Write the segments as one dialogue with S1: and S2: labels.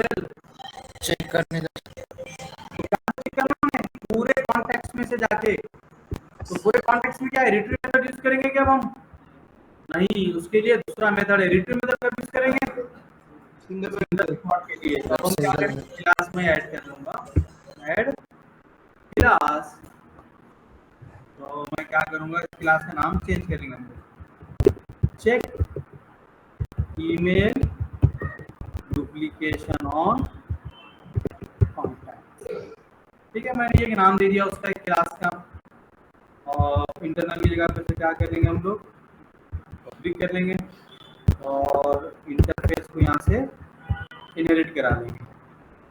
S1: Well
S2: check करने का।
S1: Check करना है पूरे कॉन्टेक्स्ट में से जाके। तो पूरे कॉन्टेक्स्ट में क्या है, रिट्रीव मेथड यूज करेंगे क्या अब हम? नहीं, उसके लिए दूसरा मेथड है। रिट्रीव मेथड कब यूज करेंगे? सिंगल रिकॉर्ड के लिए। तो हम क्या करेंगे, क्लास में ऐड कर दूंगा, ऐड क्लास। तो मैं क्या करूंगा, इस क्लास का नाम चेंज करेंगे हम लोग, check email duplication on contact. ठीक है, मैंने ये नाम दे दिया उसका एक क्लास का। और इंटरनल की जगह पे से क्या करेंगे हम लोग, पब्लिक कर लेंगे और इंटरफेस को यहाँ से इनहेरिट करा लेंगे।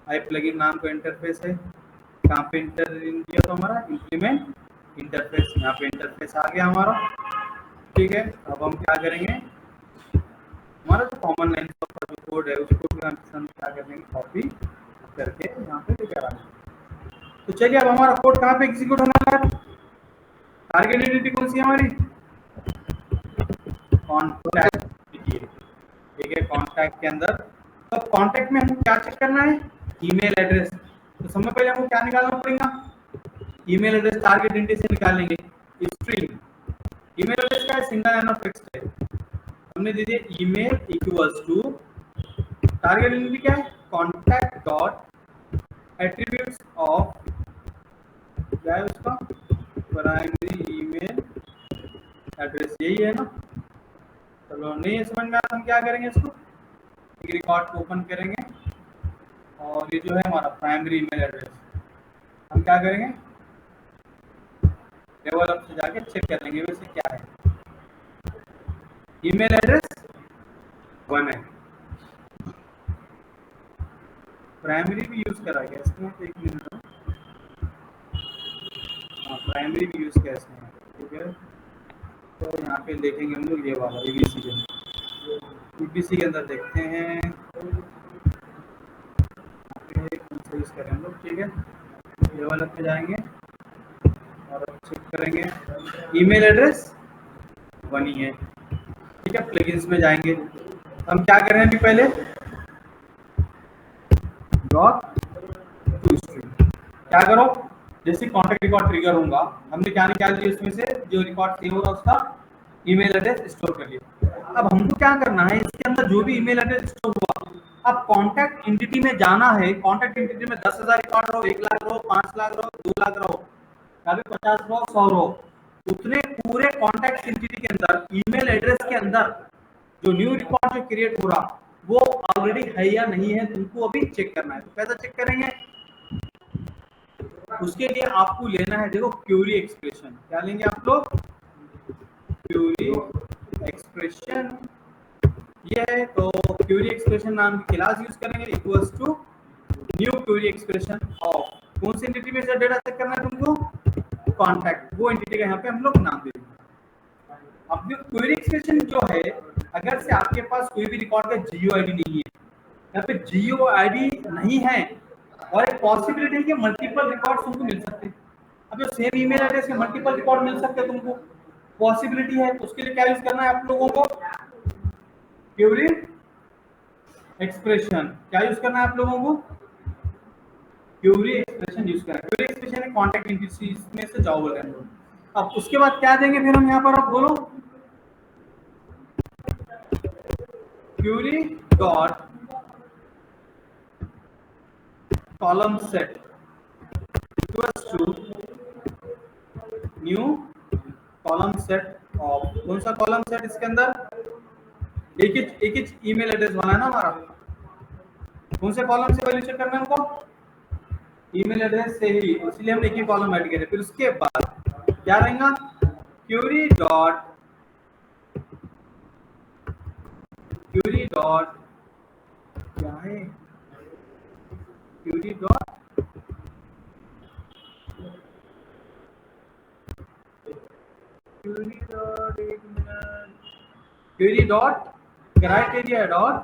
S1: आई प्लगइन नाम का इंटरफेस है, कहाँ पे इंटर किया तो हमारा इम्प्लीमेंट इंटरफेस, यहाँ पे इंटरफेस आ गया हमारा। ठीक है, अब हम क्या करेंगे, हमारा जो कॉमन लाइन का जो कोड है उसको हम क्या करेंगे, कॉपी करके यहाँ पे लेकर आएंगे। तो चलिए, अब हमारा कोड कहाँ पे एग्जीक्यूट होना है, टारगेट एंटिटी कौन सी है हमारी, कॉन्टैक्ट। ठीक है, कॉन्टैक्ट के अंदर। तो कॉन्टैक्ट में हमको क्या चेक करना है, ईमेल एड्रेस। तो सबसे पहले हमको क्या निकालना पड़ेगा, ईमेल एड्रेस टारगेट एंटिटी से निकालेंगे। स्ट्रिंग ईमेल एड्रेस का है, सिंगल लाइन ऑफ टेक्स्ट है, हमने दे दिया email equals to target entity क्या है, कॉन्टैक्ट डॉट एट्रीब्यूट्स ऑफ, क्या है उसका, प्राइमरी ईमेल एड्रेस, यही है ना। चलो, नहीं समझ में आता हम क्या करेंगे, इसको एक रिकॉर्ड को ओपन करेंगे और ये जो है हमारा प्राइमरी ईमेल एड्रेस, हम क्या करेंगे, डेवलप से जाके चेक कर लेंगे वैसे क्या है। ईमेल एड्रेस 1 है, प्राइमरी भी यूज करा गया इसमें, एक मिनट, हाँ प्राइमरी भी यूज किया इसमें। ठीक है, तो यहाँ पे देखेंगे हम लोग ये वाला ईबीसी के, ईबीसी के अंदर देखते हैं कौन सा यूज करें हम लोग। ठीक है, डेवलप पे जाएंगे और चेक करेंगे, ईमेल एड्रेस 1 ही है। ठीक है, प्लगइन्स में जाएंगे, हम क्या करें अभी पहले, डॉट टू स्ट्रिंग, क्या करो, जैसे कॉन्टैक्ट रिकॉर्ड ट्रिगर होगा, हमने क्या निकाल दिया उसमें से, जो रिकॉर्ड सेव होगा उसका ईमेल एड्रेस स्टोर कर लिया। अब हमको क्या करना है, इसके अंदर जो भी ईमेल एड्रेस स्टोर हुआ, अब कॉन्टैक्ट एंटिटी में जाना है। कॉन्टैक्ट एंटिटी में 10,000 रिकॉर्ड रहो, 1 लाख रहो, 5 लाख रहो, 2 लाख रहो, या फिर 50 रहो, 100 रहो, उतने पूरे कॉन्टैक्ट एंटिटी के अंदर ईमेल एड्रेस के अंदर जो न्यू रिकॉर्ड जो क्रिएट हो रहा वो ऑलरेडी है या नहीं है, तुमको अभी चेक करना है। तो कैसे चेक करेंगे, उसके लिए आपको लेना है, देखो क्यूरी एक्सप्रेशन, क्या लेंगे आप लोग, क्यूरी एक्सप्रेशन, ये है। तो क्यूरी एक्सप्रेशन नाम की क्लास यूज करेंगे, equals to new query expression of, कौन सी एंटिटी में से डेटा चेक करना है तुमको, कॉन्टैक्ट, वो एंटिटी का यहाँ पे हम लोग नाम दे देंगे। अब क्वेरी एक्सप्रेशन जो है, अगर से आपके पास कोई भी रिकॉर्ड का जीओ आईडी नहीं है, या फिर जीओ आईडी नहीं है, और एक पॉसिबिलिटी है कि मल्टीपल रिकॉर्ड तुमको मिल सकते हैं। अब जो सेम ईमेल एड्रेस के मल्टीपल रिकॉर्ड मिल सकते हैं तुमको, पॉसिबिलिटी है, तो उसके लिए क्या यूज करना है आप लोगों को, क्वेरी एक्सप्रेशन। क्या यूज करना है आप लोगों को, क्वेरी एक्सप्रेशन यूज करना है। क्वेरी एक्सप्रेशन कॉन्टैक्ट एंटिटी में से जाओ बोल रहे हैं हम लोग। अब उसके बाद क्या देंगे फिर हम यहाँ पर, आप बोलो, query dot column set equals to new column set of, कौन सा कॉलम सेट, इसके अंदर एक ही ईमेल एड्रेस बना है ना हमारा, कौन से कॉलम से वैल्यू चेक करना है हमको, ईमेल एड्रेस से ही, इसलिए हमने एक ही कॉलम ऐड किया। फिर उसके बाद क्या रहेगा, क्यूरी डॉट क्या है, query dot query dot criteria dot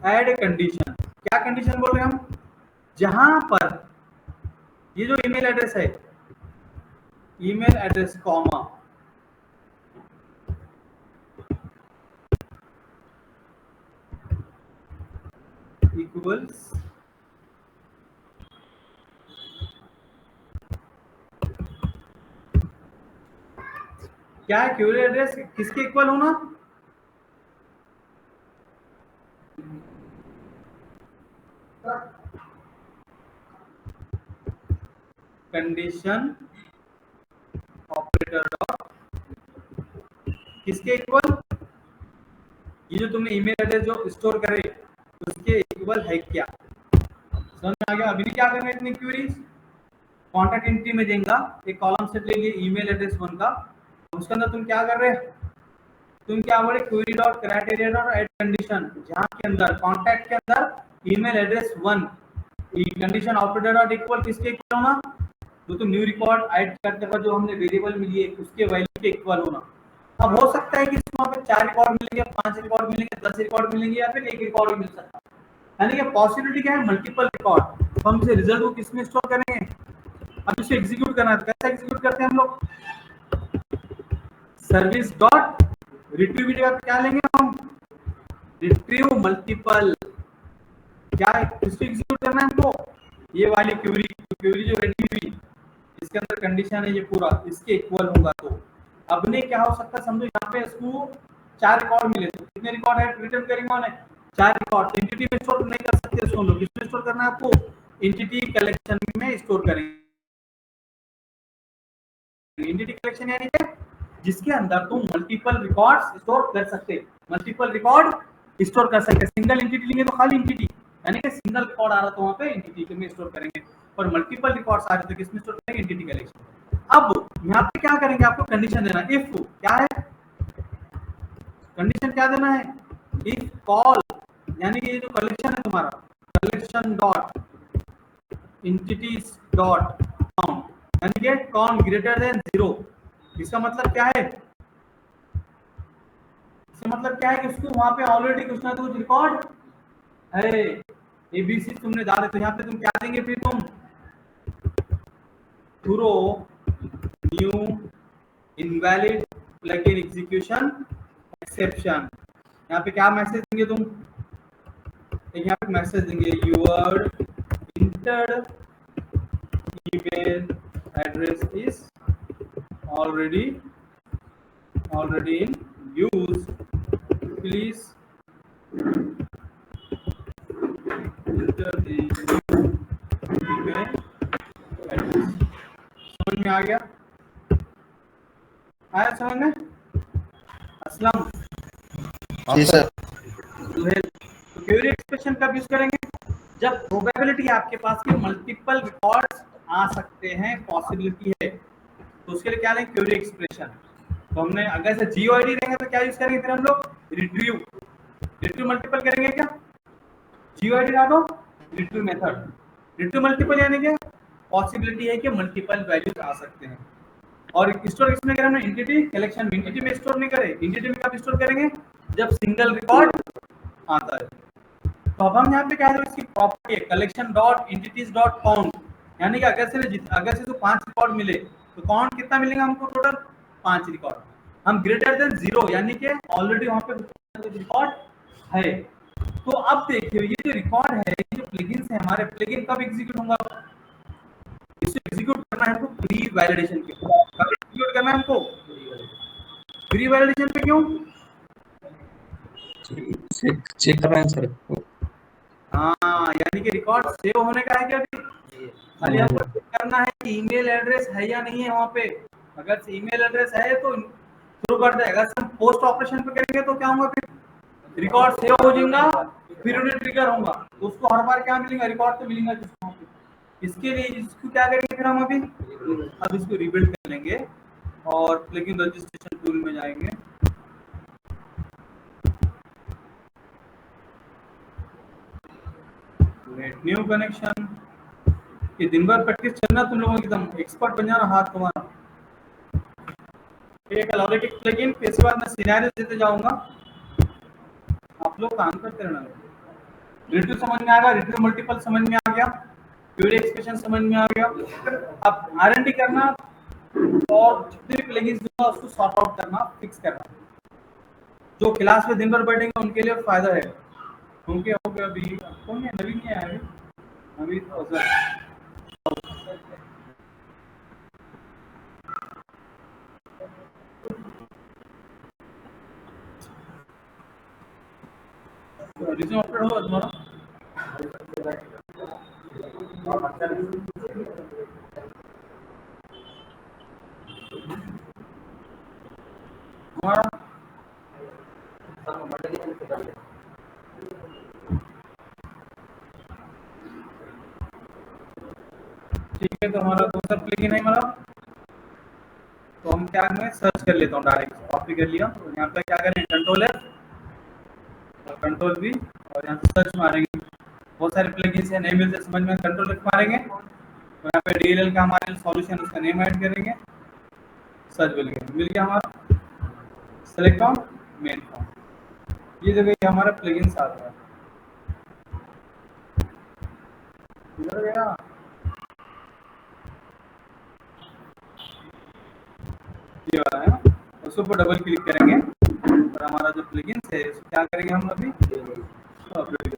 S1: add condition. क्या कंडीशन बोल रहे हैं हम, जहां पर ये जो ईमेल एड्रेस है, ईमेल एड्रेस कॉमा इक्वल्स क्या है क्वेरी एड्रेस किसके इक्वल होना? कंडीशन ऑपरेटर डॉट किसके इक्वल? ये जो तुमने ईमेल एड्रेस जो स्टोर करे उसके इक्वल है क्या? समझ में आ गया? अभी भी क्या करना है इतनी क्वेरीज? कॉन्टैक्ट एंट्री में देंगे एक कॉलम सेट ले लिए ईमेल एड्रेस वन का, उसके अंदर तुम क्या कर रहे हैं? तुम क्या बोले query dot criteria dot add condition, जहां के अंदर कॉन्टैक्ट के अंदर email address one condition operator dot equal किसके इक्वल होना? तो न्यू रिकॉर्ड ऐड करते वक्त जो हमने वेरिएबल मिली है उसके वैल्यू के इक्वल होना। अब हो सकता है कि वहाँ पे 4 रिकॉर्ड मिलेंगे, 5 रिकॉर्ड मिलेंगे, 10 रिकॉर्ड मिलेंगे या फिर 1 रिकॉर्ड भी मिल सकता है, यानी कि पॉसिबिलिटी क्या है? Multiple record. तो हम इसे रिजल्ट को किसमें स्टोर करेंगे? अब इसे एग्जीक्यूट करना है, तो कैसे एग्जीक्यूट करते हैं हम लोग? सर्विस डॉट रिट्रीव की जगह क्या लेंगे हम? Retrieve multiple. क्या किसको एग्जीक्यूट करना है हमको? ये वाली क्वेरी जो रेडी हुई इसके अंदर कंडीशन है ये पूरा इसके इक्वल होगा। तो अब ने क्या हो सकता है, समझो यहाँ पे इसको 4 रिकॉर्ड मिले, तो कितने रिकॉर्ड है रिटर्न करेंगे उन्हें? 4 रिकॉर्ड। एंटिटी में स्टोर नहीं कर सकते इसको हम लोग, किसमें स्टोर करना है आपको? एंटिटी कलेक्शन में स्टोर करेंगे। एंटिटी कलेक्शन यानी क्या? जिसके अंदर तुम मल्टीपल रिकॉर्ड्स स्टोर कर सकते, मल्टीपल रिकॉर्ड स्टोर कर सकते। सिंगल एंटिटी लेंगे तो खाली एंटिटी, यानी कि सिंगल रिकॉर्ड आ रहा तो वहां पे एंटिटी में स्टोर करेंगे, और मल्टीपल रिकॉर्ड्स आ रहे तो किसमें स्टोर करेंगे? Entity collection. अब यहाँ पे क्या करेंगे? आपको कंडीशन देना है, इफ क्या है कंडीशन क्या देना है? इफ कॉल, यानी कि ये जो कलेक्शन है तुम्हारा collection dot entities dot count, यानी कि काउंट ग्रेटर देन 0। इसका मतलब क्या है? इसका मतलब क्या है कि उसको वहां पे ऑलरेडी कुछ ना कुछ रिकॉर्ड है। एबीसी तुमने डाले तो यहाँ पे तुम क्या देंगे? फिर तुम throw new invalid plugin execution exception. यहाँ पे क्या मैसेज देंगे तुम? यहाँ पे मैसेज देंगे your enter email address is already in use, please enter the new email address। समझ में आ गया? आया समझ में? असलम
S2: जी सर।
S1: सुहेल, तो क्वेरी एक्सप्रेशन कब यूज करेंगे? जब प्रोबेबिलिटी है आपके पास कि मल्टीपल रिकॉर्ड्स आ सकते हैं, पॉसिबिलिटी है, तो उसके लिए क्या लेंगे? Query expression. तो हमने अगर से जीओआईडी रहेंगे तो क्या यूज करेंगे फिर हम लोग? रिट्रीव मल्टीपल करेंगे क्या? जीओआईडी रहा दो रिट्रीव मेथड। रिट्रीव मल्टीपल यानी क्या? पॉसिबिलिटी है कि मल्टीपल वैल्यूज आ सकते हैं। और स्टोर किसमें करें? हमने एंटिटी कलेक्शन में। एंटिटी में स्टोर नहीं करे, एंटिटी में कब स्टोर करेंगे? जब सिंगल रिकॉर्ड आता है। तो अब हम यहाँ पे क्या है, इसकी प्रॉपर्टी है collection dot entities dot count, यानी कि अगर से तो 5 रिकॉर्ड मिले तो काउंट कितना मिलेगा हमको? Total 5 record. हम ग्रेटर देन 0 यानी कि ऑलरेडी वहां पे रिकॉर्ड है। तो अब देखिए ये जो रिकॉर्ड है, ये जो प्लगइन्स है हमारे, प्लगइन कब एग्जीक्यूट होगा? इसे एग्जीक्यूट करना है हमको प्री वैलिडेशन के। कब एग्जीक्यूट करना है हमको? प्री वैलिडेशन पे। क्यों?
S2: चेक कर रहे हैं सर।
S1: हाँ, यानी कि रिकॉर्ड सेव होने का है क्या अभी? खाली हमको चेक करना है कि ईमेल एड्रेस है या नहीं है वहाँ पे। अगर ईमेल एड्रेस है तो शुरू कर देगा। अगर हम पोस्ट ऑपरेशन पे करेंगे तो क्या होगा? फिर रिकॉर्ड सेव हो जाएगा, फिर उन्हें ट्रिगर होगा, तो उसको हर बार क्या मिलेगा? रिकॉर्ड तो मिलेगा जिसको। इसके लिए इसको क्या करेंगे फिर हम अभी? अब इसको रिबिल्ड कर लेंगे और प्लगइन रजिस्ट्रेशन टूल में जाएंगे। New connection. ये दिन भर प्रैक्टिस चलना, तुम लोगों एकदम एक्सपर्ट बन जाना हाथ तुम्हारा। एक एनालिटिक प्लगइन, इसके बाद मैं सिनेरियो देते जाऊंगा, आप लोग काम करते रहना। रिट्रीव समझ में आ गया, रिट्रीव मल्टीपल समझ में आ गया, क्वेरी एक्सप्रेशन समझ में आ गया। अब आरएनडी करना और जितने भी प्लगइन्स दूंगा उसको सॉर्ट आउट करना, फिक्स करना। जो क्लास में दिन भर बैठेंगे उनके लिए फायदा है, क्योंकि हो गया अभी कौन है? नवीन नहीं आया अभी तो रिज्यूम अपलोड होगा तुम्हारा? हमारा ठीक है, तो हमारा दूसरा प्लगइन है हमारा। तो हम क्या करेंगे, सर्च कर लेता हूँ, डायरेक्ट कॉपी कर लिया। तो यहाँ पे क्या करें, कंट्रोल F और कंट्रोल V और यहाँ से सर्च मारेंगे। बहुत सारे प्लगइन्स हैं, नहीं मिलते समझ में, कंट्रोल F मारेंगे तो यहाँ पे DLL का हमारे सॉल्यूशन, उसका नेम ऐड करेंगे, सर्च मिल गया हमारा। सेलेक्ट ऑन मेन फॉर्म, ये जगह ये हमारा प्लगइन्स आ गया। इधर गया, ये वाला है ना, उसके ऊपर डबल क्लिक करेंगे और हमारा जो प्लगइन्स है उसको क्या करेंगे हम अभी अपलोड करेंगे।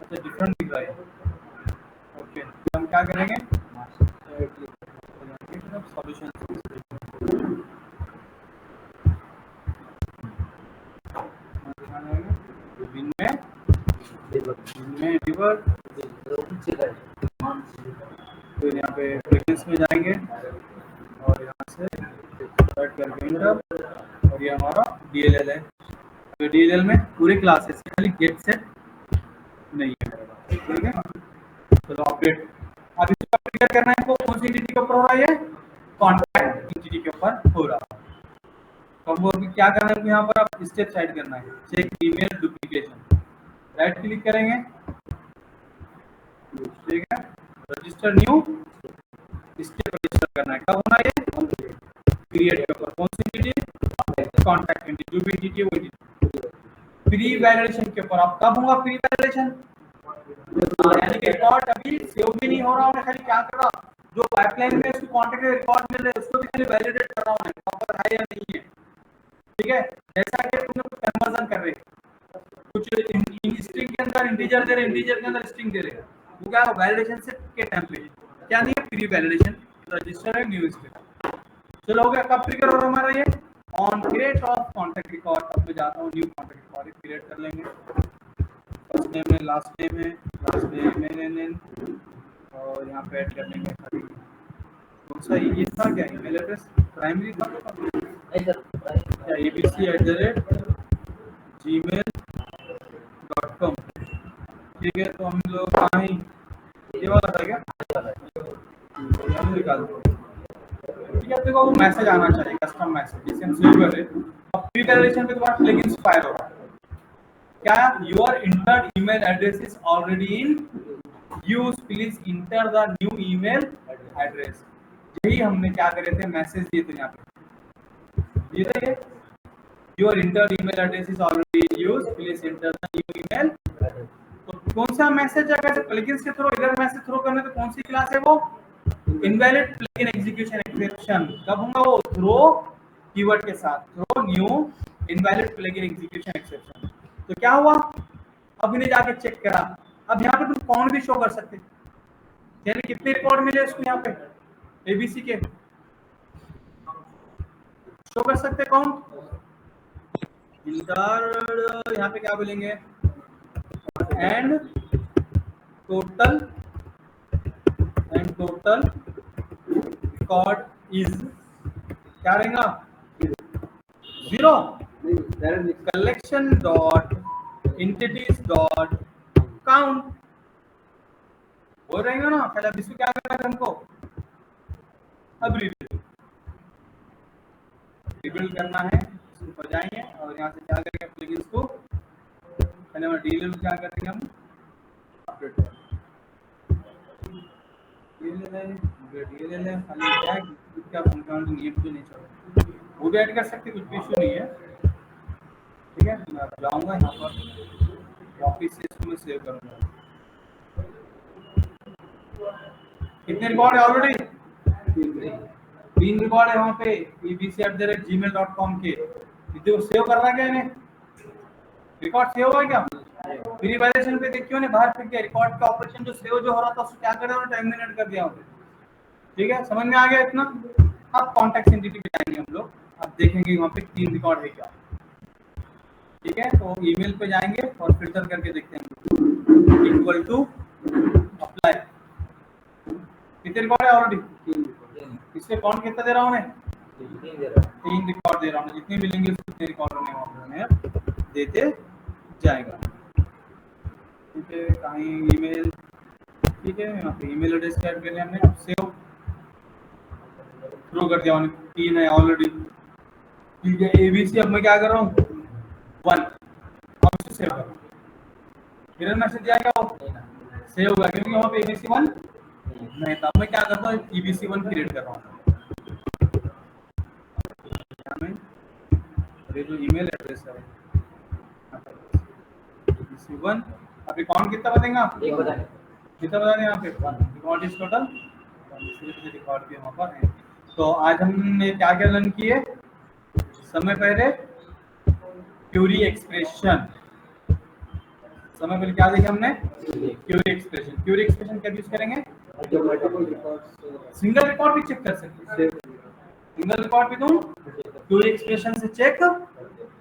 S1: अच्छा, डिफरेंट दिख रहा है। ओके, तो हम क्या करेंगे, सॉल्यूशन में रिवर, तो यहाँ पे प्लगइन्स में जाएंगे और यहाँ से सेलेक्ट करके इंटर, और ये हमारा DLL है। तो DLL में पूरे क्लासेस खाली गेट सेट नहीं है, ठीक है। चलो अपडेट, अब इसको ट्रिगर करना है, कौन सी एंटिटी के ऊपर हो रहा है, ये कॉन्टैक्ट एंटिटी के ऊपर हो रहा है। तो हमको अभी क्या करना है, यहाँ पर आप स्टेप साइड करना है, check email duplication, right click करेंगे, ठीक है, रजिस्टर न्यू स्टेप रजिस्टर करना है। कब होना है, पीरियड के ऊपर, कौन सी एंटिटी, कॉन्टैक्ट एंटिटी, जो भी एंटिटी है वो एंटिटी। प्री वैलिडेशन के ऊपर आप कब होगा प्री वैलिडेशन, यानी कि रिकॉर्ड अभी सेव भी नहीं हो रहा हूं, खाली क्या कर रहा, जो पाइपलाइन में उसको कांटेक्ट के रिकॉर्ड मिल रहे हैं उसको भी खाली वैलिडेट कर रहा हूं, प्रॉपर है या नहीं है, ठीक है। जैसा कि तुमने कुछ कन्वर्जन कर रहे, कुछ स्ट्रिंग के अंदर इंटीजर दे रहे, इंटीजर के अंदर स्ट्रिंग दे रहे, वो क्या है, वैलिडेशन से के टेम्पलेट, क्या नहीं है, प्री वैलिडेशन, रजिस्टर है न्यू स्टेप। चलो हो गया, कब ट्रिगर हो रहा है हमारा ये, on create of contact record. अब मैं जाता हूं न्यू कॉन्टैक्ट रिकॉर्ड क्रिएट कर लेंगे, फर्स्ट नेम है, लास्ट नेम है, लास्ट नेम मेन, और यहाँ पे ऐड कर लेंगे कौन सा, ये था क्या, ईमेल एड्रेस प्राइमरी था क्या, abc@gmail.com, ठीक है। तो हम लोग कहाँ ही, ये वाला था क्या, हम निकाल दो, ठीक है। देखो वो मैसेज आना चाहिए, कस्टम मैसेज, जिसे हम सेव कर रहे हैं। अब प्री वैलिडेशन पे तुम्हारा प्लगइन्स फायर हो रहा है, क्या, your entered email address is already in use, please enter the new email address. यही हमने क्या करे थे, मैसेज दिए थे यहाँ पे, ये था ये, your entered email address is already in use, please enter the new email. तो कौन सा मैसेज है, अगर प्लगइन्स के थ्रू इधर मैसेज थ्रो करने, तो कौन सी क्लास है वो, इनवैलिड प्लगइन एग्जीक्यूशन एक्सेप्शन। कब होगा वो, थ्रो कीवर्ड के साथ, throw new invalid plugin execution exception. तो क्या हुआ, अब इन्हें जाके चेक करा, अब यहाँ पे तुम कौन भी शो कर सकते, यानी कितने रिकॉर्ड मिले उसको, यहाँ पे एबीसी के शो कर सकते कौन, इंटर, यहाँ पे क्या बोलेंगे, एंड टोटल रिकॉर्ड इज, क्या रहेगा, 0, collection dot entities dot count, हो रहेगा ना। पहले अब इसको क्या करना है हमको, अब रिबिल्ड करना है, इसको जाएंगे और यहाँ से क्या करेंगे, प्लगइन्स को पहले हम DLL क्या करेंगे, हम अपडेट DLL है, खाली क्या है, क्या फंक्शनलिटी नहीं है, कुछ नहीं चल, वो भी ऐड कर सकते, कुछ भी इशू नहीं है, ठीक है। मैं जाऊंगा यहाँ पर वापस से इसको मैं सेव करूंगा। कितने रिकॉर्ड है ऑलरेडी, 3 रिकॉर्ड है वहाँ पे abc@gmail.com के, इसे सेव करना क्या है, रिकॉर्ड सेव हुआ क्या, प्री वैलिडेशन पे देखियो ने बाहर फेंक दिया, रिकॉर्ड का ऑपरेशन जो सेव जो हो रहा था उसको क्या कर दिया, टर्मिनेट कर दिया उन्होंने, ठीक है। समझ में आ गया इतना। अब कॉन्टैक्ट एंटिटी पे जाएंगे हम लोग, अब देखेंगे वहाँ पे 3 रिकॉर्ड है क्या, ठीक है, तो ईमेल पे जाएंगे और फिल्टर करके देखते हैं इक्वल टू अप्लाई। कितने रिकॉर्ड है ऑलरेडी? इससे काउंट कितना दे रहा हूँ मैं? 3 रिकॉर्ड दे रहा हूँ। जितने मिलेंगे उतने रिकॉर्ड में देते जाएगा। ठीक है, कहीं ईमेल, ठीक है, यहाँ पे ईमेल एड्रेस ऐड कर लिया हमने। अब सेव थ्रो कर दिया, 3 है ऑलरेडी। ठीक है, एबीसी अब मैं क्या कर रहा हूँ 1, अब इसे सेव करो। एरर मैसेज जाएगा, वो सेव होगा क्योंकि वहाँ पे एबीसी 1 नहीं था। मैं क्या करता हूँ ईबीसी 1 क्रिएट कर रहा हूँ। ये जो ईमेल एड्रेस है ईबीसी 1, अब अकाउंट कितना बनेगा? कितना बता दें यहाँ पे? रिकॉर्ड इज टोटल रिकॉर्ड भी वहाँ पर है। तो आज हमने क्या क्या लर्न किए? समय पहले क्यूरी एक्सप्रेशन, समय पहले क्या देखा हमने? Query expression. क्यूरी एक्सप्रेशन क्या यूज करेंगे? सिंगल रिकॉर्ड भी चेक कर सकते हैं। सिंगल रिकॉर्ड भी तुम क्यूरी एक्सप्रेशन से चेक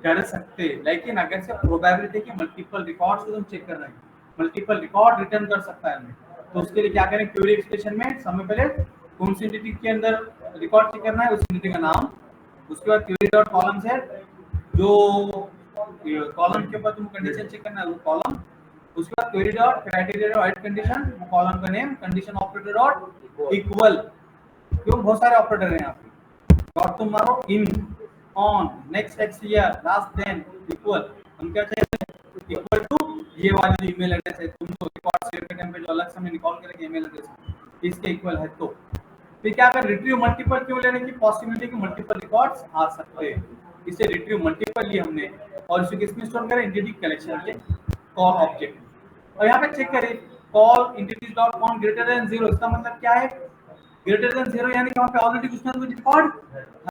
S1: कर सकते हैं, लेकिन अगर से प्रोबेबिलिटी की मल्टीपल रिकॉर्ड्स को तुम चेक कर रहे हैं, मल्टीपल रिकॉर्ड रिटर्न कर सकता है हमें, तो उसके लिए क्या करें? क्यूरी एक्सप्रेशन में समय पहले कौन सी एंटिटी के अंदर रिकॉर्ड चेक करना है, उस एंटिटी का नाम, उसके बाद क्यूरी डॉट कॉलम से जो कॉलम के ऊपर तुम कंडीशन चेक करना है वो कॉलम, उसके बाद query dot criteria dot condition, column का name, condition operator dot equal, क्यों बहुत सारे ऑपरेटर हैं यहाँ पे, डॉट तुम मारो in, on, next, X, year, last, then, equal, हम क्या चाहिए? इक्वल टू ये वाली जो ईमेल एड्रेस है, तुमको रिकॉर्ड सेव के टाइम पे जो अलग से मैं निकाल के ईमेल एड्रेस इसके इक्वल है, तो फिर क्या कर रिट्रीव मल्टीपल क्यों लेने की पॉसिबिलिटी कि मल्टीपल रिकॉर्ड्स आ सकते हैं, इसे रिट्रीव मल्टीपल लिए हमने, और इसे किसमें स्टोर करें? एंटिटी कलेक्शन के कॉल ऑब्जेक्ट। और यहाँ पे चेक करें call entities dot cone greater than 0, इसका मतलब क्या है? ग्रेटर देन 0 यानी कि वहाँ पे ऑलरेडी कुछ ना कुछ रिकॉर्ड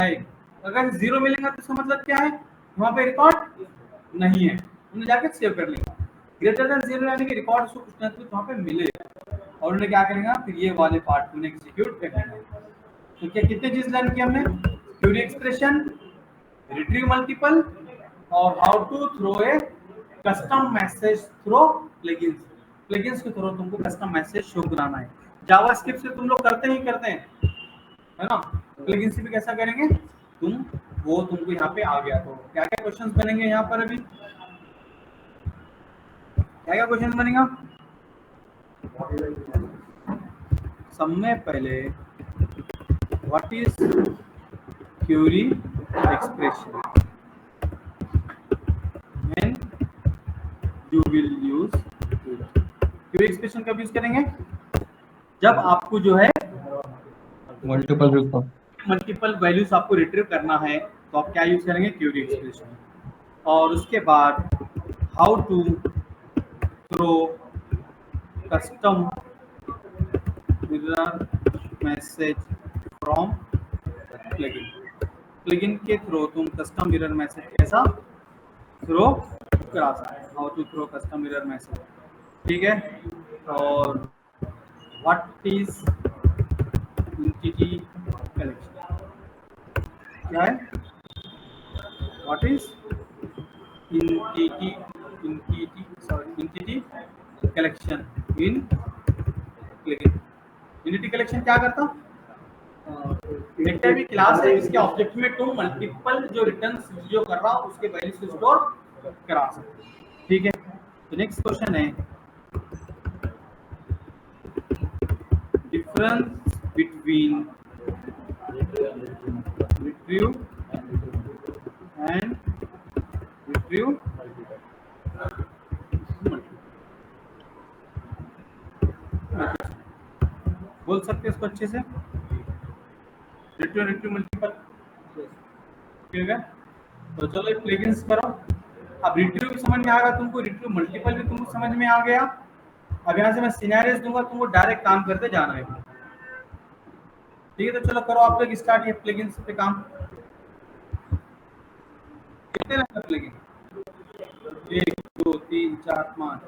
S1: है। अगर 0 मिलेगा तो इसका मतलब क्या है? वहाँ पे रिकॉर्ड नहीं है, हमने जाके सेव कर लिया। ग्रेटर देन 0 यानी कि रिकॉर्ड उसको कुछ ना कुछ वहाँ पे मिले, और उन्हें क्या करेंगे? फिर ये वाले पार्ट को एग्जीक्यूट करेंगे। तो क्या कितने चीज लर्न किया हमने? क्यूरी एक्सप्रेशन, रिट्रीव मल्टीपल, और how to throw a custom message throw plugins. Plugins के थ्रू तुमको कस्टम मैसेज शो कराना है। जावास्क्रिप्ट से तुम लोग करते ही करते हैं, है ना? प्लगइन्स से भी कैसा करेंगे तुम, वो तुमको यहाँ पे आ गया। तो क्या क्या क्वेश्चंस बनेंगे यहाँ पर? अभी क्या क्या क्वेश्चंस बनेगा? सबसे पहले what is query expression, when you will use query expression कब यूज करेंगे? जब आपको जो है मल्टीपल वैल्यूज आपको रिट्रीव करना है, तो आप क्या यूज करेंगे? Query expression. और उसके बाद how to throw custom error message from plugin. Plugin के थ्रू तुम कस्टम मिरर मैसेज कैसा थ्रो करा सकते हैं? How to throw custom error message, ठीक है। और व्हाट इज एंटिटी कलेक्शन, क्या है? What is entity collection in plugin. Entity collection क्या करता? वेक्टर भी क्लास है, इसके ऑब्जेक्ट में तुम मल्टीपल जो रिटर्न्स जो कर रहा हूं उसके वैल्यूज को स्टोर करा सकते हो, ठीक है। तो नेक्स्ट क्वेश्चन है difference between retrieve and retrieve बोल सकते हैं इसको अच्छे से? रिट्रीव मल्टीपल, ठीक है। तो चलो एक प्लगइन्स करो। अब रिट्रीव समझ में आएगा तुमको, रिट्रीव मल्टीपल भी तुमको समझ में आ गया। अब यहाँ से मैं सिनेरियोस दूंगा, तुमको डायरेक्ट काम करते जाना है, ठीक है। तो चलो करो आप लोग स्टार्ट ये प्लगइन्स पे काम। कितने लाइन प्लगइन? 1 2 3 4 5,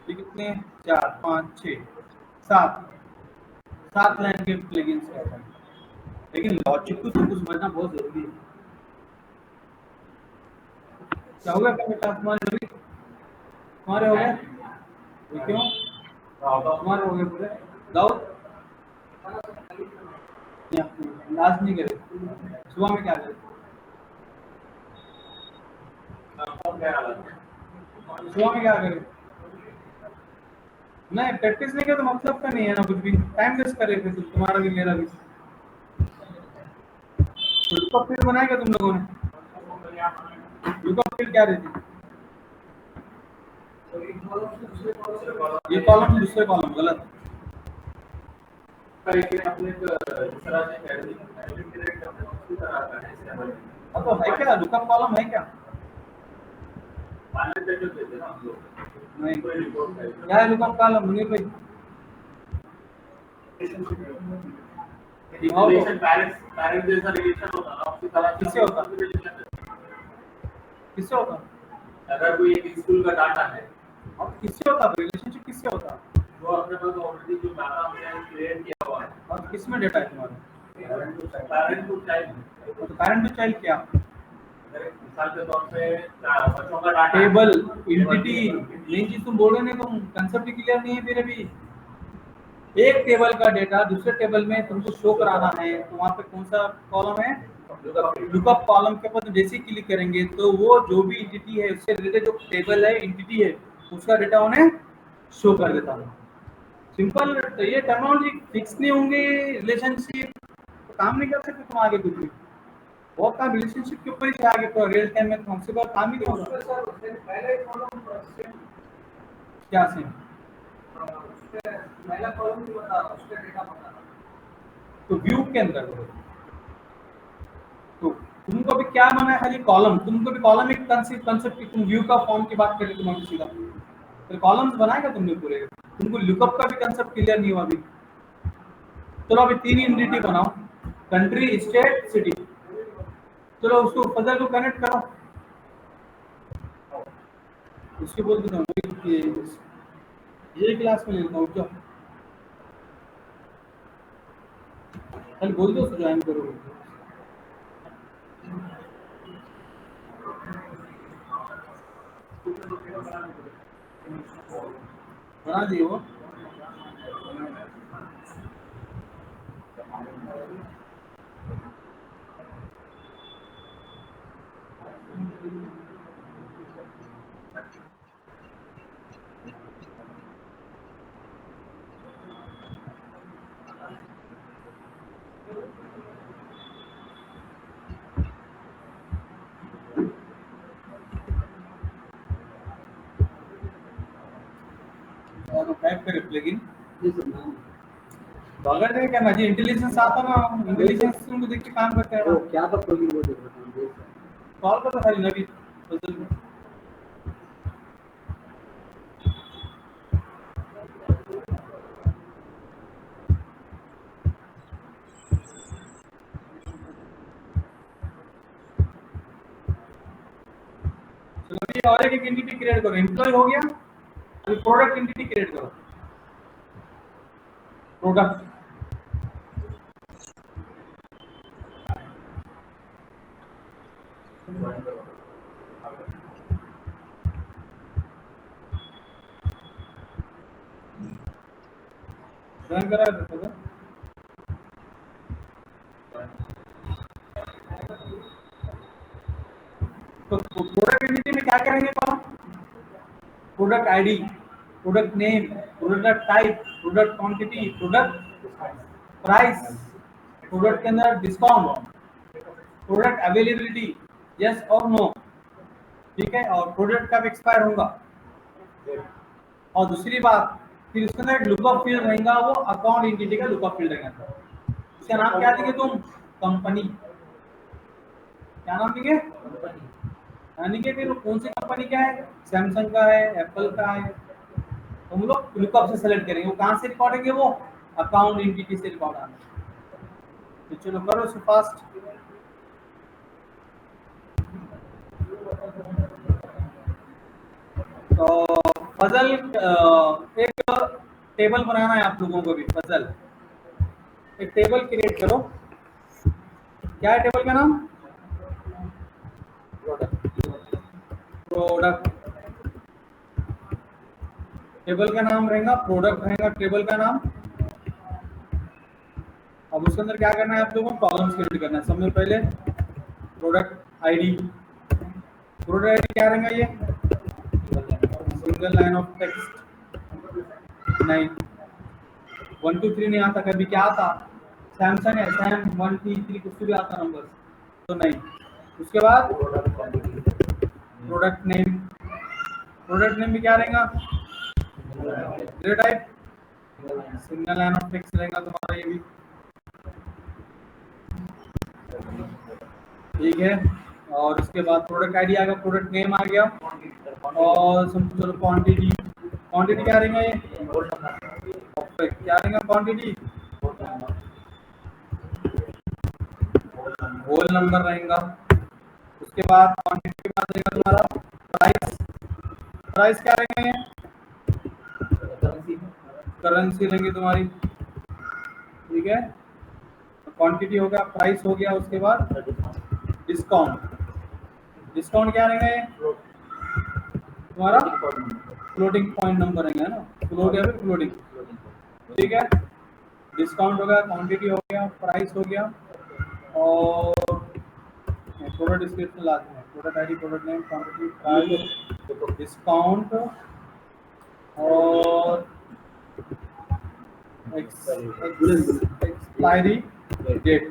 S1: कितने? 4 5 6 7 लाइन के प्लगइन्स रहता है, लेकिन लॉजिक को तुमको समझना बहुत जरूरी है। क्या हो गया क्या बेटा तुम्हारे अभी तुम्हारे हो गए ये क्यों तुम्हारे हो गए पूरे दाऊद लास्ट नहीं करे सुबह में क्या करे सुबह में क्या करे नहीं प्रैक्टिस नहीं किया तो मतलब का नहीं है ना कुछ भी टाइम वेस्ट करे फिर तुम्हारा भी मेरा भी लुकअप फील्ड बनाएगा तुम लोगों ने लुकअप फील्ड क्या रहती ये कॉलम दूसरे कॉलम गलत हाँ तो है क्या लुकअप कॉलम है क्या नहीं क्या है लुकअप कॉलम मुनीर भाई किससे होता किससे होता
S3: अगर कोई एक स्कूल का डाटा है
S1: अब किससे होता रिलेशनशिप किससे होता
S3: जो अपने पास ऑलरेडी जो डाटा हमने क्रिएट किया हुआ है
S1: और किसमें डेटा है तुम्हारा
S3: पेरेंट टू चाइल्ड,
S1: तो पेरेंट टू चाइल्ड क्या
S3: मिसाल के तौर पे बच्चों का डाटा
S1: टेबल एंटिटी मेन चीज तुम बोल रहे नहीं तुम कंसेप्ट ही क्लियर नहीं है मेरे भी एक टेबल का डेटा दूसरे टेबल में तुमको शो कराना है तो वहाँ पे कौन सा कॉलम है लुकअप कॉलम के ऊपर जैसे ही क्लिक करेंगे तो वो जो भी एंटिटी है उससे रिलेटेड जो टेबल है एंटिटी है उसका डेटा उन्हें शो कर देता है सिंपल ये टर्मिनोलॉजी फिक्स नहीं होंगे रिलेशनशिप काम नहीं कर सकते तुम आगे कुछ भी बहुत काम रिलेशनशिप के ऊपर ही आगे तो रियल टाइम में तुमसे बात काम ही नहीं होगा क्या सीन पहला कॉलम की बता रहा उसका डेटा बता तो व्यू के अंदर तो तुमको भी क्या माना है खाली कॉलम तुमको भी कॉलम एक कंसेप्ट की तुम व्यू का फॉर्म की बात करें तुम्हारी सीधा फिर कॉलम्स बनाएगा तुमने पूरे तुमको लुकअप का भी कंसेप्ट क्लियर नहीं हुआ अभी चलो अभी तीन एंटिटी बनाओ कंट्री स्टेट सिटी चलो उसको फजल को कनेक्ट करो उसके बोल देता हूँ ये क्लास में लेता हूँ जो कल बोल दो ज्वाइन करो बना दिए वो टाइप करे प्लगइन बगैर देखे क्या जी इंटेलिजेंस आता ना इंटेलिजेंस तुमको देख के काम करते हैं
S4: वो क्या था प्लगइन वो देख रहा हूँ
S1: कॉल कर खाली नबी फजल को चलो ये और एक एंटिटी क्रिएट करो एम्प्लॉय हो गया अभी प्रोडक्ट एंटिटी क्रिएट करो प्रोडक्ट रन करा है तो प्रोडक्ट एंटिटी में क्या करेंगे कौन product ID product name product type product quantity product price product के अंदर डिस्काउंट प्रोडक्ट अवेलेबिलिटी यस और नो ठीक है और प्रोडक्ट कब एक्सपायर होगा और दूसरी बात फिर उसके अंदर लुकअप फील्ड रहेगा वो अकाउंट एंटिटी का लुकअप फील्ड रहेगा इसका नाम क्या देंगे तुम कंपनी क्या नाम देंगे यानी कि फिर कौन सी कंपनी का है सैमसंग का है एप्पल का है तो हम लोग लुकअप से सेलेक्ट करेंगे वो कहाँ से रिकॉर्ड होंगे वो अकाउंट एंटिटी से रिकॉर्ड आना तो चलो करो इसको फास्ट तो फजल एक टेबल बनाना है आप लोगों को भी फजल एक टेबल क्रिएट करो क्या है टेबल का नाम प्रोडक्ट, टेबल का नाम रहेगा प्रोडक्ट रहेगा टेबल का नाम। अब उसके अंदर क्या करना है आप लोगों को, कॉलम्स क्रिएट करना है। सबसे पहले प्रोडक्ट आईडी, प्रोडक्ट आईडी क्या रहेगा, ये सिंगल लाइन ऑफ टेक्स्ट, नहीं 1 2 3 नहीं आता, कभी क्या आता, सैमसंग है सैम 1 2 3 कुछ भी आता नंबर, तो नहीं। उसके बाद प्रोडक्ट नेम, प्रोडक्ट नेम भी क्या रहेगा, data type single line of text रहेगा तुम्हारा ये भी, ठीक है। और उसके बाद प्रोडक्ट आईडी आ गया, प्रोडक्ट नेम आ गया, और समझो चलो क्वांटिटी, क्वांटिटी क्या रहेगा, ये क्या रहेगा क्वांटिटी, होल नंबर रहेगा। उसके बाद क्वांटिटी के बाद रहेगा तुम्हारा प्राइस, प्राइस क्या रहेगा, ये करेंसी रहेंगी तुम्हारी, ठीक है। क्वांटिटी हो गया, प्राइस हो गया, उसके बाद डिस्काउंट, डिस्काउंट क्या रहेगा, ये तुम्हारा फ्लोटिंग पॉइंट नंबर रहेगा ना, फ्लोट या फिर फ्लोटिंग, ठीक है। डिस्काउंट हो गया, क्वांटिटी हो गया, प्राइस हो गया, और प्रोडक्ट डिस्क्रिप्शन लाते हैं, product ID, product name, quantity, price, discount, और एक्सपायरी डेट,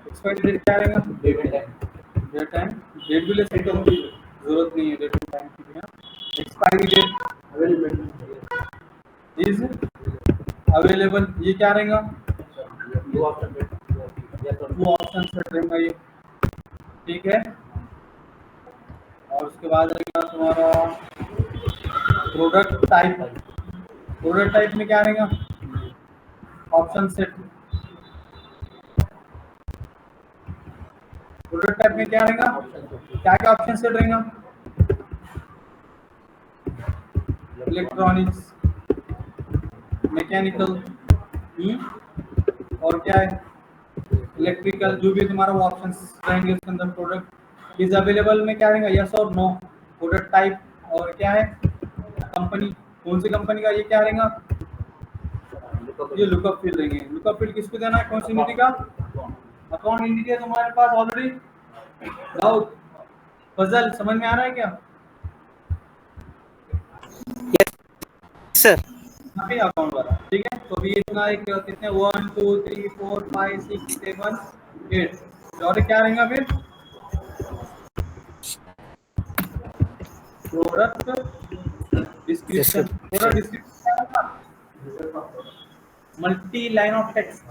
S1: एक्सपायरी डेट क्या रहेगा, डेट टाइम, डेट भी ले सकते हो, जरूरत नहीं है डेट टाइम की भी। एक्सपायरी डेट इज अवेलेबल, ये क्या रहेगा, टू ऑप्शन सेट रहेगा ये, ठीक है। और उसके बाद रहेगा तुम्हारा प्रोडक्ट टाइप, प्रोडक्ट टाइप में क्या रहेगा, ऑप्शन सेट, प्रोडक्ट टाइप में क्या रहेगा, क्या क्या ऑप्शन सेट रहेगा, इलेक्ट्रॉनिक्स, मैकेनिकल, और क्या है इलेक्ट्रिकल, जो भी तुम्हारा वो ऑप्शन रहेंगे उसके अंदर। प्रोडक्ट इज अवेलेबल में क्या रहेगा, यस और नो, प्रोडक्ट टाइप, और क्या है कंपनी, कौन सी कंपनी का, ये क्या रहेगा, ये लुकअप फील्ड रहेंगे। लुकअप फील्ड किसको देना है, कौन सी एंटिटी का, अकाउंट एंटिटी है तुम्हारे पास ऑलरेडी, डाउट पजल समझ में आ रहा है क्या,
S5: सर
S1: अकाउंट वाला, ठीक है। तो अभी इतना एक कितने 1 2 3 4 5 6 7 8 और क्या रहेगा फिर, product description, product description multi line of text,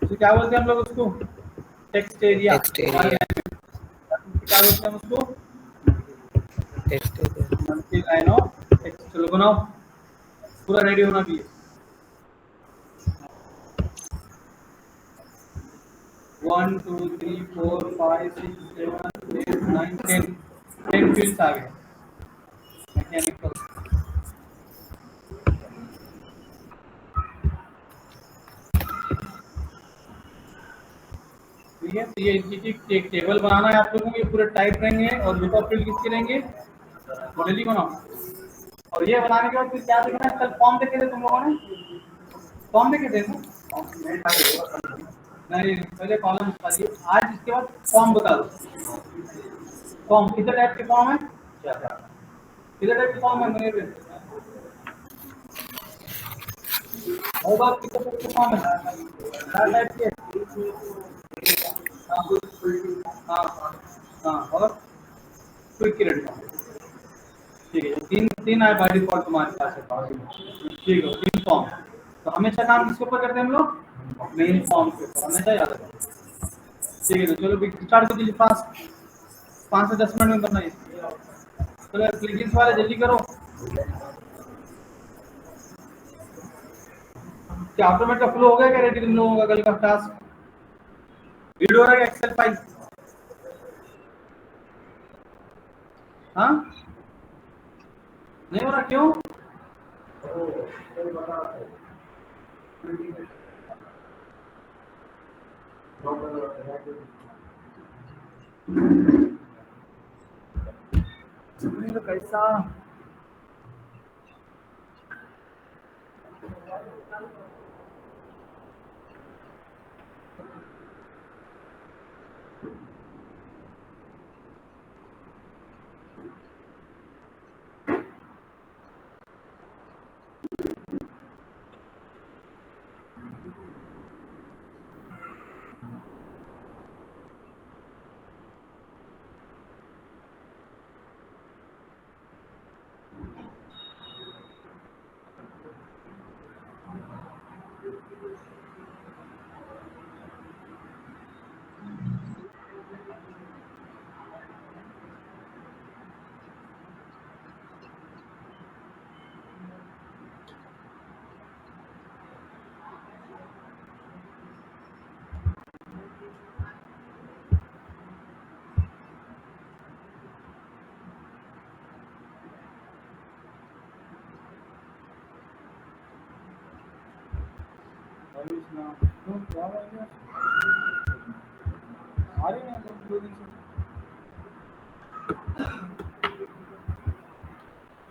S1: तो क्या बोलते हैं हम लोग उसको, टेक्स्ट एरिया,
S5: टेक्स्ट एरिया,
S1: क्या बोलते हैं उसको,
S5: text area,
S1: multi line of text. चलो बनाओ, पूरा रेडी होना चाहिए। 1 2 3 4 5 6 7 8 9 10 10 फील्ड्स आ गए मैकेनिकल, ठीक है। तो ये एक टेबल बनाना है आप लोगों को, ये पूरे टाइप रहेंगे, और लुकअप फील्ड किसके रहेंगे, मॉडल ही बनाओ। और ये बनाने के बाद फिर क्या देखना है, कल फॉर्म देखे थे तुम लोगों ने, फॉर्म देखे थे ना, नहीं पहले कॉलम निकालिए, आज इसके बाद फॉर्म बता दो, फॉर्म कितने टाइप के फॉर्म है, कितने टाइप के फॉर्म है मेरे पे, और बात कितने टाइप के फॉर्म है, 4 टाइप के, हाँ हाँ, और क्विक क्रेडिट, ठीक है। तीन तीन आए बाय डिफॉल्ट तुम्हारे पास है, ठीक है, 3 फॉर्म। तो हमेशा काम किसके ऊपर करते हैं हम लोग, मेन फॉर्म के ऊपर, हमेशा याद रखें, ठीक है। तो चलो स्टार्ट कर दीजिए फास्ट, 5 से 10 मिनट में करना है। चलो प्लीज वाले जल्दी करो, क्या ऑटोमेटिक का फ्लो हो गया क्या रेडी तुम लोगों का कल का टास्क, रीड हो रहा है एक्सेल फाइल, हाँ नहीं हो रहा, क्यों, सुनील कैसा क्यों क्या हो गया आ रही है 2 दिन से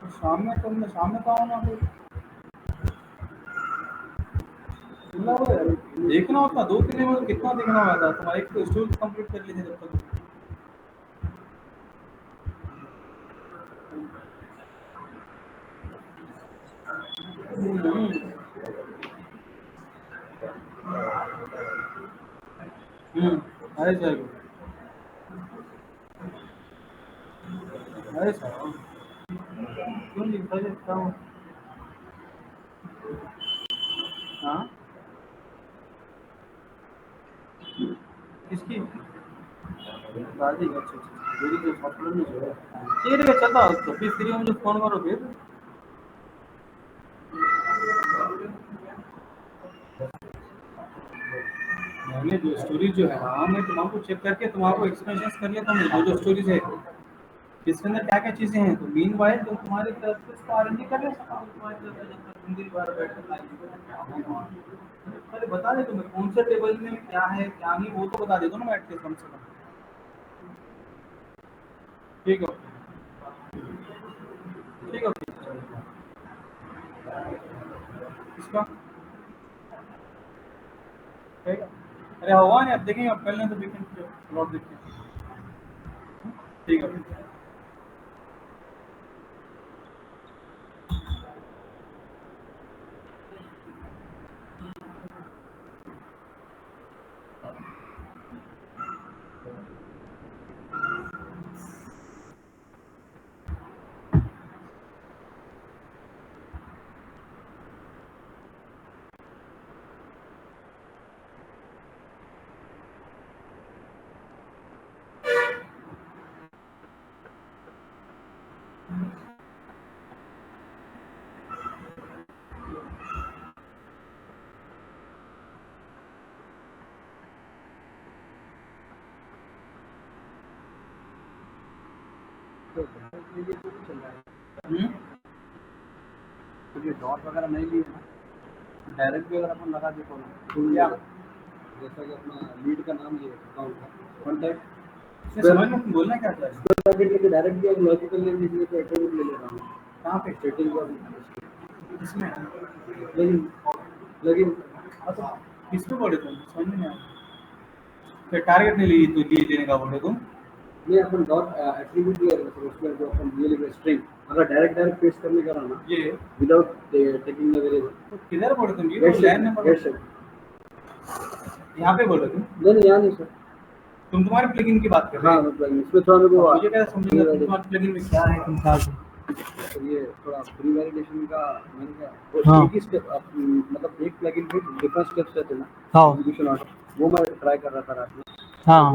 S1: तो शाम में तो आओ ना फिर देखना होता 2 दिन में कितना देखना हुआ था तुम्हारा एक स्टोर कंप्लीट कर लीजिए जब तक अरे सर अरे सर क्यों लिखा लिखता हूँ हाँ किसकी दादी अच्छा मेरी जो सॉफ्टवेयर में जो है ठीक है चलता तो फिर फ्री मुझे फोन करो फिर मैंने जो स्टोरीज जो है हाँ मैं तुम्हारे चेक करके तुम्हारे एक्सप्रेशन कर लेता हूँ जो स्टोरीज है इसके अंदर क्या क्या चीजें हैं तो मीन वाइल तुम तुम्हारी तरफ से इसको आरएनडी कर ले सकते हो तुम्हारी तरफ से जब तक तुम दिन भर बैठ कर अरे बता दे तुम्हें कौन से टेबल में क्या है क्या नहीं वो तो बता दे दो ना मैं एटलीस्ट कम से कम ठीक है ठीक है इसका ठीक है अरे हुआ नहीं अब देखेंगे अब कल नहीं तो वीकेंड प्लॉट देखते हैं ठीक है
S4: तो ये डॉट वगैरह नहीं लिए डायरेक्ट भी अगर अपन लगा दे तो
S1: क्या
S4: जैसा कि अपना लीड का नाम ये अकाउंट का कॉन्टैक्ट
S1: समझ में बोलना क्या चाह रहे
S4: लेके डायरेक्ट भी लॉजिकल नेम लिखने को एट्रीब्यूट ले ले रहा हूँ
S1: कहाँ पे
S4: सेटिंग का
S1: इसमें
S4: लेकिन
S1: अच्छा किसमें बोले तुम समझ में नहीं आया फिर टारगेट नहीं ली तो लिए देने का बोले तुम
S4: नहीं अपन डॉट एट्रीब्यूट दिया है उसमें जो अपन ये लिखे स्ट्रिंग अगर डायरेक्ट पेस्ट करने का रहा ना
S1: ये
S4: विदाउट टेकिंग द वेरिएबल
S1: तो किधर बोले तुम ये लाइन नंबर
S4: गेट सेट
S1: यहाँ पे बोले तुम
S4: नहीं यहाँ नहीं सर
S1: तुम तुम्हारे प्लगइन की बात कर रहे
S4: हाँ
S1: हो
S4: मतलब इसमें थोड़ा मेरे को
S1: मुझे कैसे समझेगा तुम तुम्हारे प्लगइन में क्या है तुम क्या
S4: तो ये थोड़ा प्री वैलिडेशन का मैंने कहा
S1: हाँ।
S4: एक ही स्टेप मतलब एक प्लगइन पे डिफरेंट स्टेप्स रहते हैं ना
S1: हाँ।
S4: एग्जीक्यूशन ऑर्डर वो मैं ट्राई कर रहा था रात में
S1: हाँ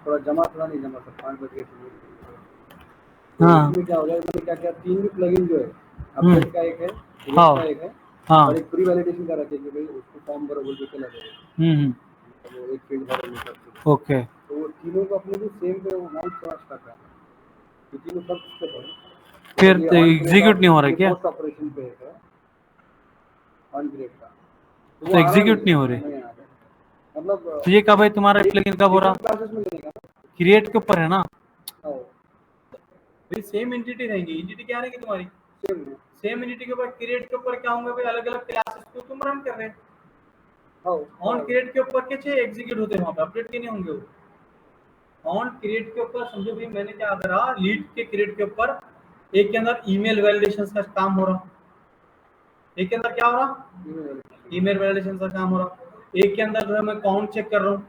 S4: थोड़ा नहीं जमा सर 5 बजे
S1: हाँ।
S4: इसमें क्या हो गया मैंने क्या किया 3 भी प्लगइन जो है अपडेट का एक है
S1: हाँ।
S4: का एक है
S1: हाँ।
S4: और एक प्री वैलिडेशन का रखे कि भाई उसको फॉर्म भरो बोल के चला जाएगा वो एक फील्ड भरो नहीं करते
S1: ओके
S4: तो वो तीनों को अपने को सेम पे नाउन क्रॉस कर रहा है ये तीनों सब स्टेप है
S1: फिर तो एग्जीक्यूट नहीं हो रहा है क्या
S4: पोस्ट ऑपरेशन पे है ऑन ग्रेड का
S1: तो एग्जीक्यूट नहीं हो रहे
S4: मतलब
S1: तो ये कब है तुम्हारा प्लगइन कब हो रहा
S4: क्लासेस में लेगा
S1: क्रिएट के ऊपर है ना भाई सेम एंटिटी रहेंगी, एंटिटी क्या रहेगी तुम्हारी, सेम एंटिटी के ऊपर क्रिएट के ऊपर क्या होंगे भाई, अलग अलग क्लासेस को तुम रन कर रहे हो। ऑन क्रिएट के ऊपर क्या चाहिए, एग्जीक्यूट होते हैं वहां पे, अपडेट के नहीं होंगे वो। ऑन क्रिएट के ऊपर समझो भाई मैंने क्या करा, लीड के क्रिएट के ऊपर एक के अंदर ईमेल वैलिडेशन का काम हो रहा, एक के अंदर क्या हो रहा, ईमेल वैलिडेशन का काम हो रहा, एक के अंदर जो है मैं काउंट चेक कर रहा हूँ,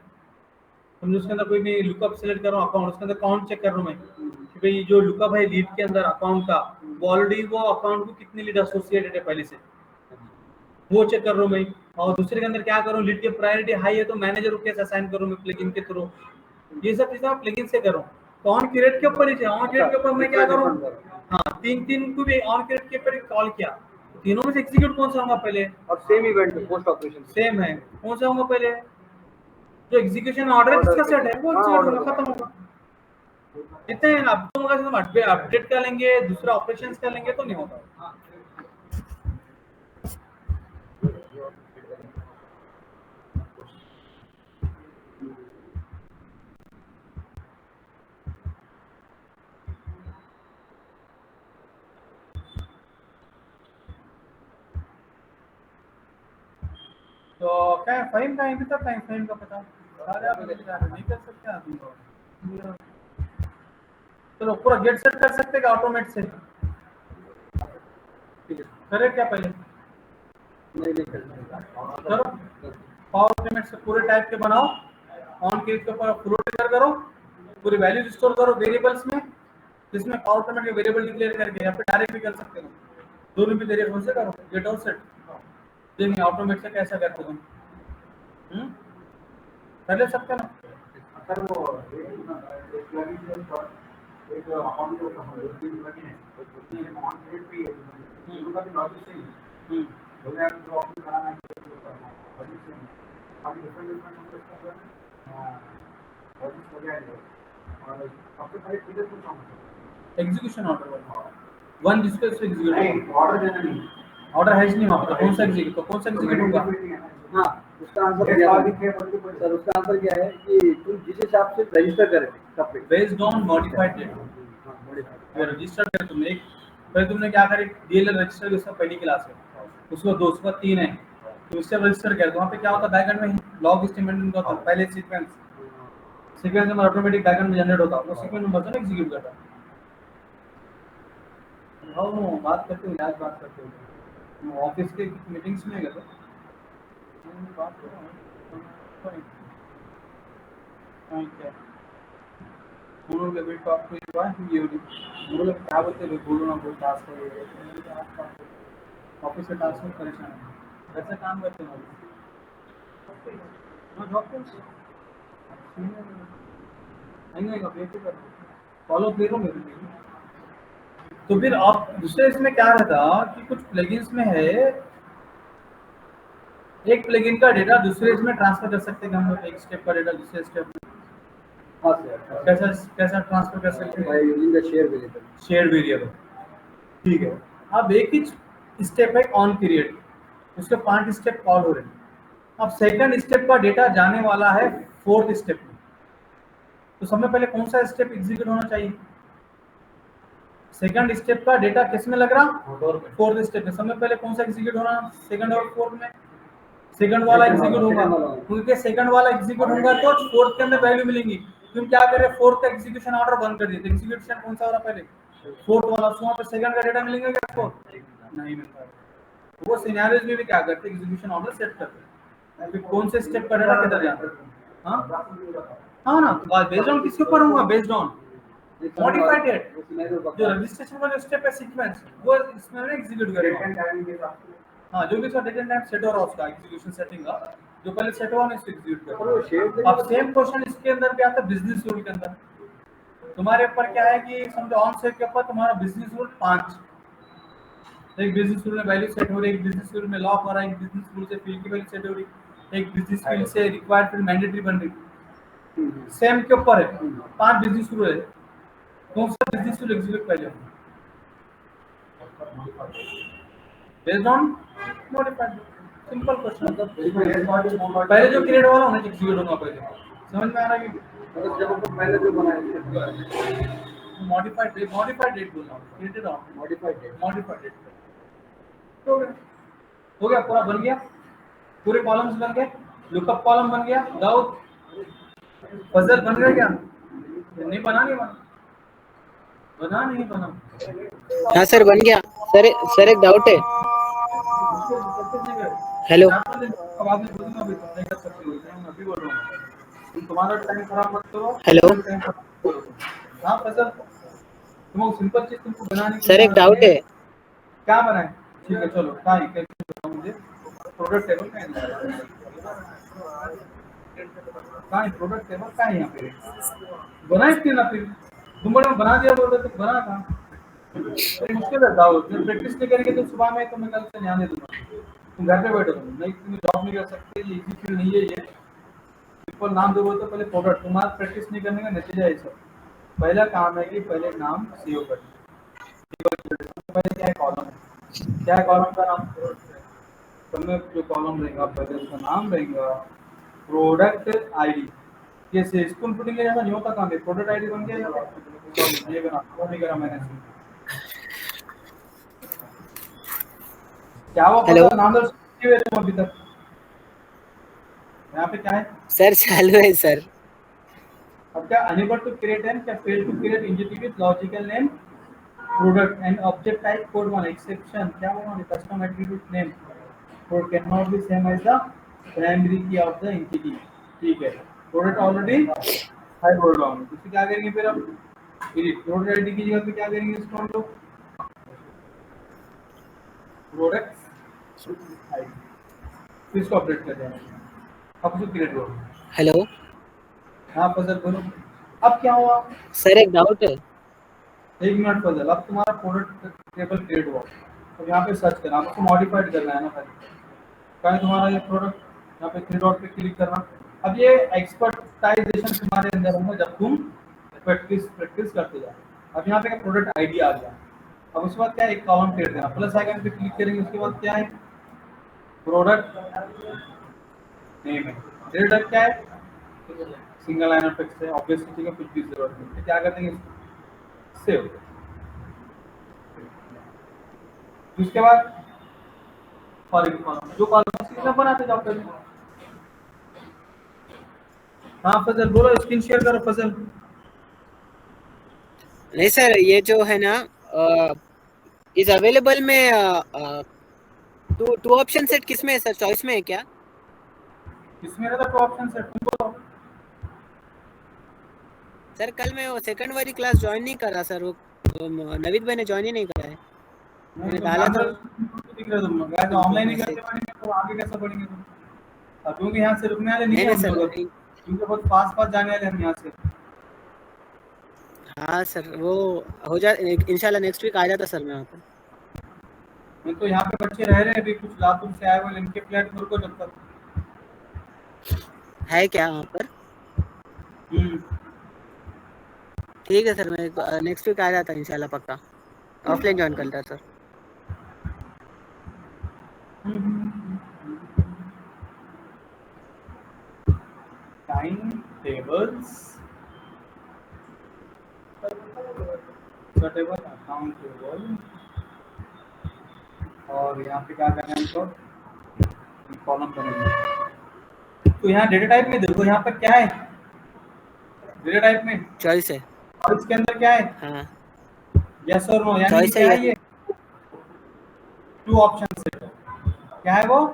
S1: समझो उसके अंदर कोई भी लुकअप सेलेक्ट कर रहा हूँ अकाउंट, उसके अंदर काउंट चेक कर रहा हूँ मैं कि भाई जो लुकअप है लीड के अंदर अकाउंट का, वो ऑलरेडी वो अकाउंट को कितनी लीड एसोसिएटेड है पहले से, वो चेक कर रहा हूँ मैं। और दूसरे के अंदर क्या करूँ, लीड की प्रायोरिटी हाई है तो मैनेजर को कैसे असाइन करूँ मैं प्लगइन के थ्रू, ये सब चीजें प्लगइन से करूँ। तो ऑन क्रिएट के ऊपर ही, ऑन क्रिएट के ऊपर मैं क्या करूँ, हाँ तीन को भी ऑन क्रिएट के ऊपर कॉल किया, तीनों में से एग्जीक्यूट कौन सा होगा पहले,
S4: और same event post operation
S1: same है, कौन सा होगा पहले, जो एग्जीक्यूशन ऑर्डर है जिसका सेट है वो एग्जीक्यूट होगा, खत्म होगा। इतने हैं ना, अब तुम अगर अपडेट कर लेंगे, दूसरा ऑपरेशंस कर लेंगे तो नहीं होगा। तो क्या है फाइम का, अभी तक फाइम का पता नहीं कर सकते आदमी को। चलो पूरा गेट सेट कर सकते हैं ऑटोमेट से, करे क्या पहले, चलो पावर ऑटोमेट से पूरे टाइप के बनाओ, ऑन क्लिक के ऊपर फ्लो ट्रिगर करो, पूरी वैल्यू स्टोर करो वेरिएबल्स में, जिसमें पावर ऑटोमेट के वेरिएबल डिक्लेयर करके या फिर डायरेक्ट भी कर सकते हो, दोनों भी तरीके से करो, गेट और सेट देखिए ऑटोमेट से कैसा करते तुम, पहले सबका ना
S3: सर वो एक प्लगइन एक अकाउंट के ऊपर हम लोग प्लगइन है उसमें ऑन क्रिएट भी है, उनका भी लॉजिक सेम बोले आप जो ऑप्शन बनाना है लॉजिक सेम, अभी डिफरेंट हम लॉजिक हो जाएगा। और सबसे पहले किधर से काम होता है,
S1: एग्जीक्यूशन ऑर्डर वन जिसको इसको एग्जीक्यूट
S3: नहीं ऑर्डर देना नहीं,
S1: ऑर्डर है नहीं वहाँ पर, कौन सा एग्जीक्यूट, तो कौन सा एग्जीक्यूट होगा,
S4: हाँ उसका आंसर क्या है सर, उसका आंसर क्या है कि तुम जिस हिसाब से रजिस्टर करें सब पे
S1: बेस्ड ऑन मॉडिफाइड डेटा, वो रजिस्टर कर तुमने एक, पहले तुमने क्या करी डीएलएल रजिस्टर, उसका पहली क्लास है, उसको 2 उसका 3 है, तो उससे रजिस्टर कर दो, वहाँ पे क्या होता है बैकएंड में लॉग स्टेटमेंट होता है, पहले सीक्वेंस में ऑटोमेटिक बैकएंड में जनरेट होता है, वो सीक्वेंस नंबर से एग्जीक्यूट करता है। हाँ बात करते हो, आज बात करते हो ऑफिस के मीटिंग्स में गए बात कर रहा हूँ क्या बोलो लेवल टॉप पे हुआ है ये बोलो क्या बोलते हैं, बोलो ना बोल टास्क है ऑफिस से टास्क में परेशान है, घर से काम करते हैं जॉब पे फॉलो ले लो मेरे। तो फिर आप दूसरे इसमें क्या रहता कि कुछ प्लगइन्स में है एक प्लगइन का डेटा दूसरे इसमें ट्रांसफर कर सकते हैं, हम लोग एक स्टेप का डेटा दूसरे स्टेप में,
S4: हाँ सर
S1: कैसा कैसा ट्रांसफर कर सकते हैं,
S4: by using the share variable,
S1: shared variable, ठीक है। अब एक ही स्टेप है ऑन क्रिएट, उसके 5 स्टेप कॉल हो रहे हैं, अब सेकंड स्टेप का डेटा जाने वाला है 4th स्टेप में, तो सबसे पहले कौन सा स्टेप एग्जीक्यूट होना चाहिए, सेकंड स्टेप का डेटा किस में लग रहा, 4th स्टेप में, सबसे पहले कौन सा एग्जीक्यूट होना, सेकंड और 4th में, सेकंड वाला एग्जीक्यूट होगा, क्योंकि सेकंड वाला एग्जीक्यूट होगा तो 4th के अंदर वैल्यू मिलेंगी, तुम क्या कर रहे हो 4th का एग्जीक्यूशन ऑर्डर बंद कर दिए, तो एग्जीक्यूशन कौन सा हो रहा पहले 4th वाला, तो वहां पे सेकंड का डेटा मिलेंगे क्या, 4th नहीं मिलता, वो सिनेरियोज में भी क्या करते हैं एग्जीक्यूशन ऑर्डर सेट करते हैं, कौन से स्टेप का डेटा किधर जाता है, हाँ ना, तो बेस्ड ऑन किसके ऊपर होगा, बेस्ड ऑन मॉडिफाइड डेट, जो रजिस्ट्रेशन का जो स्टेप है सीक्वेंस वो इसमें एग्जीक्यूट करेगा, हाँ जो भी इसका डेट एंड टाइम सेट हो रहा है उसका एग्जीक्यूशन सेटिंग का जो पहले सेट हुआ ना इसको एग्जीक्यूट करेगा। अब सेम क्वेश्चन इसके अंदर भी आता है बिजनेस रूल के अंदर, तुम्हारे ऊपर क्या है कि समझो ऑन सेट के ऊपर तुम्हारा बिजनेस रूल 5, एक बिजनेस रूल में वैल्यू सेट हो रही है, एक बिजनेस रूल में लॉक हो रहा है, एक बिजनेस रूल से फील्ड की वैल्यू सेट हो रही है, एक बिजनेस फील्ड से रिक्वायर्ड फील्ड मैंडेटरी बन रही, सेम के ऊपर है 5 बिजनेस रूल है, कौन सा बिजनेस रूल एग्जीक्यूट पहले होगा, based on modified, simple question, पहले जो क्रिएट वाला होना एग्जीक्यूट होगा पहले, समझ में आ रहा है कि
S4: जब हम पहले जो बनाए
S1: मॉडिफाइड डेट बोल रहा हूँ, क्रिएटेड ऑब्जेक्ट, मॉडिफाइड डेट हो गया पूरा बन गया, पूरे कॉलम्स बन गए, लुकअप कॉलम बन गया, दाऊद पजल बन गया क्या? नहीं बना, नहीं बना।
S5: हाँ सर बन गया। सर एक डाउट है। हेलो
S1: तुम्हारा टाइम खराब मत करो।
S5: हेलो
S1: हाँ पजल, तुम सिंपल चीज तुमको बनाने की
S5: सर एक डाउट है।
S1: क्या बनाए? ठीक है चलो, मुझे प्रोडक्ट टेबल का प्रोडक्ट टेबल का है यहाँ पे बनाए क्यों ना? फिर तुम बड़ा बना दिया बोल रहे तो बना था। मुश्किल है दाऊद, जब प्रैक्टिस नहीं करेंगे तो सुबह में तो मैं कल से ध्यान दे दूंगा। तुम घर पे बैठो, नहीं तुम जॉब नहीं कर सकते, ये इजी चीज नहीं है। ये सिंपल नाम दो तो पहले प्रोडक्ट, तुम्हारा प्रैक्टिस नहीं करने का नतीजा है सब। पहला काम है कि पहले नाम सेव कर, पहले क्या है कॉलम है, क्या है कॉलम का नाम? तुम्हें जो कॉलम रहेगा पहले उसका नाम रहेगा प्रोडक्ट आईडी। ये से स्कूल पुटिंग के जैसा नहीं होता काम है, प्रोडक्ट आईडी बन गया ये बना, वो नहीं करा मैंने। क्या वो
S5: हेलो
S1: पता नाम दर्ज किए हुए तुम अभी तक? यहाँ पे क्या है
S5: सर चालू है सर।
S1: अब क्या अनेबल टू क्रिएट एंड क्या fail to create entity with logical name product and object type code one exception क्या हुआ custom attribute name code can not be same as the primary key of the entity. ठीक है, product already high बोल रहा हूँ, इससे क्या करेंगे फिर? अब प्रोडक्ट आईडी की जगह पे क्या करेंगे? इसको हम लोग प्रोडक्ट आईडी इसको अपडेट कर देंगे। अब जो क्रिएट हो।
S5: हेलो
S1: हाँ फजल बोलो, अब क्या हुआ?
S5: सर एक डाउट है।
S1: 1 मिनट फजल, अब तुम्हारा प्रोडक्ट टेबल क्रिएट हुआ, तो यहाँ पे सर्च करना, आपको मॉडिफाइड करना है ना खाली। क्या है तुम्हारा ये प्रोडक्ट? यहाँ पे 3 डॉट पे क्लिक करना। अब ये एक्सपर्टाइजेशन तुम्हारे अंदर होगा जब तुम प्रैक्टिस करते जाओ। अब यहाँ पे प्रोडक्ट आईडी आ गया। अब उसके बाद क्या है? एक कॉलम क्रिएट करना, प्लस आइकन पे क्लिक करेंगे, उसके बाद क्या है? प्रोडक्ट नेम है। डेटा क्या है? सिंगल लाइन ऑफ टेक्स्ट है, ऑब्वियसली ठीक है, कुछ भी जरूरत नहीं है। क्या कर देंगे? सेव। उसके बाद फॉर एग्जांपल जो कॉलम सीधा बनाते जाओ पहले। हाँ फजल बोलो, स्क्रीन शेयर करो फजल।
S5: नहीं सर ये जो है ना इस अवेलेबल में टू ऑप्शन सेट किस में है सर? चॉइस में है क्या?
S1: इसमें रहता टू ऑप्शन सेट तुमको।
S5: सर कल मैं वो सेकंड वाली क्लास ज्वाइन नहीं कर रहा सर, वो नवीद भाई ने ज्वाइन ही नहीं करा है। मैंने डाला था।
S1: दिख रहा तुम लोग यार, ऑनलाइन ही करते पढ़ेंगे तो आगे कैसे पढ़ेंगे तुम? अब क्योंकि यहाँ से रुकने वाले नहीं है हम लोग, क्योंकि बहुत पास जाने वाले हम यहाँ से।
S5: हाँ सर वो हो जा इंशाल्लाह नेक्स्ट वीक आ जाता सर मैं वहाँ पर।
S1: मैं तो यहाँ पे बच्चे रह रहे हैं अभी, कुछ लातूर से आए हुए, इनके फ्लैट मेरे को जब तक
S5: है क्या वहाँ पर? ठीक है सर, मैं नेक्स्ट वीक आ जाता इंशाल्लाह पक्का। ऑफलाइन ज्वाइन करता है sir.
S1: Time tables table account table, और यहाँ पे क्या करना है हमको? कॉलम करेंगे। तो यहाँ डेटा टाइप में देखो, यहाँ पर क्या है? डेटा टाइप में
S5: चॉइस है,
S1: और इसके अंदर क्या है?
S5: हाँ
S1: यस और नो, यानी
S5: चॉइस
S1: क्या
S5: है
S1: है? ये टू ऑप्शन सेट। क्या है वो?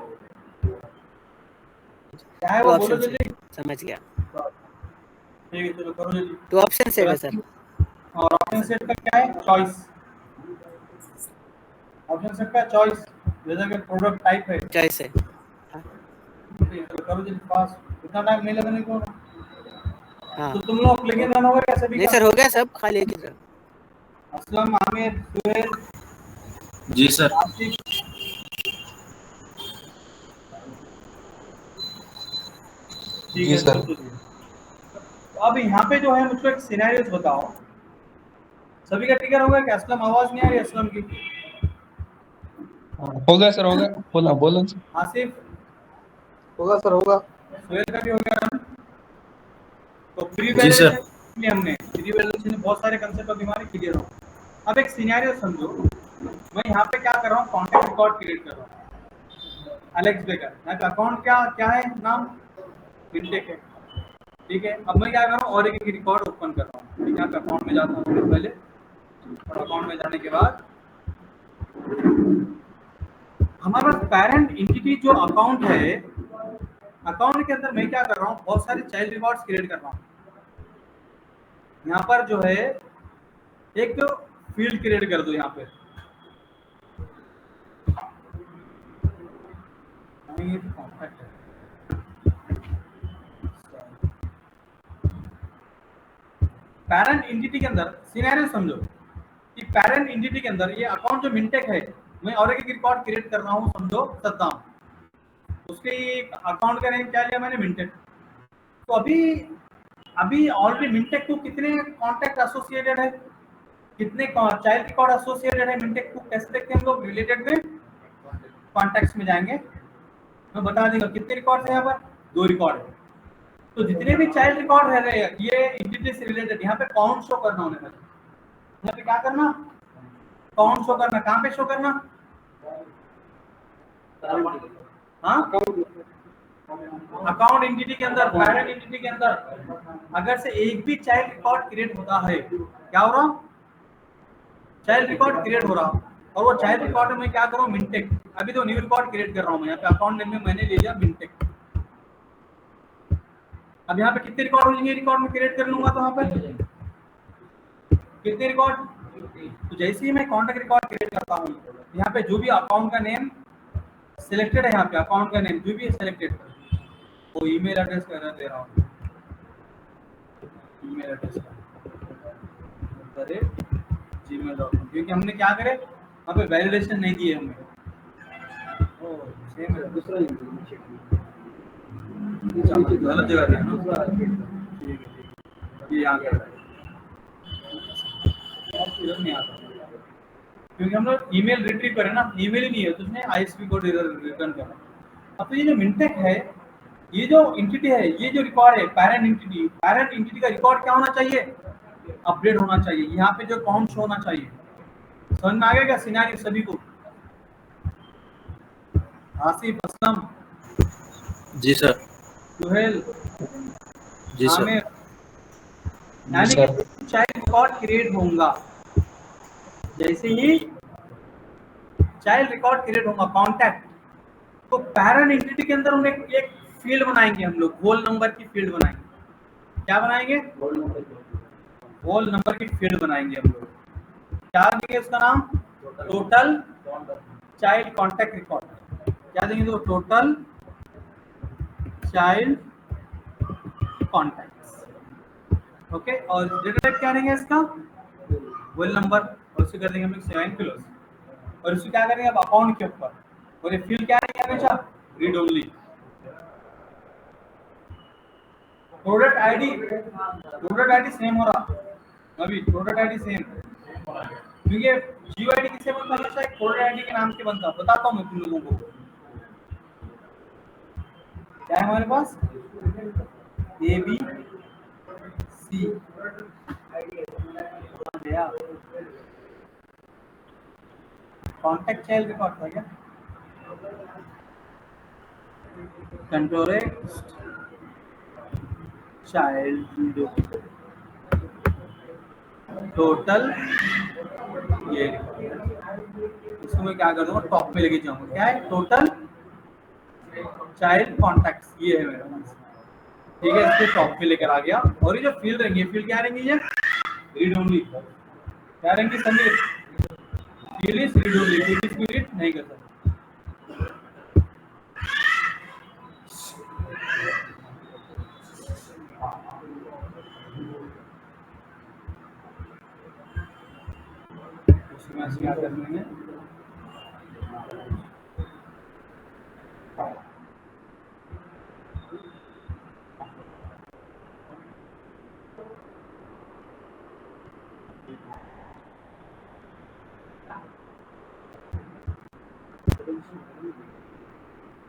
S1: क्या है वो? बोलो जल्दी।
S5: समझ गया।
S1: ठीक है चलो करो जल्दी।
S5: टू ऑप्शन सेट है सर। और
S1: ऑप्शन सेट का क्या है? चॉइस। ऑप्शन सेट का चॉइस, जैसा कि प्रोडक्ट टाइप है,
S5: चॉइस है।
S1: तो करो जल्दी पास, इतना टाइम नहीं लगने को।
S5: हाँ
S1: तो तुम लोग प्लगइन रन होगा क्या सभी?
S5: नहीं सर हो गया सब, खाली एक ही सर।
S1: असलम, आमिर, सुहेल,
S2: जी सर।
S1: आसिफ, ठीक
S2: जी
S1: है
S2: सर।
S1: तो अब यहाँ पे जो है मुझको एक सिनेरियोस बताओ, सभी का टिकर होगा क्या? असलम आवाज नहीं आ रही असलम की?
S2: हो गया सर, हो गया, बोला बोलो सर।
S1: आसिफ
S4: होगा सर होगा।
S1: सुहेल का भी हो गया रन। तो प्री
S2: जी सर।
S1: इसलिए हमने रिवैल्यूएशन में बहुत सारे कंसेप्ट अब हमारे क्लियर हो। अब एक सिनेरियो समझो, मैं यहाँ पे क्या कर रहा हूँ, कॉन्टैक्ट रिकॉर्ड क्रिएट कर रहा हूँ एलेक्स बेकर। यहाँ पे अकाउंट क्या है, नाम विंटेक है, ठीक है। अब मैं क्या कर रहा हूँ, और एक रिकॉर्ड ओपन कर रहा हूँ। यहाँ पे अकाउंट में जाता हूँ सबसे पहले, और अकाउंट में जाने के बाद हमारे पास पेरेंट इंटिटी जो अकाउंट है, अकाउंट के अंदर मैं क्या कर रहा हूँ, बहुत सारे चाइल्ड रिकॉर्ड्स क्रिएट कर रहा हूँ। यहाँ पर जो है एक फील्ड क्रिएट कर दो यहाँ पे, ये कॉन्टैक्ट है। पेरेंट इंटिटी के अंदर सिनेरियो समझो कि पेरेंट इंटिटी के अंदर ये अकाउंट जो मिनटेक है, मैं और एक रिकॉर्ड क्रिएट कर रहा हूँ, समझो सद्दाम, उसके अकाउंट का नेम क्या लिया मैंने, मिनटेक। तो अभी ऑलरेडी मिनटेक को कितने कॉन्टैक्ट एसोसिएटेड है, कितने चाइल्ड रिकॉर्ड एसोसिएटेड है मिनटेक को, कैसे देखते हैं हम लोग, रिलेटेड में कॉन्टैक्ट्स में जाएंगे, मैं बता दूंगा कितने रिकॉर्ड है। यहाँ पर 2 रिकॉर्ड है, तो जितने भी चाइल्ड रिकॉर्ड है ये इंटिटी से रिलेटेड, यहाँ पे काउंट शो करना होने वाला। यहाँ पे क्या करना, काउंट शो करना। कहाँ पे शो करना, हाँ अकाउंट इंटिटी के अंदर, पेरेंट इंटिटी के अंदर अगर से एक भी चाइल्ड रिकॉर्ड क्रिएट होता है, क्या हो रहा, चाइल्ड रिकॉर्ड क्रिएट हो रहा, और वो चाइल्ड रिकॉर्ड में मैं क्या कर रहा हूँ, मिनटेक। अभी तो न्यू रिकॉर्ड क्रिएट कर रहा हूँ मैं, यहाँ पे अकाउंट नेम में मैंने ले लिया मिनटेक। अब यहाँ पे कितने रिकॉर्ड हो जाएंगे, रिकॉर्ड में क्रिएट कर लूंगा तो यहाँ पे कितने रिकॉर्ड, तो जैसे ही मैं कॉन्टैक्ट रिकॉर्ड क्रिएट करता हूँ, यहाँ पे जो भी अकाउंट का नेम सिलेक्टेड है, यहाँ पे अकाउंट का नेम जो भी है सिलेक्टेड, वो ईमेल एड्रेस का दे रहा हूँ, ईमेल एड्रेस gmail.com, क्योंकि हमने क्या करे, वहाँ पे वैलिडेशन नहीं दिए हमने। सेम है,
S4: दूसरा
S1: गलत जगह दिया ना, ठीक है, ये यहाँ कर नहीं आता, क्योंकि हम लोग ईमेल रिट्रीव करें ना, ईमेल ही नहीं है तो उसने आईएसपी को रिटर्न करना। अब तो ये जो मिनटेक है, ये जो इंटिटी है, ये जो रिकॉर्ड है पेरेंट इंटिटी का रिकॉर्ड क्या होना चाहिए, अपडेट होना चाहिए। यहाँ पे जो काउंट शो होना चाहिए, समझ में आ गया क्या सिनेरियो सभी को, आसिफ, असलम,
S2: जी सर।
S1: सुहेल,
S2: जी सर।
S1: आमिर, यानी कि चाइल्ड रिकॉर्ड क्रिएट होगा, जैसे ही चाइल्ड रिकॉर्ड क्रिएट होगा कॉन्टैक्ट, तो पेरेंट इंटिटी के अंदर हम एक फील्ड बनाएंगे, हम लोग होल नंबर की फील्ड बनाएंगे। क्या बनाएंगे, होल नंबर की फील्ड बनाएंगे हम लोग। क्या देंगे उसका नाम, टोटल चाइल्ड कॉन्टैक्ट रिकॉर्ड। क्या देंगे, तो टोटल चाइल्ड कॉन्टैक्ट्स, ओके। और डेटा टाइप क्या देंगे इसका, होल नंबर, और उसे कर देंगे हम सेवन क्लोज, और इसको क्या करेंगे अब अकाउंट के ऊपर, और ये फील्ड क्या रहेगी हमेशा, read only. Product ID same हो रहा, अभी प्रोडक्ट आईडी सेम, क्योंकि जीओआईडी किससे बनता है, हमेशा एक प्रोडक्ट आईडी के नाम से बनता। बताता हूँ मैं तुम लोगों को, क्या है हमारे पास, ABC कॉन्टैक्ट चाइल्ड रिकॉर्ड था क्या, कंट्रोल चाइल्ड टोटल, ये इसको मैं क्या कर दूंगा, टॉप पे लेके जाऊंगा। क्या है, टोटल चाइल्ड कॉन्टैक्ट्स, ये है मेरा पास, ठीक है। इसको टॉप पे लेकर आ गया, और ये जो फील्ड रहेंगे, फील्ड क्या रहेंगे, ये रीड ओनली। क्या रहेंगे Sameer, field is read only, इसको रीड नहीं कर सकते। उसमें क्या करने में,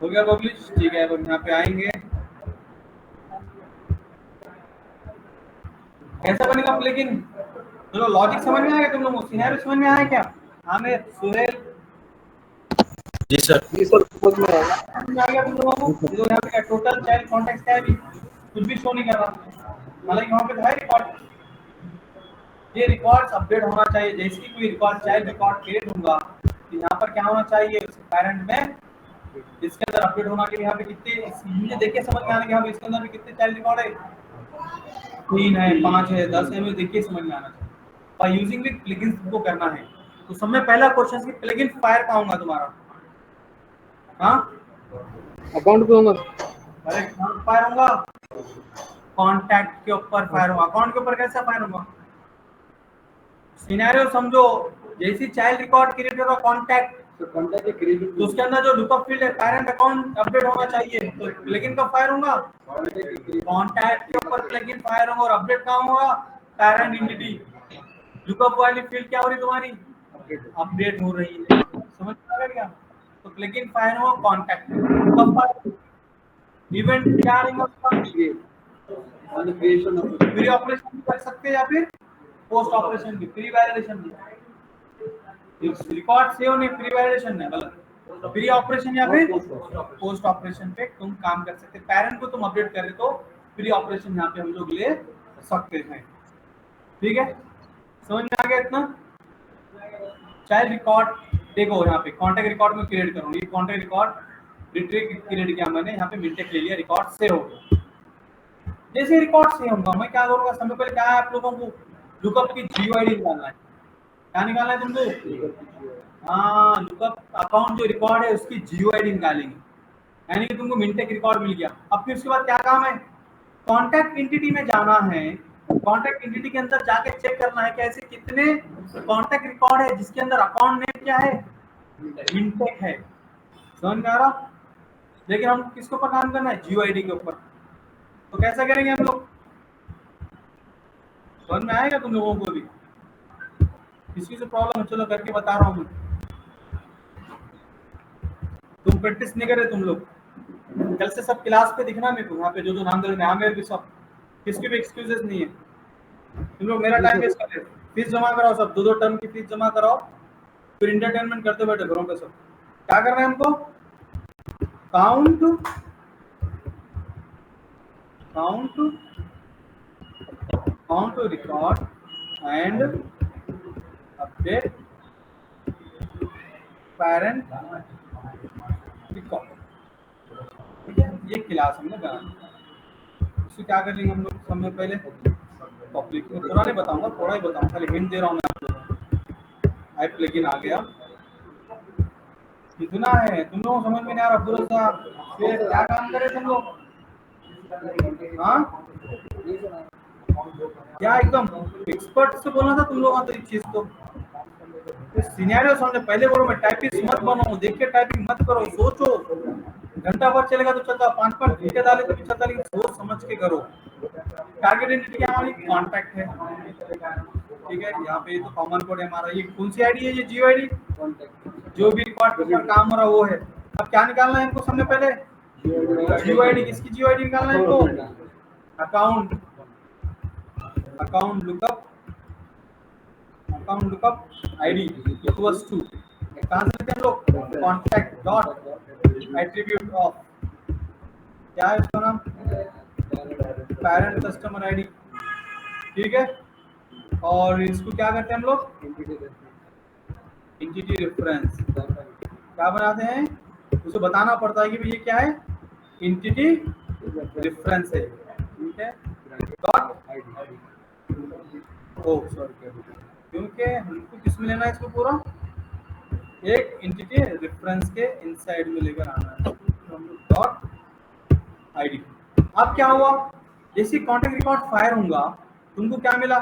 S1: हो गया पब्लिश, ठीक है। अब यहाँ पे आएंगे, कैसा बनेगा प्लगइन? चलो लॉजिक समझ में आया तुम लोगों को? सिनेरियो समझ में आया क्या? आमिर, सुहेल,
S2: जी सर।
S4: जी सर समझ में आया।
S1: समझ में आ गया तुम लोगों को? जो यहाँ पे टोटल चाइल्ड कॉन्टेक्ट क्या है अभी कुछ भी शो नहीं कर रहा, हालांकि वहाँ पे तो है रिकॉर्ड। ये रिकॉर्ड्स अपडेट होना चाहिए। जैसे ही कोई रिकॉर्ड चाइल्ड रिकॉर्ड क्रिएट होगा तो यहाँ पर क्या होना चाहिए पेरेंट में, इसके अंदर अपडेट होना कि यहाँ पे कितने, मुझे देख के समझ में आना कि हाँ इसके अंदर भी कितने चाइल्ड रिकॉर्ड है, 3 है, 5 है, 10 है, मुझे देख के समझ में आना चाहिए। बाय यूजिंग विद प्लगइन्स को करना है। तो सब में पहला क्वेश्चन कि प्लगइन फायर कहाँ होगा तुम्हारा? हाँ,
S4: अकाउंट पे होगा।
S1: अरे कहाँ फायर होगा? कॉन्टैक्ट के ऊपर फायर होगा। अकाउंट के ऊपर कैसा फायर होगा? सिनेरियो समझो, जैसी चाइल्ड रिकॉर्ड क्रिएट होगा कॉन्टैक्ट,
S4: तो कॉन्टैक्ट के क्रेडिट
S1: तो उसके अंदर जो लुकअप फील्ड है पेरेंट अकाउंट अपडेट होना चाहिए, तो प्लगइन का फायर होगा कॉन्टैक्ट के ऊपर, प्लगइन फायर होगा और अपडेट कहाँ होगा? Parent entity. लुकअप वाली फील्ड क्या हो रही तुम्हारी? अपडेट हो रही है। समझ में आ गया? तो प्लगइन फायर होगा कॉन्टैक्ट। लुकअप फायर इवेंट क्या रहेगा उसका?
S4: On the creation of
S1: pre operation भी कर सकते हैं या फिर पोस्ट ऑपरेशन भी, प्री वैलिडेशन भी। रिकॉर्ड सेव नहीं, प्री वैलिडेशन है गलत, प्री ऑपरेशन या फिर पोस्ट ऑपरेशन पे तुम काम कर सकते। पेरेंट को तुम अपडेट करे तो प्री ऑपरेशन यहाँ पे हम लोग ले सकते हैं। ठीक है, समझ में आ गया इतना? चाइल्ड रिकॉर्ड देखो, यहाँ पे कॉन्टैक्ट रिकॉर्ड में क्रिएट करूंगी, कॉन्टैक्ट रिकॉर्ड रिट्रीव क्रिएट किया मैंने, यहाँ पे मिनटेक ले लिया, रिकॉर्ड सेव हो गया। जैसे रिकॉर्ड सेव होगा मैं क्या करूंगा, सबसे पहले क्या है आप लोगों को लुकअप की जीओआईडी निकालना है। क्या निकालना है तुमको? हाँ, लुकअप अकाउंट जो रिकॉर्ड है उसकी जीओआईडी निकालेंगे, यानी कि तुमको मिनटेक रिकॉर्ड मिल गया। अब फिर उसके बाद क्या काम है? कॉन्टैक्ट एंटिटी में जाना है, कॉन्टैक्ट एंटिटी के अंदर जाके चेक करना है कि ऐसे कितने कॉन्टैक्ट रिकॉर्ड है जिसके अंदर अकाउंट नेम क्या है? मिनटेक है। समझ में आ रहा? लेकिन हम किसके ऊपर काम करना है? जीओआईडी के ऊपर। तो कैसा करेंगे हम लोग? समझ में आएगा तुम लोगों को भी? किसी से प्रॉब्लम है? चलो करके बता रहा हूँ मैं। तुम प्रैक्टिस नहीं करे तुम लोग, कल से सब क्लास पे दिखना मेरे को, यहाँ पे जो नाम दे रहे हैं भी सब, किसके भी एक्सक्यूजेस नहीं है। तुम लोग मेरा टाइम वेस्ट कर रहे हो। फीस जमा कराओ सब, 2-2 टर्म की फीस जमा कराओ, फिर इंटरटेनमेंट करते बैठे घरों पे सब। क्या करना है हमको? Count record and update parent record. ठीक है, ये क्लास हमने बनाना। उससे क्या करेंगे हम लोग? समय पहले पब्लिक में पूरा नहीं बताऊंगा, थोड़ा ही बताऊंगा, खाली हिंट दे रहा हूँ मैं आप लोगों को। आई प्लगइन आ गया, इतना है, तुम लोगों को समझ में नहीं आ रहा पूरा सा। फिर क्या काम करे तुम लोग? हाँ, क्या एकदम एक्सपर्ट से बोलना था तुम लोगों को तो इस चीज को। सिनेरियो समझो, पहले बोलो मैं टाइपिस्ट मत बनो, देख के टाइपिंग मत करो, सोचो। घंटा भर चलेगा तो चलता, 5-5 घंटे डाले तो भी चलता, लेकिन सोच समझ के करो। टारगेट एंटिटी हमारी कॉन्टैक्ट है। ठीक है, यहाँ पे तो कॉमन कोड है हमारा। ये कौन सी आईडी है? ये जियो आईडी, जो भी रिकॉर्ड के ऊपर काम हो रहा वो है। अब क्या निकालना है इनको? सबसे पहले जियो आईडी। किसकी जियो आईडी निकालना है इनको? Account lookup ID equals to, कहाँ से लेते हैं हम लोग? कॉन्टैक्ट डॉट एट्रीब्यूट ऑफ, क्या है उसका नाम? Parent customer ID. ठीक है, और इसको क्या करते हैं हम लोग? Entity reference. क्या बनाते हैं? उसे बताना पड़ता है कि भाई ये क्या है? एंटिटी रेफरेंस है। ठीक है, डॉट सॉरी, क्योंकि हमको किस में लेना है इसको? पूरा एक एंटिटी रेफरेंस के इनसाइड में लेकर आना है, डॉट आईडी। अब क्या हुआ? जैसे कॉन्टैक्ट रिकॉर्ड फायर होगा, तुमको क्या मिला?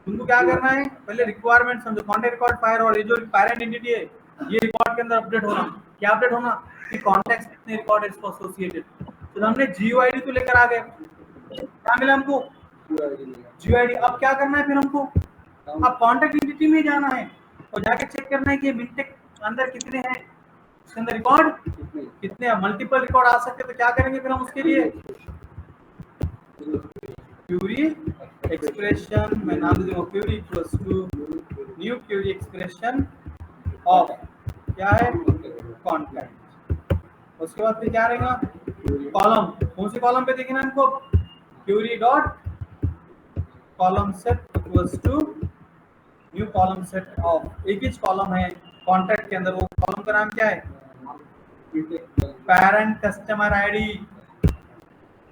S1: तुमको क्या करना है? पहले रिक्वायरमेंट समझो। कॉन्टैक्ट रिकॉर्ड फायर और ये जो पेरेंट एंटिटी है ये रिकॉर्ड के अंदर अपडेट होना। क्या अपडेट होना? कि कॉन्टैक्ट्स कितने रिकॉर्ड है इसको एसोसिएटेड। तो हमने जीओआईडी तो लेकर आ गए, क्या मिला हमको? जीओआईडी। अब क्या करना है फिर हमको? अब कॉन्टैक्ट एंटिटी में जाना है और जाके चेक करना है कि मिनटेक अंदर कितने हैं, इसके अंदर रिकॉर्ड कितने हैं। मल्टीपल रिकॉर्ड आ सकते हैं, तो क्या करेंगे फिर हम उसके लिए? क्यूरी एक्सप्रेशन, मैं नाम दे दूंगा query equals to new query expression of क्या है कॉन्टैक्ट। उसके बाद फिर क्या रहेगा कॉलम, कौन सी कॉलम पे देखना है इनको, query dot column set equals to new column set of, एक ही कॉलम है कॉन्टैक्ट के अंदर, वो कॉलम का नाम क्या है parent customer ID.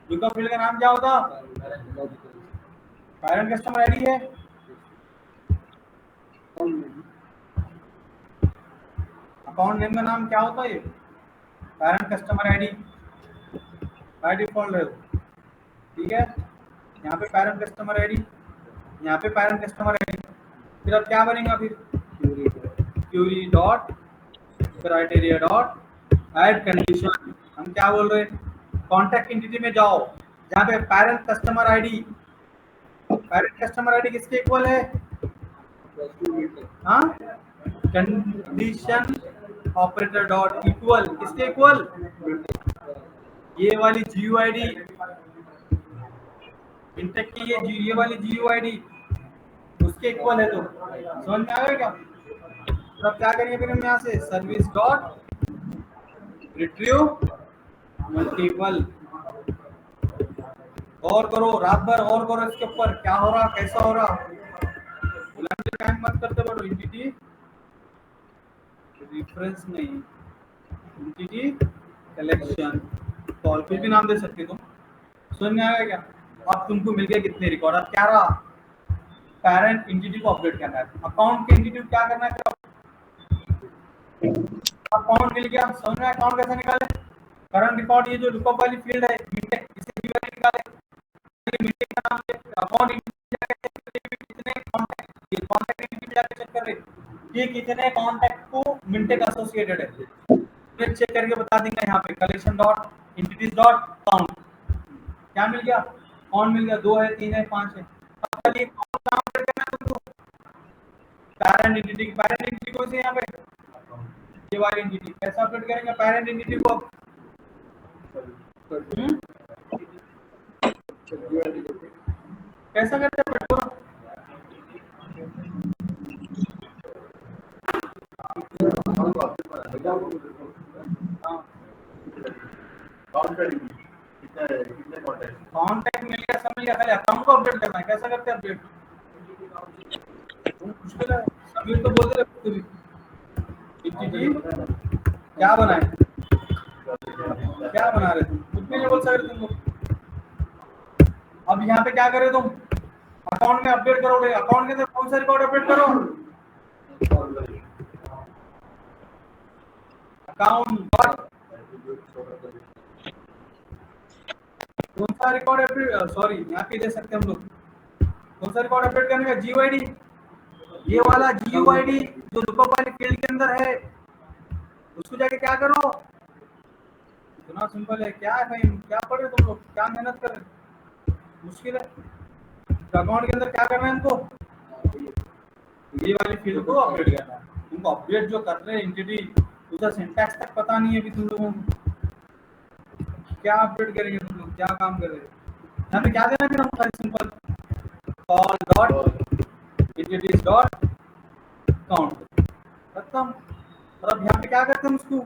S1: Lookup field का नाम क्या होता, पेरेंट कस्टमर आईडी है। अकाउंट नेम का नाम क्या होता है, ये parent customer ID by default है, ठीक है। यहाँ पे पेरेंट कस्टमर आईडी, यहाँ पे पेरेंट कस्टमर आईडी, फिर अब क्या बनेगा फिर query dot criteria dot add condition. हम क्या बोल रहे हैं, कॉन्टैक्ट एंटिटी में जाओ जहाँ पे parent customer ID, parent customer ID किसके इक्वल है, हाँ कंडीशन ऑपरेटर डॉट इक्वल, किसके इक्वल, ये वाली GUID इंटेक की ये वाली GUID उसके इक्वल है, तो समझ में आ गया क्या। तो अब क्या करेंगे फिर हम यहाँ से सर्विस डॉट रिट्रीव मल्टीपल, और करो रात भर और करो इसके ऊपर क्या हो रहा कैसा हो रहा, टाइम मत करते बड़ो। एंटिटी रेफरेंस नहीं, एंटिटी कलेक्शन कॉल, कुछ भी नाम दे सकते तुम, समझ में आएगा क्या। अब तुमको मिल गया कितने रिकॉर्ड, अब क्या रहा पेरेंट एंटिटी को अपडेट करना है, अकाउंट के एंटिटी क्या करना है, अकाउंट मिल गया, समझ में अकाउंट कैसे निकाले, करंट रिकॉर्ड ये जो लुकअप वाली फील्ड है मिनटेक, इसे GUID निकाले, मिनटेक का नाम से अकाउंट कितने कॉन्टैक्ट, ये कॉन्टैक्ट एंटिटी जाके चेक कर रहे ये कितने कॉन्टैक्ट को मिनटेक एसोसिएटेड है, फिर चेक करके बता देंगे यहाँ पे collection dot entities dot count, क्या मिल गया काउंट मिल गया, 2 है 3 है 5 है। अब चलिए काउंट का अपडेट करना है तुमको, पेरेंट एंटिटी कौन सी यहाँ पे ये वाली एंटिटी, कैसे अपडेट करेंगे पेरेंट एंटिटी को, कैसा करते हैं अपडेट करो, कॉन्टैक्ट मिल गया, सब मिल गया, खाली अकाउंट को अपडेट करना है, कैसा करते हैं अपडेट, मुश्किल है, सभी तो बोलते रहे एंटिटी क्या बनाए, क्या बना रहे तुम, कुछ भी नहीं बोल सकते तुमको। अब यहाँ पे क्या करे तुम, अकाउंट में अपडेट करोगे, अकाउंट के अंदर कौन सा रिकॉर्ड अपडेट करो, अकाउंट डॉट कौन सा रिकॉर्ड अपडेट, सॉरी यहाँ पे दे सकते हम लोग, कौन सा रिकॉर्ड अपडेट करने का GUID, ये वाला GUID जो लुकअप वाली फील्ड के अंदर है उसको जाके क्या करो, इतना सिंपल है, क्या है भाई क्या पढ़ रहे तुम लोग, क्या मेहनत कर रहे, मुश्किल है। अकाउंट के अंदर क्या करना है इनको, ये वाली फील्ड को अपडेट करना है, तुमको अपडेट जो कर रहे हैं एंटिटी उसका सिंटैक्स तक पता नहीं है अभी तुम लोगों को, क्या अपडेट करेंगे तुम लोग, क्या काम कर रहे हैं। यहाँ पे क्या देना फिर हम simple call dot entities dot count खत्म। और अब यहाँ पे क्या करते हैं उसको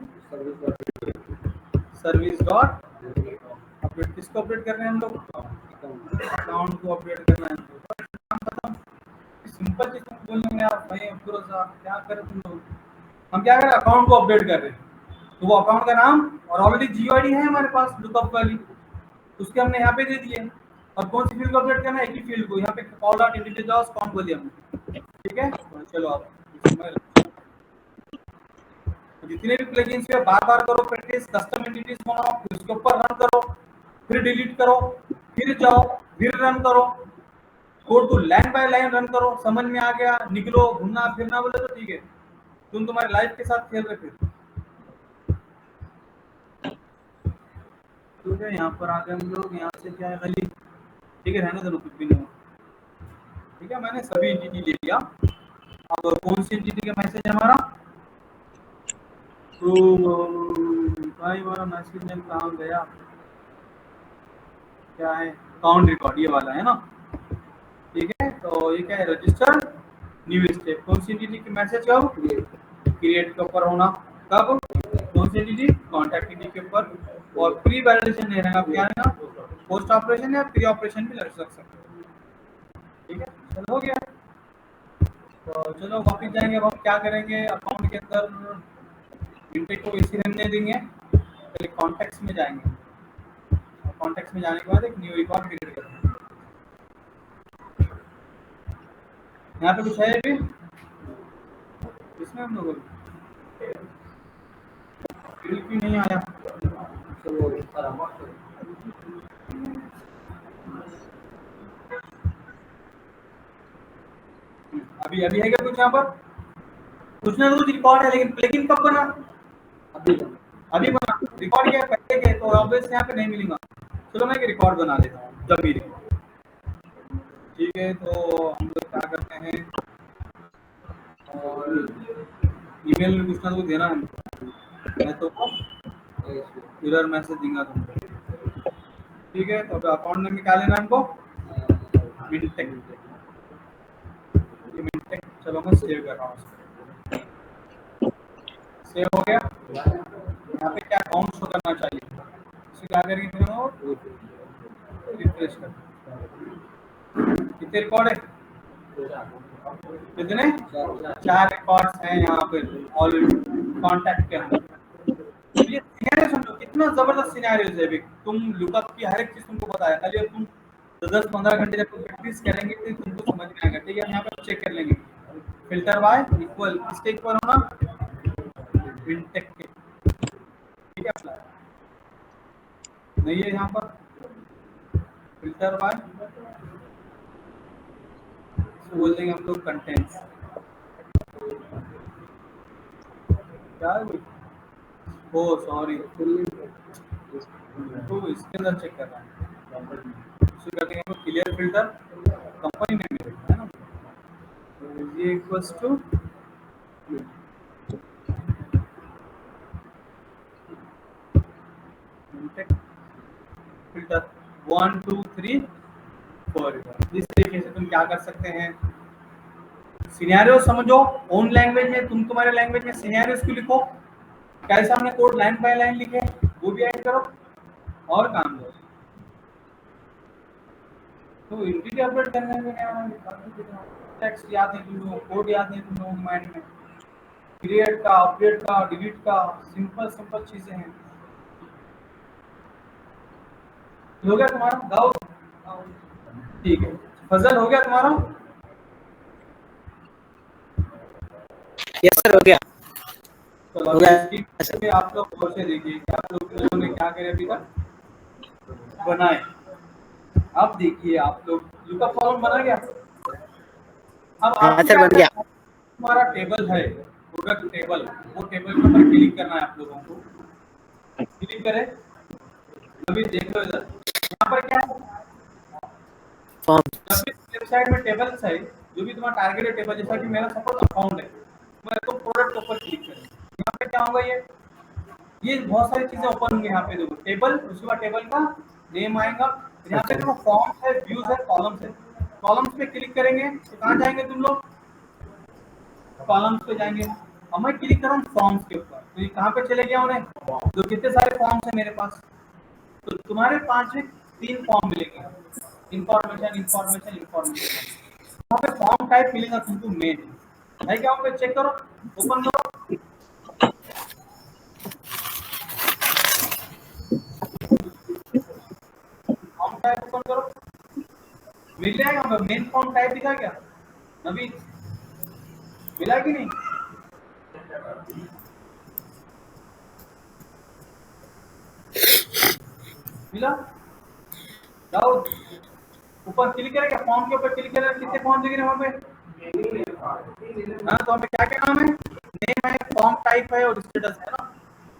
S1: सर्विस डॉट अपडेट, किसको अपडेट कर रहे हैं हम लोग, अकाउंट को अपडेट करना है, काम खत्म। सिंपल चीज बोलेंगे यार भाई पूरा सा क्या करें तुम लोग, हम क्या करें अकाउंट को अपडेट कर रहे हैं, तो वो अकाउंट का नाम और ऑलरेडी GUID है हमारे पास लुकअप वाली, उसके हमने यहाँ पे दे दिए, और कौन सी फील्ड को अपडेट करना है, एक ही फील्ड को, यहाँ पे call dot entity dot count बोलिए हमने, ठीक है। चलो आप जितने भी प्लगइन्स पे बार बार करो प्रैक्टिस, कस्टम एंटिटीज बनाओ, फिर उसके ऊपर रन करो, फिर डिलीट करो, फिर जाओ, फिर रन करो, कोड को लाइन बाय लाइन रन करो, समझ में आ गया, निकलो, घूमना फिरना बोले तो ठीक है, तुम तुम्हारी लाइफ के साथ खेल रहे फिर ठीक है। यहाँ पर आ गए हम लोग, यहाँ से क्या है खाली, ठीक है रहने दो, कुछ भी नहीं, ठीक है। मैंने सभी एंटिटी ले लिया, अब कौन सी एंटिटी का मैसेज है हमारा, तो भाई हमारा मैसेज में कहाँ गया, क्या है काउंट रिकॉर्ड, ये वाला है ना, ठीक है। तो ये क्या है, रजिस्टर न्यू स्टेप, कौन सी एंटिटी की मैसेज कब क्रिएट के ऊपर होना, कब कौन सी एंटिटी, कॉन्टैक्ट एंटिटी के ऊपर। और प्री वैलिडेशन नहीं रहेगा, क्या रहेगा, पोस्ट ऑपरेशन या प्री ऑपरेशन भी लग सकते हैं, ठीक है। चलो हो गया, तो चलो वापिस जाएंगे। अब हम क्या करेंगे, अकाउंट के अंदर इंटेक को इसी रहने देंगे, पहले कॉन्टेक्ट्स में जाएंगे। कॉन्टेक्ट्स में जाने के बाद एक न्यू रिकॉर्ड क्रिएट करेंगे। यहाँ पे कुछ है अभी इसमें हम लोगों क्यों नहीं आया, अभी अभी है क्या कुछ यहाँ पर, कुछ ना कुछ रिकॉर्ड है, लेकिन प्लगइन कब बना, अभी बना। रिकॉर्ड क्या पहले के, तो ऑब्वियस यहाँ पे नहीं मिलेगा। चलो मैं एक रिकॉर्ड बना देता हूँ जब भी, ठीक है। तो हम लोग क्या करते हैं, और ईमेल में कुछ ना कुछ देना है, मैं तो एरर मैसेज दूंगा तुमको, ठीक है। तो अकाउंट नेम क्या लेना है हमको, मिनटेक, ये मिनटेक। चलो मैं सेव कर रहा हूँ उसको, सेव हो गया। यहाँ पे क्या अकाउंट शो करना चाहिए, इसे क्या करेंगे फिर हम रिफ्रेश कर, कितने रिकॉर्ड है, कितने 4 रिकॉर्ड्स हैं यहाँ पे ऑलरेडी कॉन्टैक्ट के अंदर। ये सिनेरियो समझो कितना जबरदस्त सिनेरियो है। अभी तुम लुकअप की हर एक चीज तुमको बताया, खाली अब तुम 10-15 घंटे जब तुम प्रैक्टिस करेंगे तो तुमको समझ में आएगा, ठीक है। यहाँ पे चेक कर लेंगे, फिल्टर बाय इक्वल किसके इक्वल होना, विंटेक के, ठीक है। नहीं है यहाँ पर फिल्टर बाय, बोल देंगे हम लोग कंटेंट्स, क्या ओ सॉरी, तो इसके अंदर चेक कर रहा है, इसे कर देंगे क्लियर फिल्टर, कंपनी नेम है ना, ये इक्वल्स टू फिल्टर 1 2 3 4। इस तरीके से तुम क्या कर सकते हैं, सिनेरियो समझो ओन लैंग्वेज में, तुम तुम्हारे लैंग्वेज में सिनेरियोस को लिखो, कैसे हमने कोड लाइन बाय लाइन लिखे वो भी ऐड करो और काम करो। तो एंटिटी अपडेट करने में क्या टेक्स्ट याद नहीं तुम लोगों, कोड याद नहीं तुम लोगों के माइंड में, क्रिएट का, अपडेट का, डिलीट का, सिंपल सिंपल चीजें हैं। हो गया तुम्हारा गाओ, ठीक है। फजल हो गया तुम्हारा,
S5: यस सर हो गया।
S1: चलो
S5: हो गया।
S1: इसकी आप लोग और से देखिए कि आप लोगों ने क्या करे अभी तक बनाए। अब देखिए आप लोग लुकअप कॉलम बना गया। अब आप
S5: सर बन गया।
S1: हमारा टेबल है प्रोडक्ट टेबल, वो टेबल के ऊपर क्लिक करना है आप लोगों को, क्लिक करें। अभी देख लो इधर, यहाँ पर क्या है, वेबसाइट में टेबल्स है, जो भी तुम्हारा टारगेटेड टेबल, जैसा कि मेरा सपोज अकाउंट है, मैं तो प्रोडक्ट के ऊपर क्लिक करें, यहाँ पे क्या होगा, ये बहुत सारी चीजें ओपन होंगी। यहाँ पे देखो टेबल, उसके बाद टेबल का नेम आएगा, यहाँ पे देखो फॉर्म्स है, व्यूज है, कॉलम्स है। कॉलम्स पे क्लिक करेंगे तो कहाँ जाएंगे तुम लोग, कॉलम्स पे जाएंगे। अब मैं क्लिक कर रहा हूँ फॉर्म्स के ऊपर, तो ये कहाँ पे चले गया उन्हें, तो कितने सारे फॉर्म्स है मेरे पास, तो तुम्हारे पास में 3 फॉर्म मिलेंगे, इंफॉर्मेशन इंफॉर्मेशन इंफॉर्मेशन। वहाँ पे फॉर्म टाइप मिलेगा तुमको मेन है क्या, वहाँ पे चेक करो, ओपन करो, फॉर्म टाइप ओपन करो, मिल जाएगा। मेन फॉर्म टाइप दिखा क्या नबी, मिला कि नहीं, मिला। जाओ ऊपर क्लिक करेगा, फॉर्म के ऊपर क्लिक करेगा, कितने फॉर्म दिख रहे हैं वहाँ पे, हाँ। तो वहाँ पे क्या क्या नाम है, नेम है, फॉर्म टाइप है और स्टेटस है ना।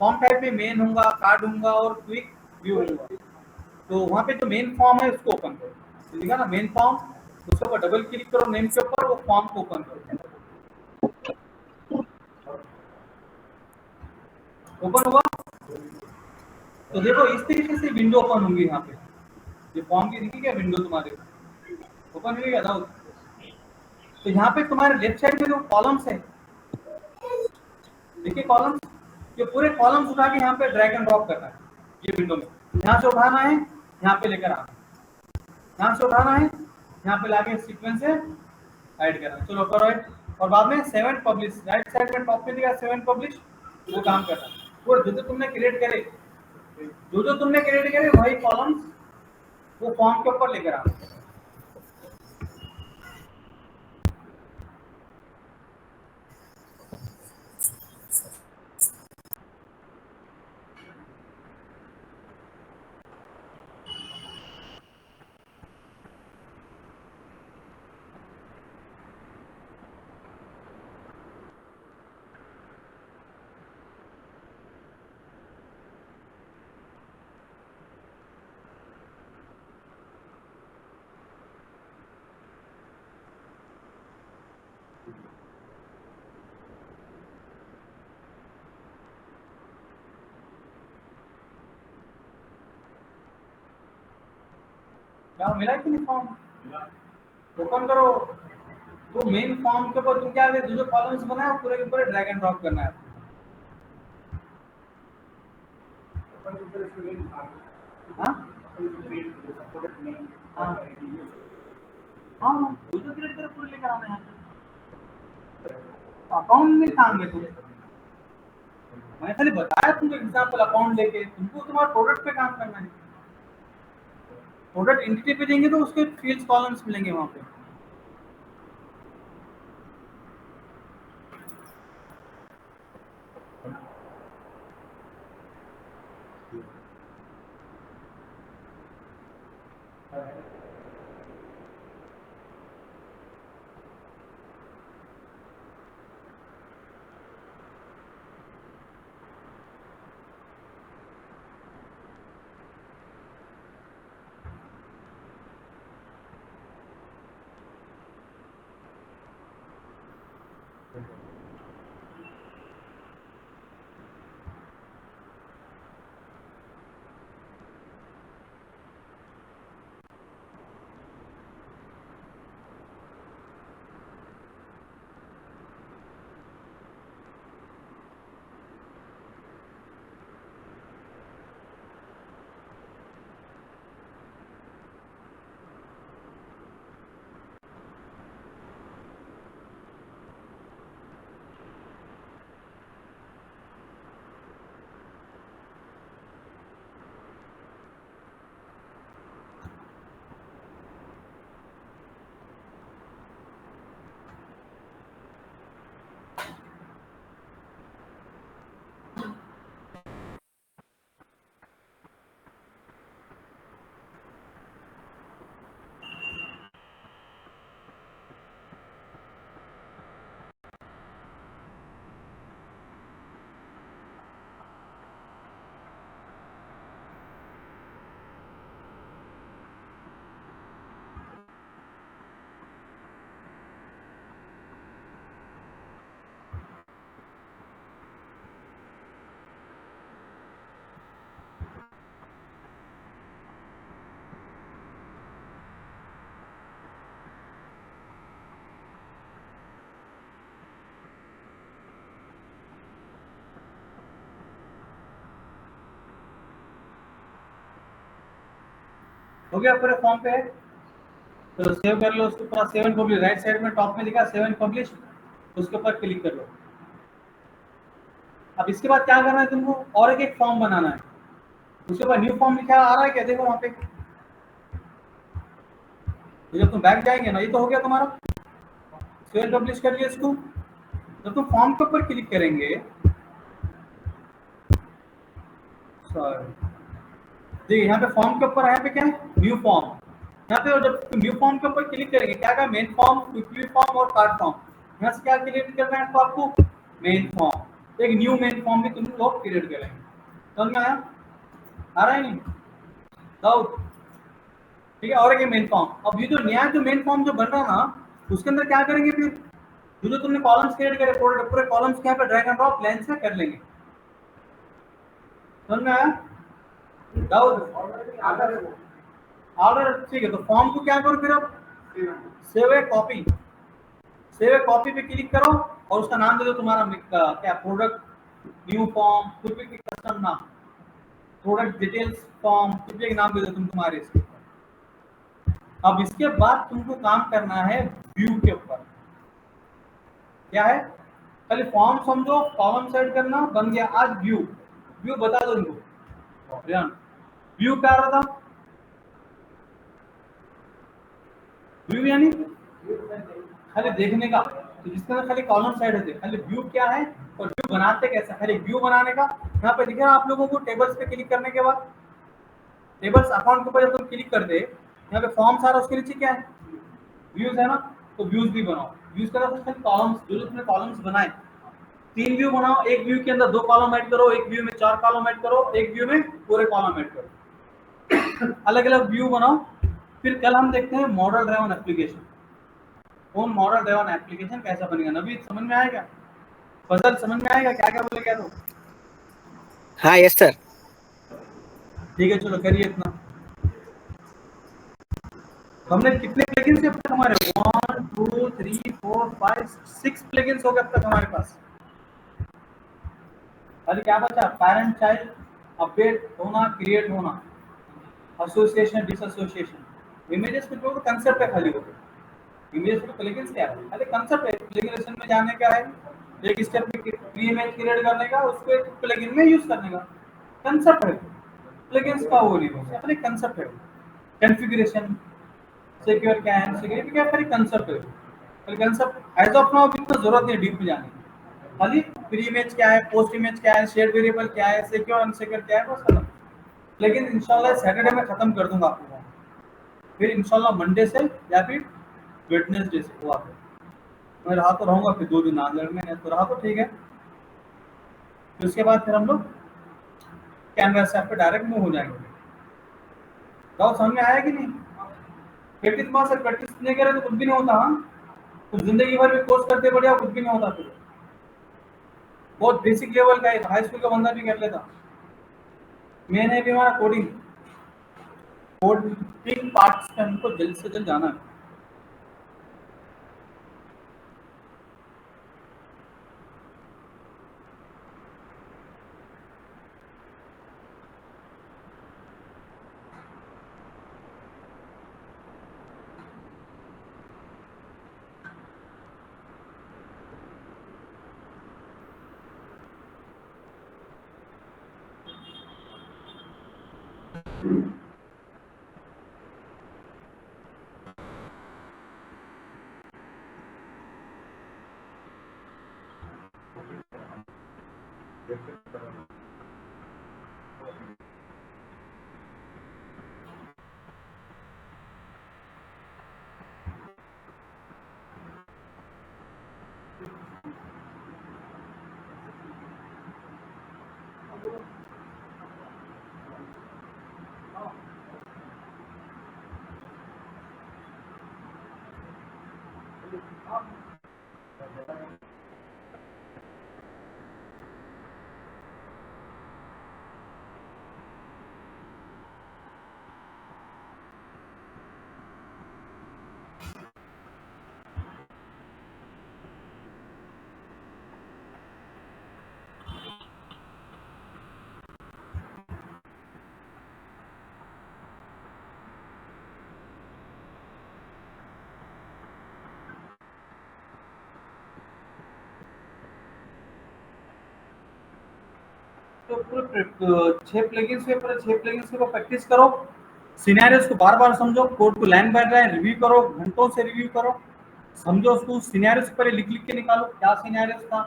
S1: फॉर्म टाइप में मेन होगा, कार्ड होगा और क्विक व्यू होगा। तो वहाँ पे जो मेन फॉर्म है उसको ओपन करो, तो दिखा ना मेन फॉर्म, उसके ऊपर डबल क्लिक करो नेम के ऊपर, वो फॉर्म को ओपन करो, ओपन हुआ। तो देखो इस तरीके से विंडो ओपन होंगी यहाँ पे, ये फॉर्म की दिखी क्या विंडो तुम्हारे ओपन हुई क्या दाऊद? तो यहाँ पे तुम्हारे लेफ्ट साइड में जो कॉलम्स है, देखिए कॉलम्स, ये पूरे कॉलम्स उठा के यहाँ पे ड्रैग एंड ड्रॉप करना है ये विंडो में। यहाँ से उठाना है, यहाँ पे लेकर आना है, यहाँ से उठाना है, यहाँ पे लाके सीक्वेंस से ऐड करना है। चलो करो ऐड। और बाद में 7 पब्लिश, राइट साइड में टॉप पे दिखा 7 पब्लिश, वो काम करना है। वो जो तुमने क्रिएट करे, जो तुमने क्रिएट करे वही कॉलम्स वो फॉर्म के ऊपर लेकर आना। क्या मिला कि नहीं फॉर्म? ओपन करो। तो मेन फॉर्म के ऊपर तुम क्या है, जो कॉलम्स बनाए वो पूरे के पूरे ड्रैग एंड ड्रॉप करना है। हाँ हाँ हाँ, जो क्रिएट करे पूरे लेकर आना है। अकाउंट में काम है तुम्हें, मैंने खाली बताया तुमको एग्जांपल अकाउंट लेके, तुमको तुम्हारे प्रोडक्ट पे काम करना है। प्रोडक्ट एंटिटी पे देंगे तो उसके फील्ड्स कॉलम्स मिलेंगे वहां पे। हो गया पूरे फॉर्म पे है, तो सेव कर लो उसके ऊपर 7 पब्लिश, राइट साइड में टॉप में लिखा 7 पब्लिश, उसके ऊपर क्लिक कर लो। अब इसके बाद क्या करना है तुमको, और एक फॉर्म बनाना है। उसके बाद न्यू फॉर्म लिखा आ रहा है क्या, देखो वहां पे। तो जब तुम बैक जाएंगे ना, ये तो हो गया तुम्हारा, 7 पब्लिश कर लिया इसको। जब तुम फॉर्म के ऊपर क्लिक करेंगे, देखिए यहाँ पे फॉर्म के ऊपर यहाँ पे क्या है, न्यू फॉर्म। यहाँ पे जब न्यू फॉर्म के ऊपर क्लिक करेंगे, क्या क्या, मेन फॉर्म, क्विकली फॉर्म और कार्ड फॉर्म। यहाँ से क्या क्रिएट करना है तो आपको मेन फॉर्म, एक न्यू मेन फॉर्म भी तुम लोग क्रिएट करेंगे। समझ में आया? आ रहा है नहीं डाउट? ठीक है, और एक मेन फॉर्म। अब ये जो नया जो मेन फॉर्म जो बन रहा ना, उसके अंदर क्या करेंगे फिर, जो तुमने कॉलम्स क्रिएट करे पूरे कॉलम्स के यहाँ पे ड्रैग एंड ड्रॉप लाइन से कर लेंगे। समझ में आया डाउट? ऑर्डर ठीक है, तो फॉर्म को क्या करो फिर अब सेव ए कॉपी, सेव ए कॉपी पे क्लिक करो और उसका नाम दे दो तुम्हारा क्या प्रोडक्ट न्यू फॉर्म, कुछ भी कस्टम नाम, प्रोडक्ट डिटेल्स फॉर्म, कुछ भी एक नाम दे दो तुम तुम्हारे इसके ऊपर। अब इसके बाद तुमको काम करना है व्यू के ऊपर। क्या है, खाली फॉर्म समझो, कॉलम सेट करना बन गया। आज व्यू, व्यू बता दो इनको व्यू क्या रहा था, व्यू यानी खाली देखने का, तो जिसके अंदर खाली कॉलम साइड होते हैं। खाली व्यू क्या है और व्यू बनाते कैसे, खाली व्यू बनाने का। यहाँ पे दिख रहा है आप लोगों को, टेबल्स पे क्लिक करने के बाद, टेबल्स अकाउंट के ऊपर जब तुम क्लिक कर दे, यहाँ पे फॉर्म सारा, उसके नीचे क्या है, व्यूज है ना, तो व्यूज भी बनाओ। व्यूज का खाली कॉलम्स, जो तुमने कॉलम्स बनाए 3 व्यू बनाओ, एक व्यू के अंदर 2 कॉलम ऐड करो, एक व्यू में 4 कॉलम ऐड करो, एक व्यू में पूरे कॉलम ऐड करो, अलग अलग व्यू बनाओ। फिर कल हम देखते हैं मॉडल ड्राइवन एप्लीकेशन। कौन मॉडल ड्राइवन एप्लीकेशन कैसा बनेगा, नबी समझ में आएगा, फजल समझ में आएगा क्या क्या बोले क्या तो?
S5: हाँ यस सर।
S1: ठीक है चलो करिए इतना। हमने कितने प्लगइन्स अब तक हमारे 1 2 3 4 5 6 प्लगइन्स हो गए अब तक हमारे पास। अरे क्या बचा, पैरेंट चाइल्ड, अपडेट होना, क्रिएट होना, एसोसिएशन डिसएसोसिएशन, इमेजेस पे जो कंसेप्ट है खाली वो इमेज पे प्लगइन्स क्या है, अरे कंसेप्ट है। प्लगइन में जाने का है, एक स्टेप में प्री इमेज क्रिएट करने का, उसको एक प्लगइन में यूज करने का कंसेप्ट है। प्लगइन्स का वो नहीं है, अपने कंसेप्ट है। कॉन्फ़िगरेशन, सिक्योर क्या है, सिक्योरिटी क्या है, खाली कंसेप्ट है। खाली कंसेप्ट एज ऑफ नाउ इतना जरूरत नहीं डीप में जाने की। खाली प्री इमेज क्या है, पोस्ट इमेज क्या है, शेयर वेरिएबल क्या है, सिक्योर अनसिक्योर क्या है, बस खत्म। लेकिन इंशाल्लाह सैटरडे में खत्म कर दूंगा आपको, फिर इंशाल्लाह मंडे से या फिर वेडनेसडे से हुआ मैं रहा तो रहूंगा, फिर 2 दिन आंध्र में तो रहा तो ठीक है। फिर उसके बाद फिर हम लोग कैनवास ऐप पे डायरेक्ट मूव हो जाएंगे। तो समझ में आया कि नहीं? प्रैक्टिस मास प्रैक्टिस नहीं करे तो कुछ भी नहीं होता। हाँ, तो जिंदगी भर भी कोर्स करते बढ़िया, कुछ भी नहीं होता। फिर बहुत बेसिक लेवल का है, हाई स्कूल का बंदा भी कर लेता। मेन है भी हमारा कोडिंग, कोडिंग पार्ट्स पे हमको जल्द से जल्द जाना है। तो पूरे 6 प्लगइन्स के ऊपर 6 प्लगइन्स के ऊपर प्रैक्टिस करो, सिनेरियोस को बार बार समझो, कोड को लाइन बाय लाइन रिव्यू करो, घंटों से रिव्यू करो, समझो उसको। सिनेरियोस पहले लिख लिख के निकालो, क्या सिनेरियोस था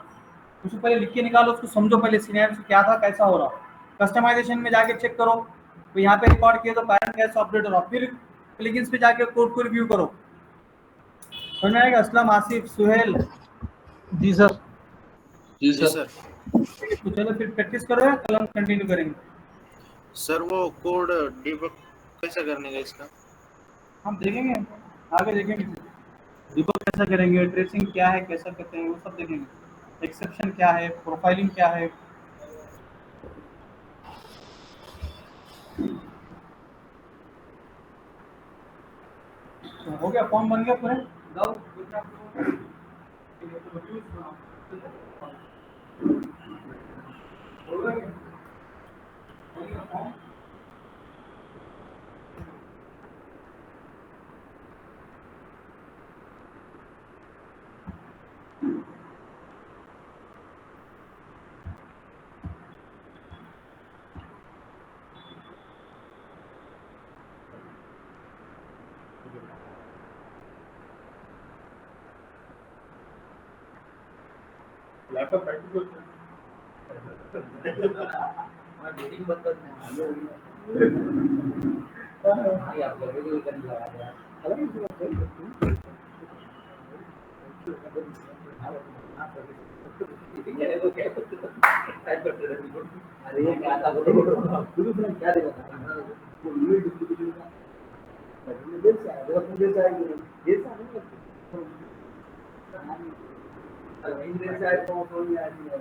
S1: उसको पहले लिख के निकालो, उसको समझो पहले सिनेरियोस क्या था, कैसा हो रहा। कस्टमाइजेशन में जाके चेक करो, तो यहाँ पे रिकॉर्ड किया तो पैरेंट कैसे अपडेट हो रहा, फिर प्लगइन्स पे जाके कोड को रिव्यू करो। समझ में आएगा? असलम, आसिफ, सुहेल।
S2: जी सर। जी
S6: जी
S2: सर।
S6: सर।
S1: तो चलो फिर प्रैक्टिस करो, कल हम कंटिन्यू करेंगे।
S6: सर वो कोड डिबग कैसे करने का इसका?
S1: हम देखेंगे, आगे देखेंगे डिबग कैसा करेंगे, ट्रेसिंग क्या है, कैसा करते हैं, वो सब देखेंगे। एक्सेप्शन क्या है, प्रोफाइलिंग क्या है। तो हो गया, फॉर्म बन गया पूरे। जाओ
S3: लैपटॉप प्रैक्टिस
S4: मीटिंग बंद करना है हाँ यार रेगुलर करने लगा यार अलग ही बात है अरे ये क्या था बोलो शुरू में क्या देगा वो न्यू डिस्ट्रीब्यूशन का देर से आया देर से आएगी देर से आने लगती अरे देर से आए तो फोन नहीं आती है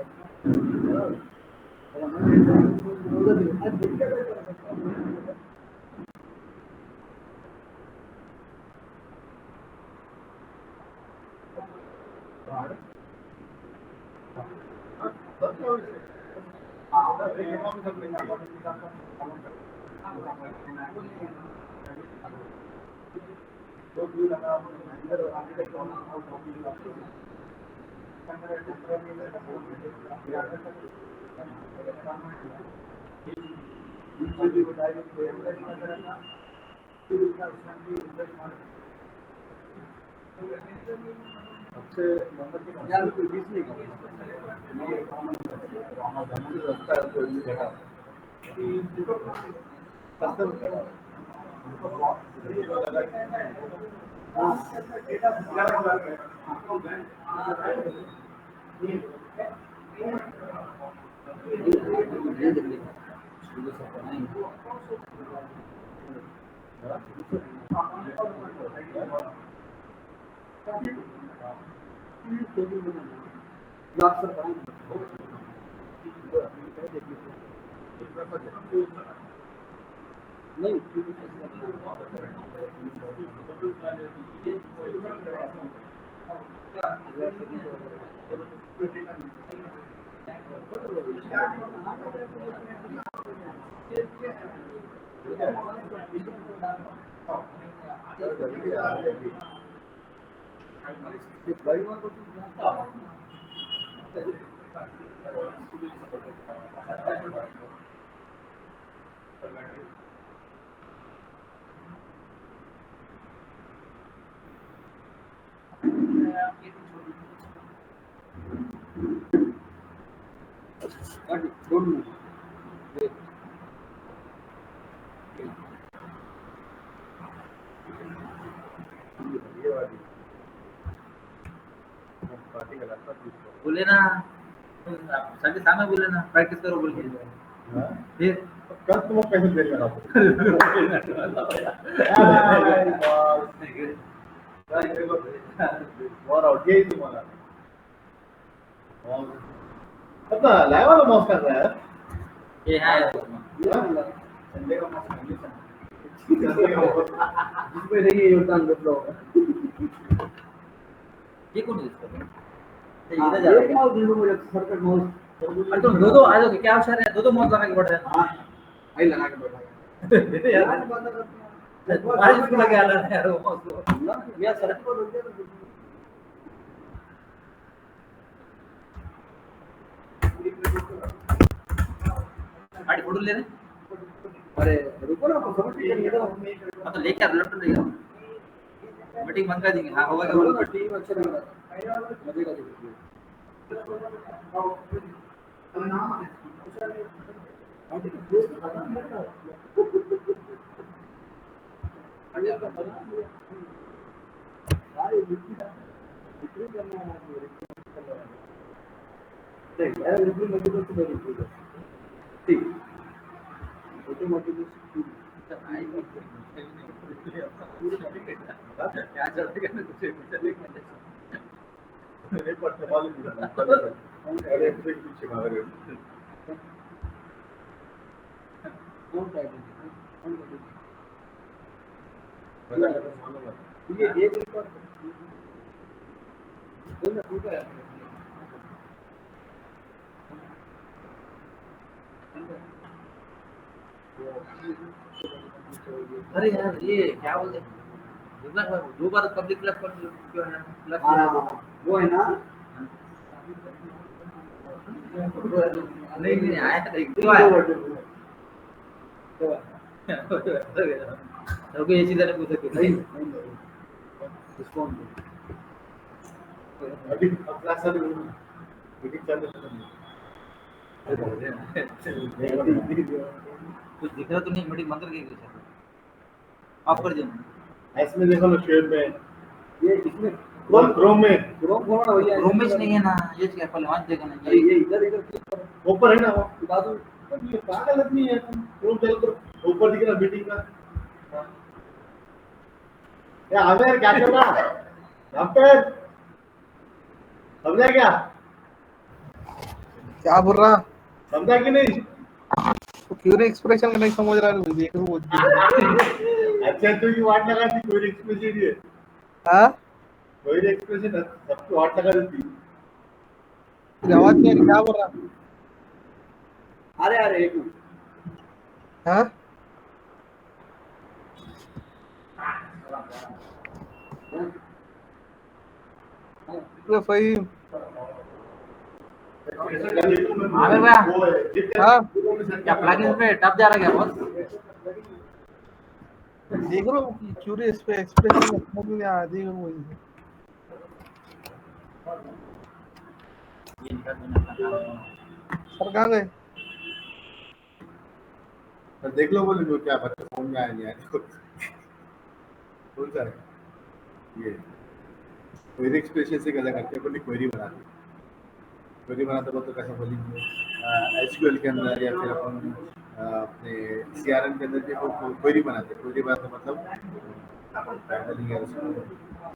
S4: यार कोई बीच नहीं बोले ना संडे सामने बोले ना प्रैक्टिस करो बोल के फिर
S3: कल तुम कैसे दे रहे हो और आउट यही तुम्हारा अपना लाइव वाला मॉस कर रहा है
S4: ये है
S3: संडे का मॉस
S4: जिसमें नहीं योगदान दे लो ये कौन है इसका इधर जा रहा है माउस दे दो मुझे सर्किट माउस अरे तुम दो आ जाओगे क्या अवसर है दो माउस लगा के बैठ रहे हैं हां आई लगा के बैठा है यार आज इसको लगा आला यार वो माउस ना मैं सर्किट को रोक दिया गाड़ी फोटो ले रहे अरे रुको ना तो समझ नहीं आ रहा तो लेके आ लैपटॉप ले आओ मीटिंग बंद कर देंगे हां होगा क्या टीम अच्छा लग रहा है मजे का देखिए ये एक रिकॉर्ड दो ना टूटा है अरे यार ये क्या बोलते हैं दो बार पब्लिक क्लास पर क्यों है क्लास वो है ना नहीं आया था क्यों आया तो ये चीज़ ने पूछा क्यों नहीं रिस्पॉन्ड
S3: अभी क्लास चालू है मीटिंग चालू है
S4: कुछ दिख रहा तो नहीं मीटिंग बंद करके कुछ आप कर देना
S3: इसमें देखो ना शेयर में
S4: ये इसमें
S3: क्रोम में
S4: रोमेश नहीं है ना ये क्या पहले वहां देखा ना ये इधर इधर
S3: ऊपर है ना वो
S4: बाजू
S3: ये पागल आदमी है तुम क्रोम चालू करो ऊपर दिख रहा मीटिंग का क्या आमिर क्या कर रहा यहाँ पे समझा क्या
S2: क्या बोल रहा
S3: समझा कि नहीं
S2: तो क्यों रे एक्सप्रेशन नहीं समझ रहा है देख वो
S3: अच्छा तू की वाट लगा दी कोई एक्सप्रेशन है
S2: हाँ
S3: कोई एक्सप्रेशन सबकी वाट लगा देती
S2: तेरी आवाज नहीं आ रही क्या बोल रहा
S4: अरे अरे एक मिनट
S2: हाँ फहीम
S4: आमिर भैया
S2: हाँ
S4: क्या प्लगइन पे टप जा रहा क्या बॉस
S2: देख रहा हूँ क्यूरियस पे एक्सप्रेशन समझ नहीं आ देख रहा हूँ सर कहाँ गए
S3: देख लो बोले जो क्या बच्चा फोन में आया नहीं आया कौन सा है ये क्वेरी एक्सप्रेशन से क्या करते हैं अपनी क्वेरी बनाते तो कैसा बोलेंगे एसक्यूएल के अंदर या फिर अपन अपने सीआरएम के अंदर भी क्वेरी बनाते मतलब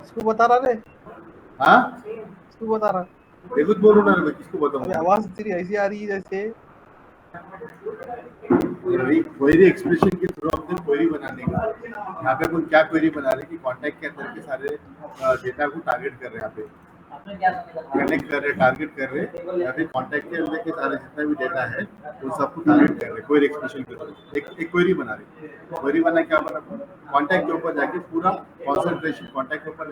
S2: इसको बता रहा रे
S3: हाँ
S2: इसको बता रहा
S3: देखो बोल रहा हूँ मैं किसको
S2: अबे
S3: बताऊँ
S2: आवाज तेरी ऐसी आ रही है जैसे
S3: क्वेरी एक्सप्रेशन के थ्रू अपने क्वेरी बनाने का यहाँ पे अपन क्या क्वेरी बना रहे हैं कि कॉन्टैक्ट के अंदर के सारे डेटा को टारगेट कर रहे हैं यहाँ पे कनेक्ट कर रहे टारगेट कर रहे या फिर कॉन्टैक्ट के अंदर के सारे जितना भी डेटा है उन सबको टारगेट कर रहे क्वेरी एक्सप्रेशन के थ्रू एक क्वेरी बना रहे क्वेरी बना क्या बना कॉन्टैक्ट के ऊपर जाके पूरा कॉन्सेंट्रेशन कॉन्टैक्ट के ऊपर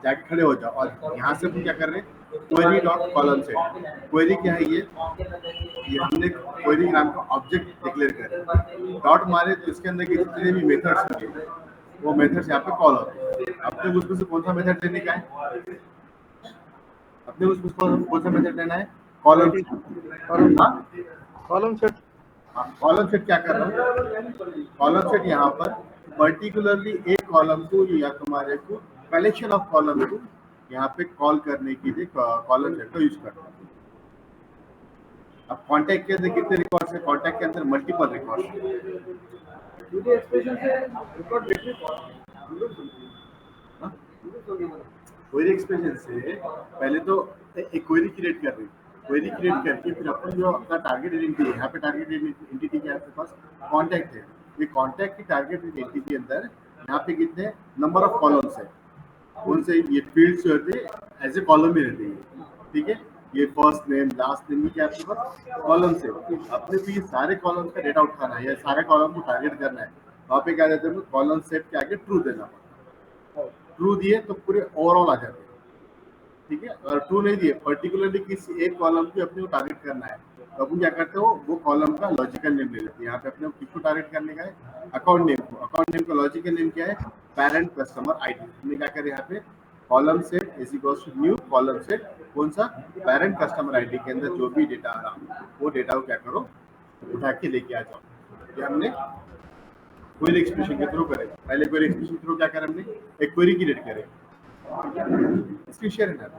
S3: जाके खड़े हो जाओ और यहाँ से हम क्या कर रहे हैं क्वेरी डॉट कॉलम से क्वेरी क्या है ये हमने क्वेरी नाम का ऑब्जेक्ट डिक्लेयर कर डॉट मारे तो इसके अंदर के जितने भी मेथड्स होंगे वो मेथड्स यहाँ पे कॉल होते हैं अपने उसमें से कौन सा मेथड लेने का है अपने उसमें कौन सा मेथड लेना है कॉलम
S2: सेट
S3: कॉलम सेट क्या कर रहा हूँ कॉलम सेट यहाँ पर पर्टिकुलरली एक कॉलम को या तुम्हारे को कलेक्शन ऑफ कॉलम को यहाँ पे कॉल करने के लिए कॉलम सेट का यूज करता हूँ अब कॉन्टैक्ट के अंदर कितने रिकॉर्ड्स है कॉन्टैक्ट के अंदर मल्टीपल रिकॉर्ड्स क्वेरी एक्सप्रेशन से पहले तो एक क्वेरी क्रिएट कर रही क्वेरी क्रिएट करके फिर अपन जो अपना टारगेट एंटिटी है यहाँ पे टारगेट एंटिटी के आपके पास कॉन्टैक्ट है ये कॉन्टैक्ट की टारगेट एंटिटी के अंदर यहाँ पे कितने नंबर ऑफ कॉलम्स है उनसे ये फील्ड्स जो होते हैं एज ए कॉलम में रहते हैं ठीक है ये फर्स्ट नेम लास्ट नेम क्या आपके पास कॉलम से अपने भी सारे कॉलम्स का डेटा उठाना है या सारे कॉलम को टारगेट करना है वहाँ पे क्या देते हैं कॉलम सेट के आगे ट्रू देना पड़ता है ट्रू दिए तो पूरे ओवरऑल आ जाते हैं ठीक है अगर ट्रू नहीं दिए पर्टिकुलरली किसी एक कॉलम की अपने को टारगेट करना है तो अपन क्या करते हो वो कॉलम का लॉजिकल नेम ले लेते हैं यहाँ पे अपने किसको टारगेट करने का है अकाउंट नेम का लॉजिकल नेम क्या है पेरेंट कस्टमर आईडी हमने क्या करें यहाँ पे column set is equals to new column set कौन सा पेरेंट कस्टमर आईडी के अंदर जो भी डेटा आ रहा वो डेटा को क्या करो उठा के लेके आ जाओ ये हमने क्वेरी एक्सप्रेशन के थ्रू करें पहले क्वेरी एक्सप्रेशन थ्रू क्या करें हमने एक क्वेरी क्रिएट करें इसकी शेयर है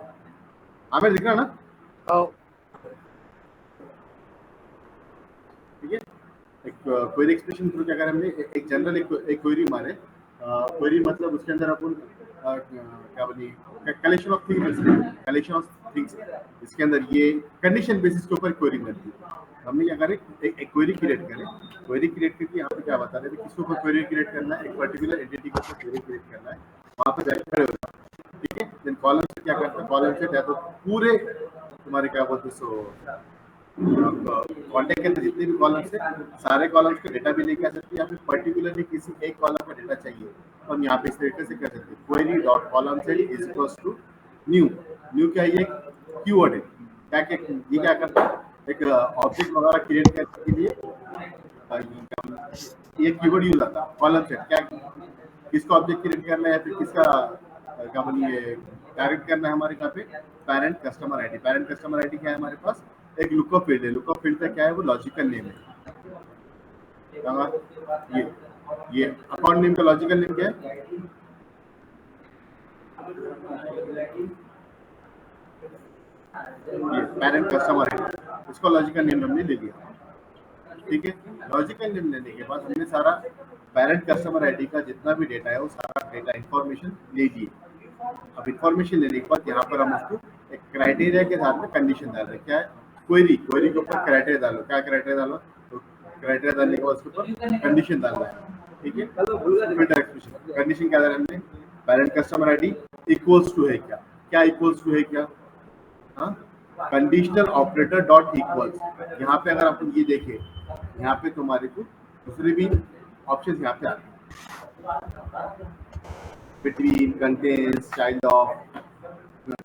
S3: हमें दिख रहा ना ठीक है एक क्वेरी एक्सप्रेशन थ्रू क्या करें हमने एक जनरल एक क्वेरी मारे क्वेरी मतलब उसके अंदर अपन क्या बोली कलेक्शन ऑफ थिंग्स इसके अंदर ये कंडीशन बेसिस के ऊपर क्वेरी करती है हमने क्या करें, एक क्वेरी क्रिएट करें। क्वेरी क्रिएट करके यहाँ पे क्या बता रहे थे, किसके ऊपर क्वेरी क्रिएट करना है, एक पर्टिकुलर एंटिटी के ऊपर क्वेरी क्रिएट करना है, वहाँ पे जाके खड़े होता है। ठीक है, देन कॉलम से क्या करता है, कॉलम से या तो पूरे तुम्हारे क्या बोलते हैं सो कॉन्टेक्ट के अंदर जितने भी कॉलम्स है सारे कॉलम्स का डेटा भी लेके आ सकते हैं, या फिर पर्टिकुलरली किसी एक कॉलम का डेटा चाहिए तो हम यहाँ पे इस तरीके से कर सकते हैं, query dot column set is equals to new. New क्या है, ये कीवर्ड है। क्या क्या ये क्या करता है, एक ऑब्जेक्ट वगैरह क्रिएट करने के लिए ये कीवर्ड यूज आता है। कॉलम सेट क्या, किसका ऑब्जेक्ट क्रिएट करना है, फिर किसका क्या बोलिए डायरेक्ट करना है हमारे यहाँ पे, parent customer ID. Parent customer ID क्या है हमारे पास, एक लुकअप फील्ड है। लुकअप फील्ड का क्या है, वो लॉजिकल नेम है। ये अकाउंट नेम का लॉजिकल नेम क्या है, ये पेरेंट कस्टमर आईडी, इसको लॉजिकल नेम हमने ले लिया। ठीक है, लॉजिकल नेम लेने के बाद हमने सारा पेरेंट कस्टमर आईडी का जितना भी डेटा है वो सारा डेटा इंफॉर्मेशन ले लिए। अब इंफॉर्मेशन लेने के बाद यहाँ पर हम उसको एक क्राइटेरिया के साथ में कंडीशन डाल रहे हैं। क्या है, क्वेरी के ऊपर क्राइटेरिया डालो। क्या क्राइटेरिया डालो, तो क्राइटेरिया डालने के बाद उसके ऊपर कंडीशन डालना है। ठीक है, कंडीशन क्या डाला हमने, parent customer ID equals to है क्या, क्या इक्वल्स टू है क्या, हाँ, कंडीशनल ऑपरेटर डॉट इक्वल्स। यहाँ पे अगर आप ये देखें, यहाँ पे तुम्हारे को दूसरे भी ऑप्शन यहाँ पे आते हैं, between, contains, child of,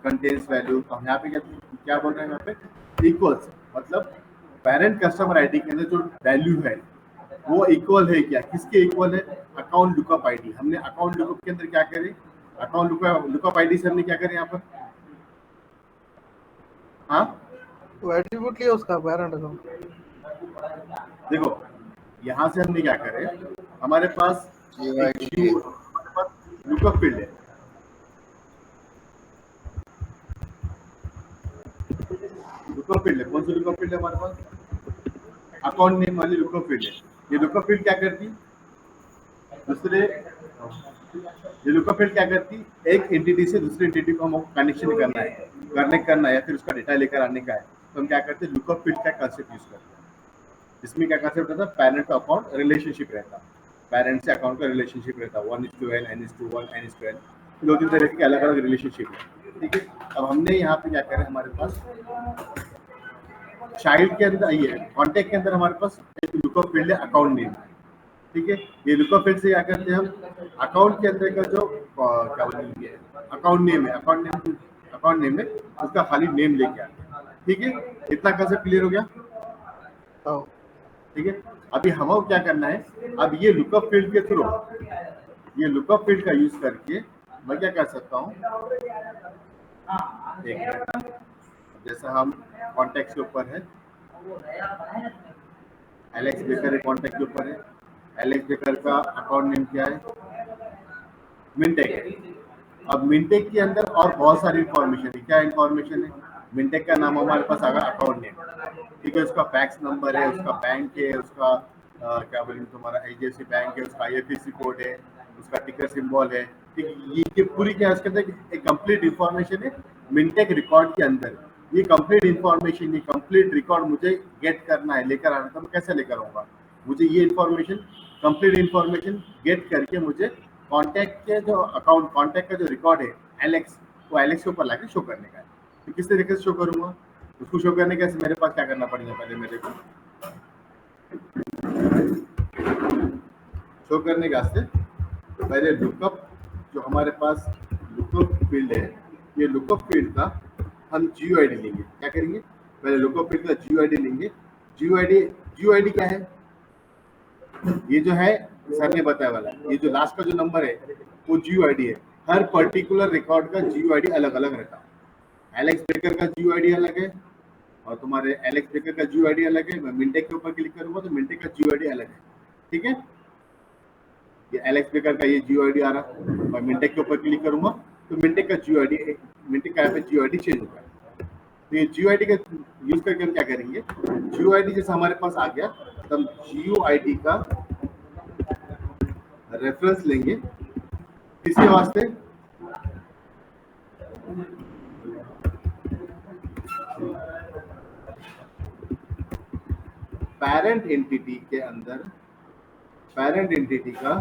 S3: contains value. तो यहाँ पे क्या बोल रहे हैं, यहाँ पे इक्वल्स, मतलब पेरेंट कस्टमर आईडी के अंदर जो वैल्यू है वो इक्वल है क्या, किसके इक्वल है, अकाउंट लुकअप आईडी। हमने अकाउंट लुकअप के अंदर क्या करें, अकाउंट लुकअप आईडी से हमने क्या करें यहाँ पर, हाँ
S2: तो एट्रीब्यूट लिया उसका पेरेंट अकाउंट।
S3: देखो यहाँ से हमने क्या करें, हमारे पास लुकअप फील्ड है, लुकअप फील्ड है। कौन सी लुकअप फील्ड है हमारे पास, अकाउंट नेम वाली लुकअप फील्ड है। ये लुकअप फील्ड क्या करती, ये लुकअप फील्ड क्या करती, एक एंटिटी से दूसरी एंटिटी को हमको कनेक्शन करना है या फिर उसका डेटा लेकर आने का है, तो हम क्या करते हैं, लुकअप फील्ड का कंसेप्ट यूज करते हैं। इसमें क्या कंसेप्ट रहता है, पेरेंट टू अकाउंट रिलेशनशिप रहता है, पेरेंट से अकाउंट का रिलेशनशिप रहता है, 1:n, n:1, n:2n, दो तीन तरह के अलग अलग रिलेशनशिप है। ठीक है, अब हमने यहाँ पे क्या करें, हमारे पास चाइल्ड के अंदर ये कॉन्टेक्ट के अंदर हमारे पास एक लुकअप फील्ड है अकाउंट नेम। ठीक है, ये लुकअप फील्ड से क्या करते हैं हम, अकाउंट के अंदर का जो क्या बोलेंगे अकाउंट नेम है, अकाउंट नेम है उसका खाली नेम लेके आते हैं। ठीक है, इतना कंसेप्ट क्लियर हो गया। ठीक है, अभी हमको क्या करना है, अब ये लुकअप फील्ड के थ्रू, ये लुकअप फील्ड का यूज करके मैं क्या कर सकता हूँ, जैसा हम कॉन्टेक्ट के ऊपर है, एलेक्स बेकर कॉन्टेक्ट के ऊपर है, एलेक्स बेकर का अकाउंट नेम क्या है, मिनटेक है। अब मिनटेक के अंदर और बहुत सारी इंफॉर्मेशन है। क्या इंफॉर्मेशन है, मिनटेक का नाम हमारे पास आ गया अकाउंट नेम, ठीक है, उसका फैक्स नंबर है, उसका बैंक है, उसका क्या बोलेंगे तुम्हारा HDFC बैंक है, उसका IFSC कोड है, उसका टिकर सिंबल है। ठीक है, ये पूरी क्या उसके अंदर एक कंप्लीट इंफॉर्मेशन है मिनटेक रिकॉर्ड के अंदर। ये कंप्लीट इंफॉर्मेशन, ये कंप्लीट रिकॉर्ड मुझे गेट करना है, लेकर आना, तो मैं कैसे लेकर आऊँगा, मुझे ये इंफॉर्मेशन कंप्लीट इंफॉर्मेशन गेट करके मुझे कॉन्टैक्ट के जो अकाउंट, कॉन्टैक्ट का जो रिकॉर्ड है एलेक्स, वो एलेक्स के ऊपर लाके शो करने का है। तो किस तरीके से शो करूँगा, उसको शो करने के मेरे पास क्या करना पड़ेगा, पहले मेरे को शो करने के वास्ते पहले लुकअप, जो हमारे पास लुकअप फील्ड है, ये लुकअप फील्ड का हम GUID लेंगे। क्या करेंगे, पहले लुकअप फील्ड का GUID लेंगे। GUID क्या है, ये जो है सर ने बताया वाला, ये जो लास्ट का जो नंबर है वो GUID है। हर पर्टिकुलर रिकॉर्ड का GUID अलग अलग रहता है। एलेक्स बेकर का GUID अलग है और तुम्हारे एलेक्स बेकर का GUID अलग है। मैं मिनटेक के ऊपर क्लिक करूंगा तो मिनटेक का GUID अलग है। ठीक है, ये एलेक्स बेकर का ये GUID आ रहा, मैं मिनटेक के ऊपर क्लिक करूंगा तो मिनटेक का GUID, मिनटेक का यहाँ पे GUID चेंज होगा। तो ये GUID का यूज करके हम क्या करेंगे, GUID जैसे हमारे पास आ गया तो हम GUID का रेफरेंस लेंगे, किसके वास्ते, पेरेंट एंटिटी के अंदर पेरेंट एंटिटी का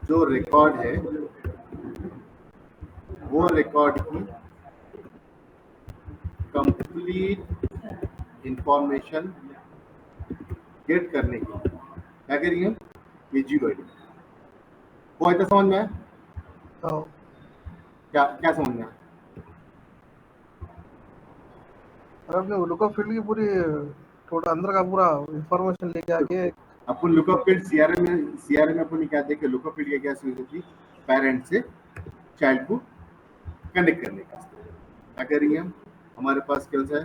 S3: जो रिकॉर्ड है वो रिकॉर्ड की कंप्लीट इंफॉर्मेशन गेट करने की क्या करेंगे ये GUID वो है तो समझ में आया?
S2: हाँ
S3: क्या क्या समझ में आया?
S2: और अपने लुकअप फील्ड की पूरी टोटल अंदर का पूरा इंफॉर्मेशन लेके आके
S3: अपन लुकअप फील्ड सीआरएम में अपन क्या देखे लुकअप फील्ड की क्या सुविधा थी पेरेंट से चाइल्ड को कनेक्ट करने का क्या करेंगे हम हमारे पास क्या है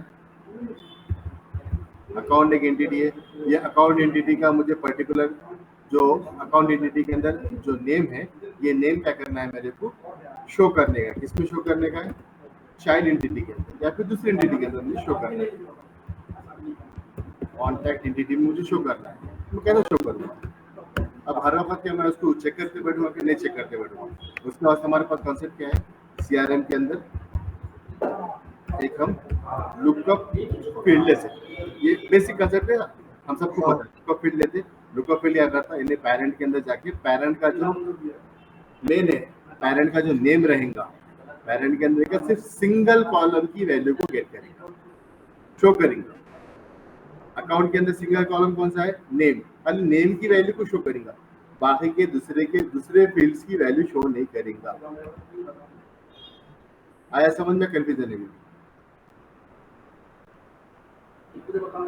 S3: अकाउंट एक एंटिटी है ये अकाउंट एंटिटी का मुझे पर्टिकुलर जो अकाउंट एंटिटी के अंदर जो नेम है ये नेम क्या करना है मेरे को शो करने का किसमें शो करने का है चाइल्ड एंटिटी के अंदर या फिर दूसरी एंटिटी के अंदर मुझे शो करना है कॉन्टैक्ट एंटिटी में मुझे शो करना है मैं कैसे शो करूँगा अब हर वक्त क्या मैं उसको चेक करते बैठूंगा कि नहीं चेक करते बैठूंगा उसके बाद हमारे पास कॉन्सेप्ट क्या है सीआरएम के अंदर एक हम लुकअप फील्ड ले सकते ये बेसिक कंसेप्ट है हम सबको पता है लुकअप फील्ड लेते लुकअप फील्ड क्या करता है इन्हें पेरेंट के अंदर जाके पेरेंट का जो मेन है पेरेंट का जो नेम रहेगा पेरेंट के अंदर का सिर्फ सिंगल कॉलम की वैल्यू को गेट करेगा शो करेंगे अकाउंट के अंदर सिंगल कॉलम कौन सा है नेम खाली नेम की वैल्यू को शो करेगा बाकी के दूसरे फील्ड्स की वैल्यू शो नहीं करेगा आया समझ में कंफ्यूजन है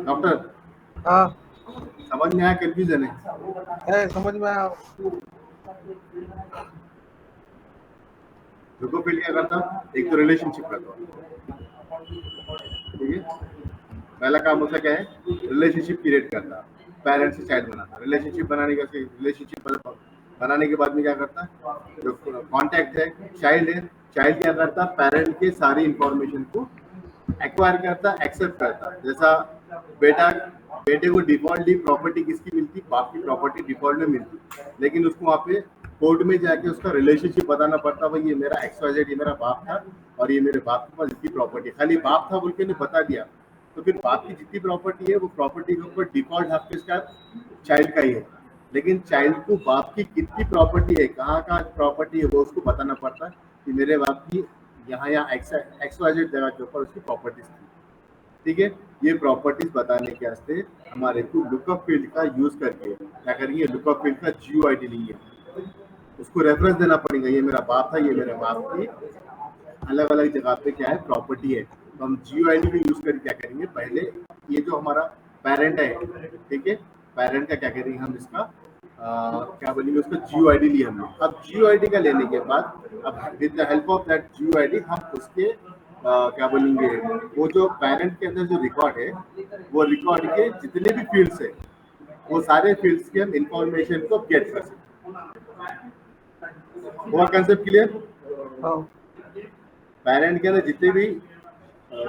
S3: डॉक्टर
S2: हाँ
S3: समझ में आया कंफ्यूजन है
S2: समझ में आया
S3: लुकअप फील्ड क्या करता एक तो रिलेशनशिप करता ठीक है पहला काम होता क्या है रिलेशनशिप क्रिएट करता पेरेंट्स से चाइल्ड बनाता रिलेशनशिप बनाने के बाद में क्या करता जो कॉन्टैक्ट है चाइल्ड क्या करता पेरेंट के सारी इंफॉर्मेशन को एक्वायर करता एक्सेप्ट करता जैसा बेटे को डिफॉल्टली प्रॉपर्टी किसकी मिलती बाप की प्रॉपर्टी डिफॉल्ट में मिलती लेकिन उसको वहाँ पे कोर्ट में जाके उसका रिलेशनशिप बताना पड़ता भाई ये मेरा XYZ ये मेरा बाप था और ये मेरे बाप के पास इतनी प्रॉपर्टी खाली बाप था बोल के ने बता दिया तो फिर बाप की जितनी प्रॉपर्टी है वो प्रॉपर्टी के ऊपर डिफॉल्ट हक इसका चाइल्ड का ही है लेकिन चाइल्ड को बाप की कितनी प्रॉपर्टी है कहाँ प्रॉपर्टी है वो उसको बताना पड़ता है कि मेरे बाप की यहाँ XYZ जगह के ऊपर उसकी प्रॉपर्टीज थी ठीक है ये प्रॉपर्टीज बताने के वास्ते हमारे को लुकअप फील्ड का यूज करके क्या करेंगे लुकअप फील्ड का GUID लेंगे उसको रेफरेंस देना पड़ेगा ये मेरा बाप था ये मेरे बाप की अलग अलग जगह पे क्या है प्रॉपर्टी है तो हम GUID को यूज करके क्या करेंगे पहले ये जो हमारा पेरेंट है ठीक है पेरेंट का क्या करेंगे हम इसका क्या बोलेंगे उसका GUID लिया हमने अब GUID का लेने के बाद अब with the help of that GUID हम उसके क्या बोलेंगे वो जो पेरेंट के अंदर जो रिकॉर्ड है वो रिकॉर्ड के जितने भी फील्ड्स है वो सारे फील्ड्स के हम इंफॉर्मेशन को गेट कर सकते वो कंसेप्ट क्लियर पेरेंट के अंदर जितने भी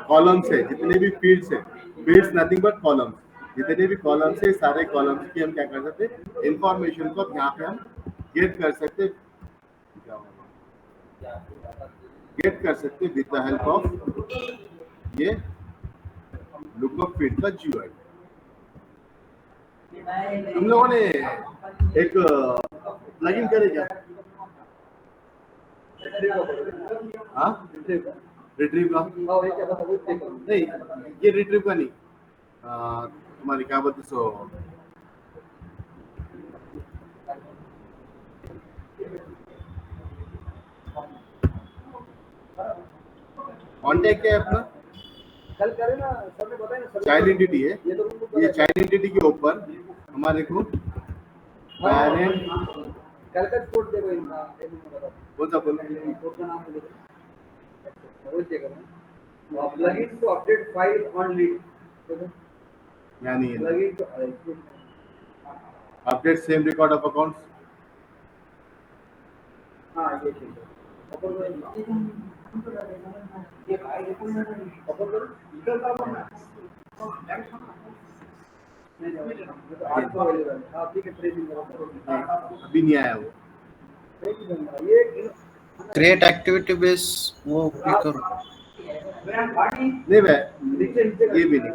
S3: कॉलम्स है जितने भी फील्ड्स है फील्ड्स नथिंग बट कॉलम्स जितने भी कॉलम्स है सारे कॉलम्स की हम क्या कर सकते इंफॉर्मेशन को यहाँ पे हम गेट कर सकते विद द हेल्प ऑफ ये लुकअप फील्ड का GUID तुम लोगों ने एक प्लगइन करे क्या हाँ रिट्रीव का नहीं ये रिट्रीव का नहीं तुम्हारी क्या बोलते सो कॉन्टैक्ट क्या है अपना
S4: कल करे ना सर ने बताया ना
S3: चाइल्ड एंटिटी है ये चाइल्ड एंटिटी के ऊपर हमारे को पेरेंट
S4: कल का कोड देखो इनका
S3: कौन सा बोल
S4: कोड का नाम देखो वो चेक करो plugin to update file on lead
S3: यानी
S4: plugin to
S3: update same record of accounts
S4: हां ये ठीक है
S3: अभी नहीं आया वो
S6: क्रिएट एक्टिविटी बेस वो क्लिक करो
S3: नहीं भाई ये भी नहीं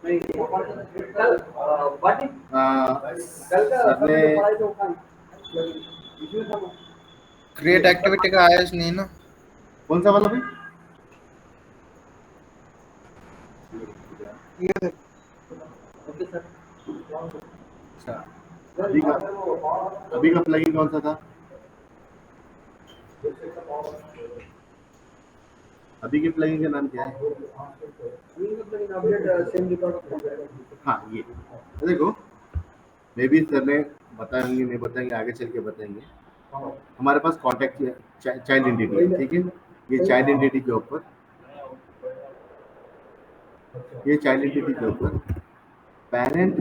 S4: कल पार्टी कल का
S7: सर ने
S4: पढ़ाई तो इसमें था
S7: क्रिएट एक्टिविटी का आया नहीं ना?
S3: कौन सा वाला भाई?
S2: ये देख,
S4: ओके सर
S3: अच्छा, अभी का प्लगइन कौन सा था? अभी के प्लगइन का नाम क्या है?
S4: अपडेट सेम रिकॉर्ड
S3: हाँ, ये देखो, मे बी सर ने बताएंगे नहीं बताएंगे, आगे चल के बताएंगे। हमारे पास कॉन्टैक्ट चाइल्ड एंटिटी है, ठीक है। ये चाइल्ड एंटिटी के ऊपर पेरेंट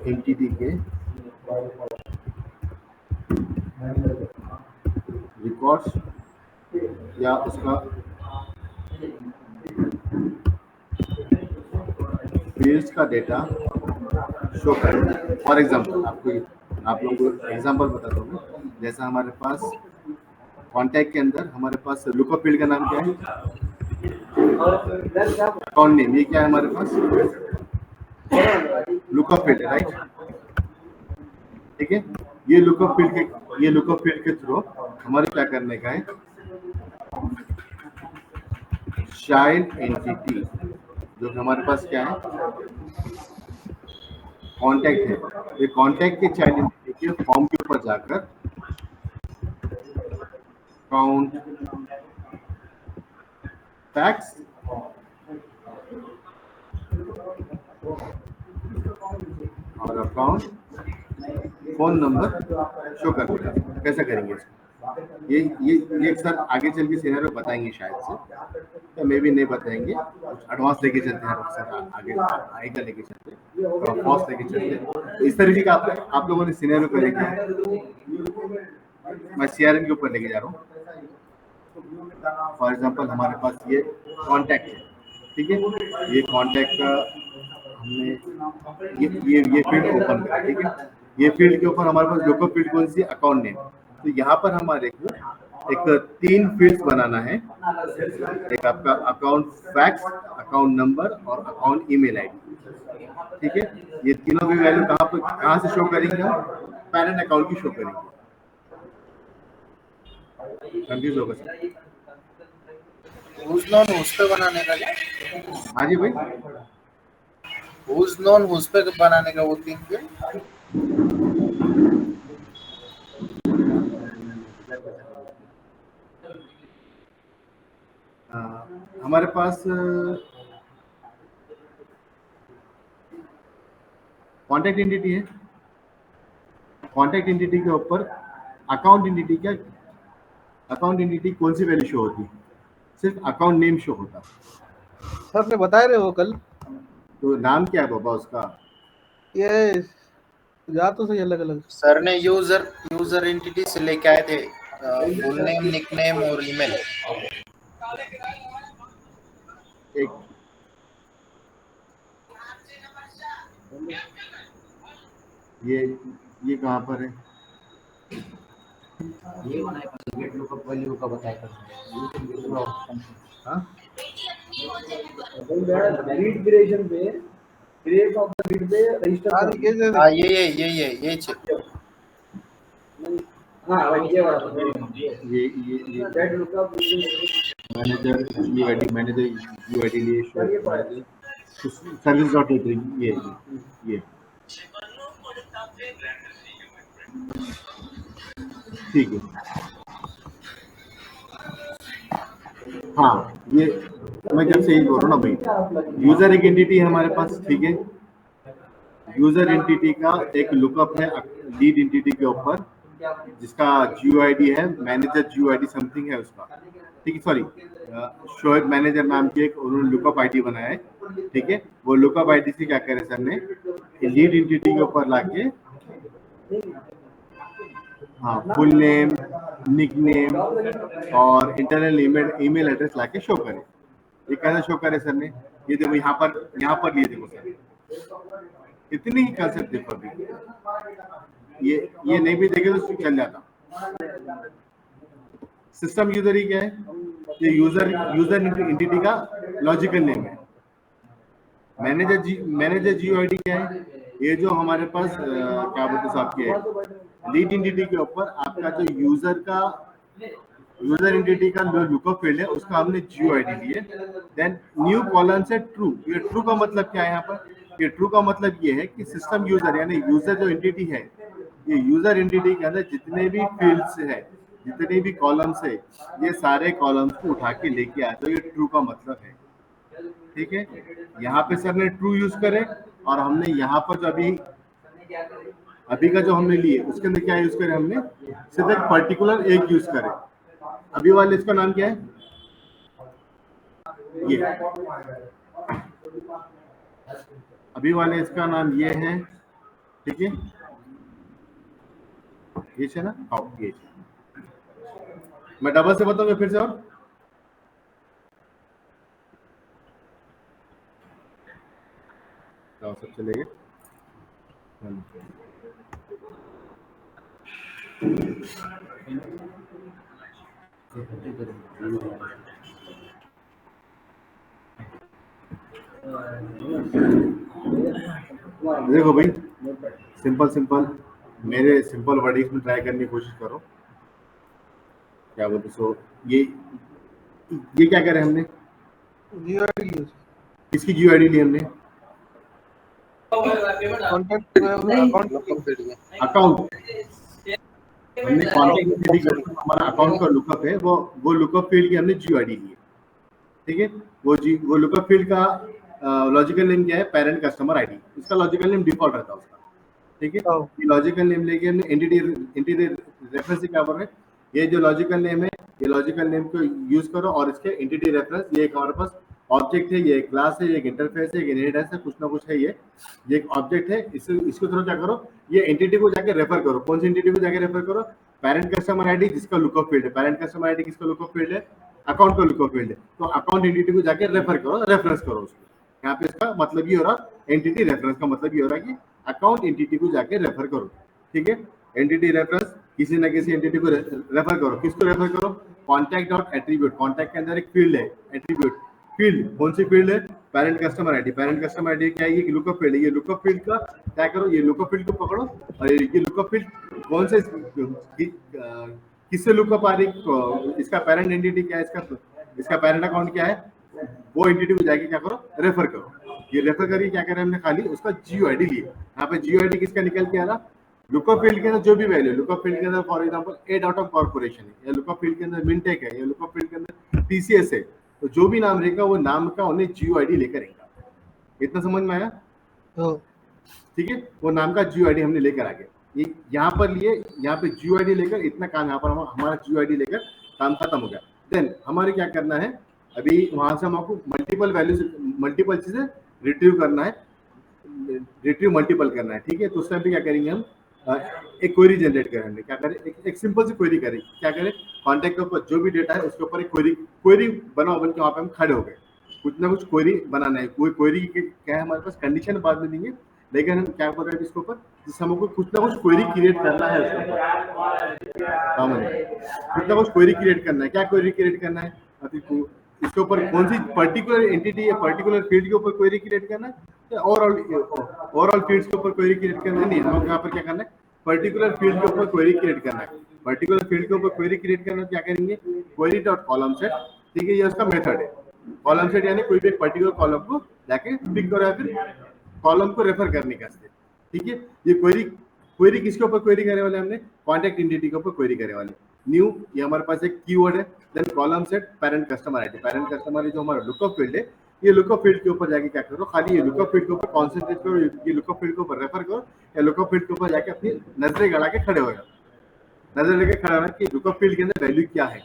S3: एंटिटी के रिकॉर्ड्स या उसका फील्ड्स का डेटा शो करता है। फॉर एग्जांपल आप लोगों को एग्जांपल बताता हूँ। जैसा हमारे पास कॉन्टैक्ट के अंदर हमारे पास लुकअप फील्ड का नाम क्या है? Account name. ये क्या है हमारे पास? Lookup field, right? ठीक है। ये लुकअप फील्ड के थ्रू हमारे क्या करने का है? चाइल्ड एंटिटी जो हमारे पास क्या है? कॉन्टैक्ट है। ये कॉन्टैक्ट के चाइल्ड एंटिटी के फॉर्म के ऊपर जाकर काउंट फैक्ट्स और अकाउंट फोन नंबर शो कर देगा। कैसे करेंगे इसको? ये सर आगे चल के सिनेरियो बताएंगे शायद से, या मे भी नहीं बताएंगे। कुछ एडवांस लेके चलते हैं सर, आगे लेके चलते हैं और फॉस्ट लेके चलते हैं। इस तरीके का आप लोगों ने सिनेरियो को लेके, मैं सीआरएम के ऊपर लेके जा रहा हूँ। फॉर एग्जांपल हमारे पास ये कॉन्टैक्ट है, ठीक है। ये कॉन्टैक्ट का हमने ये फील्ड ओपन करा, ठीक है। ये फील्ड के ऊपर हमारे पास लोकल फील्ड कौन सी? Account name. तो यहाँ पर हमारे को एक 3 फील्ड्स बनाना है। एक आपका अकाउंट फैक्ट्स, अकाउंट नंबर और अकाउंट ईमेल आईडी, ठीक है। ये तीनों की वैल्यू कहाँ से शो करेंगे? हम पेरेंट अकाउंट की शो करेंगे। कंफ्यूज होगा सर?
S7: हुज नॉन हुज पे बनाने का क्या?
S3: हाँ जी भाई,
S7: हुज नॉन हुज पे बनाने का वो 3 फील्ड।
S3: हमारे पास कॉन्टैक्ट एंटिटी है। कॉन्टैक्ट एंटिटी के ऊपर अकाउंट एंटिटी कौन सी वैल्यू शो होती है? सिर्फ अकाउंट नेम शो होता है।
S2: सर ने बताए रहे हो कल।
S3: तो नाम क्या है बाबा उसका?
S2: ये जा तो सही अलग अलग।
S7: सर ने यूजर एंटिटी से लेके आए थे फुल नेम, निकनेम और ईमेल।
S3: एक ये कहाँ पर है?
S4: ये बनाए पर गेट लुकअप वैल्यू का बताया था।
S3: हाँ,
S4: रीड क्रिएशन पे क्रिएट ऑफ द रीड पे रजिस्टर।
S2: ये दे दे।
S7: हाँ ये चेक।
S4: हां भाई ये वाला
S3: ये
S4: गेट लुकअप
S3: मैनेजर यूआईडी लिए शो सर्विस डॉट ये ठीक है। हाँ, ये मैं जब से यही बोल रहा हूँ ना भाई, यूजर एक एंटिटी है हमारे पास, ठीक है। यूजर एंटिटी का एक लुकअप है लीड एंटिटी के ऊपर, जिसका GUID है मैनेजर GUID समथिंग है उसका, ठीक है। सॉरी, शोएब मैनेजर नाम की एक उन्होंने लुकअप आईडी बनाया है, ठीक है। वो लुकअप आईडी से क्या करे सर ने, लीड एंटिटी के ऊपर लाके हाँ फुल नेम, निक नेम और इंटरनल ईमेल एड्रेस लाके शो करे। ये कैसे शो करे सर ने? ये देखो यहाँ पर लिए देखो सर, इतनी ही कंसेप्ट देखो अभी। ये नहीं भी देखे तो चल जाता। सिस्टम यूजर ही क्या है? ये यूजर एंटिटी का लॉजिकल नेम है, मैनेजर जियो आईडी क्या है? ये जो हमारे पास क्या बोलते हैं आपके लीड एंटिटी के ऊपर आपका जो यूजर एंटिटी का जो लुकअप फील्ड है उसका हमने जियो आईडी लिए। देन न्यू कॉलन से ट्रू। ये ट्रू का मतलब क्या है यहाँ पर? ये ट्रू का मतलब ये है कि सिस्टम यूजर यानी यूजर जो एंटिटी है, ये यूजर एंटिटी के अंदर जितने भी फील्ड्स है, जितने भी कॉलम्स है, ये सारे कॉलम्स को उठा के लेके आए, तो ये ट्रू का मतलब है। ठीक है, यहाँ पे सर ने ट्रू यूज करे और हमने यहाँ पर जो अभी का जो हमने लिए उसके अंदर क्या यूज करे? हमने सिर्फ एक पर्टिकुलर एक यूज करे। अभी वाले इसका नाम क्या है? ये अभी वाले इसका नाम ये है। ठीक है, ये है ना? हाँ, ये मैं डबल से बताऊंगा फिर से। और सब चलेगा। देखो भाई, सिंपल मेरे सिंपल वर्डिंग्स में ट्राई करने की कोशिश करो। क्या बोलते? सो ये क्या करें हमने?
S2: जियो आईडी ली,
S3: किसकी जियो आईडी ली हमने?
S2: Contact
S3: account. हमने कॉन्टैक्ट हमारा अकाउंट का लुकअप है, वो लुकअप फील्ड की हमने जियो आईडी ली है। ठीक है, वो लुकअप फील्ड का लॉजिकल नेम क्या है? Parent customer ID. इसका लॉजिकल नेम डिफॉल्ट रहता है उसका। ठीक है, ये लॉजिकल नेम लेके हमने एंटिटी रेफरेंस से क्या बोल रहे हैं? ये जो लॉजिकल नेम है, ये लॉजिकल नेम को यूज करो और इसके एंटिटी रेफरेंस, ये एक हमारे पास ऑब्जेक्ट है, ये एक क्लास है, ये एक इंटरफेस है, एक इनहेरिटेंस है, कुछ ना कुछ है। ये एक ऑब्जेक्ट है, इसको थ्रू क्या करो? ये एंटिटी को जाके रेफर करो। कौन सी एंटिटी को जाके रेफर करो? पेरेंट कस्टमर आईडी जिसका लुकअप फील्ड है। पेरेंट कस्टमर आईडी किसका लुकअप फील्ड है? अकाउंट का लुकअप फील्ड है। तो अकाउंट एंटिटी को जाके रेफर करो, रेफरेंस करो उसको। यहाँ पे इसका मतलब ये हो रहा, एंटिटी रेफरेंस का मतलब ये हो रहा कि अकाउंट एंटिटी को जाके रेफर करो। ठीक है, एंटिटी रेफरेंस किसी ना किसी एंटिटी को रेफर करो। किसको रेफर करो? Contact dot attribute. कॉन्टैक्ट के अंदर एक फील्ड है, एट्रीब्यूट फील्ड। कौन सी फील्ड है? Parent customer ID. Parent customer ID क्या है? ये लुकअप फील्ड है। ये लुकअप फील्ड का क्या करो? ये लुकअप फील्ड को पकड़ो और ये लुकअप फील्ड कौन से किससे लुकअप आ रही? इसका पेरेंट एंटिटी क्या है? इसका पेरेंट अकाउंट क्या है? वो एंटिटी को जाके क्या करो? रेफर करो। ये रेफर करके क्या करें हमने? खाली उसका जियो आईडी लिए। यहाँ पे जियो आईडी किसका निकल के आ रहा? लुकअप फील्ड के अंदर जो भी वैल्यू, लुकअप फील्ड के अंदर for example A dot of corporation है, या लुकअप फील्ड के अंदर मिनटेक है, या लुकअप फील्ड के अंदर टीसीएस है, तो जो भी नाम रहेगा वो नाम का उन्हें जियो आईडी लेकर आएगा। इतना समझ में आया? ठीक है, वो नाम का जियो आईडी हमने लेकर आ गए। ये यहाँ पर लिए, यहाँ पे जियो आईडी लेकर इतना काम, यहाँ पर हमारा जियो आईडी लेकर काम खत्म हो गया। देन हमारे क्या करना है? अभी वहां से हमको मल्टीपल चीजें रिट्रीव करना है, रिट्रीव मल्टीपल करना है। ठीक है, तो उस टाइम पे क्या करेंगे हम? एक क्वेरी जनरेट करेंगे। क्या करें? एक सिंपल सी क्वेरी करें। क्या करें? कॉन्टैक्ट के ऊपर जो भी डेटा है उसके ऊपर एक क्वेरी बनाओ, बन के वहाँ पे हम खड़े हो गए। कुछ ना कुछ क्वेरी बनाना है। कोई क्वेरी क्या है हमारे पास? कंडीशन बाद में देंगे, लेकिन हम क्या कर रहे हैं इसके ऊपर? जिससे हमको कुछ ना कुछ क्वेरी क्रिएट करना है उसके ऊपर। कुछ ना कुछ क्वेरी क्रिएट करना है। क्या क्वेरी क्रिएट करना है? इसके ऊपर कौन सी पर्टिकुलर एंटिटी या पर्टिकुलर फील्ड के ऊपर क्वेरी क्रिएट करना है, ओवरऑल फील्ड्स के ऊपर क्वेरी क्रिएट करना है? नहीं, हमको यहाँ पर क्या करना है? पर्टिकुलर फील्ड के ऊपर क्वेरी क्रिएट करना है। पर्टिकुलर फील्ड के ऊपर क्वेरी क्रिएट करना क्या करेंगे? Query dot column set. ठीक है, ये उसका मेथड है। कॉलम सेट यानी कोई भी एक पर्टिकुलर कॉलम को जाके पिक करो या फिर कॉलम को रेफर करने का। ठीक है, ये क्वेरी किसके ऊपर क्वेरी करने वाले? हमने कॉन्टैक्ट एंटिटी के ऊपर क्वेरी करने वाले। न्यू, ये हमारे पास एक कीवर्ड है। Then column set parent customer ID. Parent customer जो हमारा लुकअप फील्ड है, ये लुकअप फील्ड के ऊपर जाके क्या करो? खाली ये लुकअप फील्ड के ऊपर कॉन्सेंट्रेट करो, ये लुकअप फील्ड के ऊपर रेफर करो, या लुकअप फील्ड के ऊपर जाके अपनी नजरें गड़ा के खड़े हो जाओ। नजर लेके खड़ा होना कि लुकअप फील्ड के अंदर वैल्यू क्या है।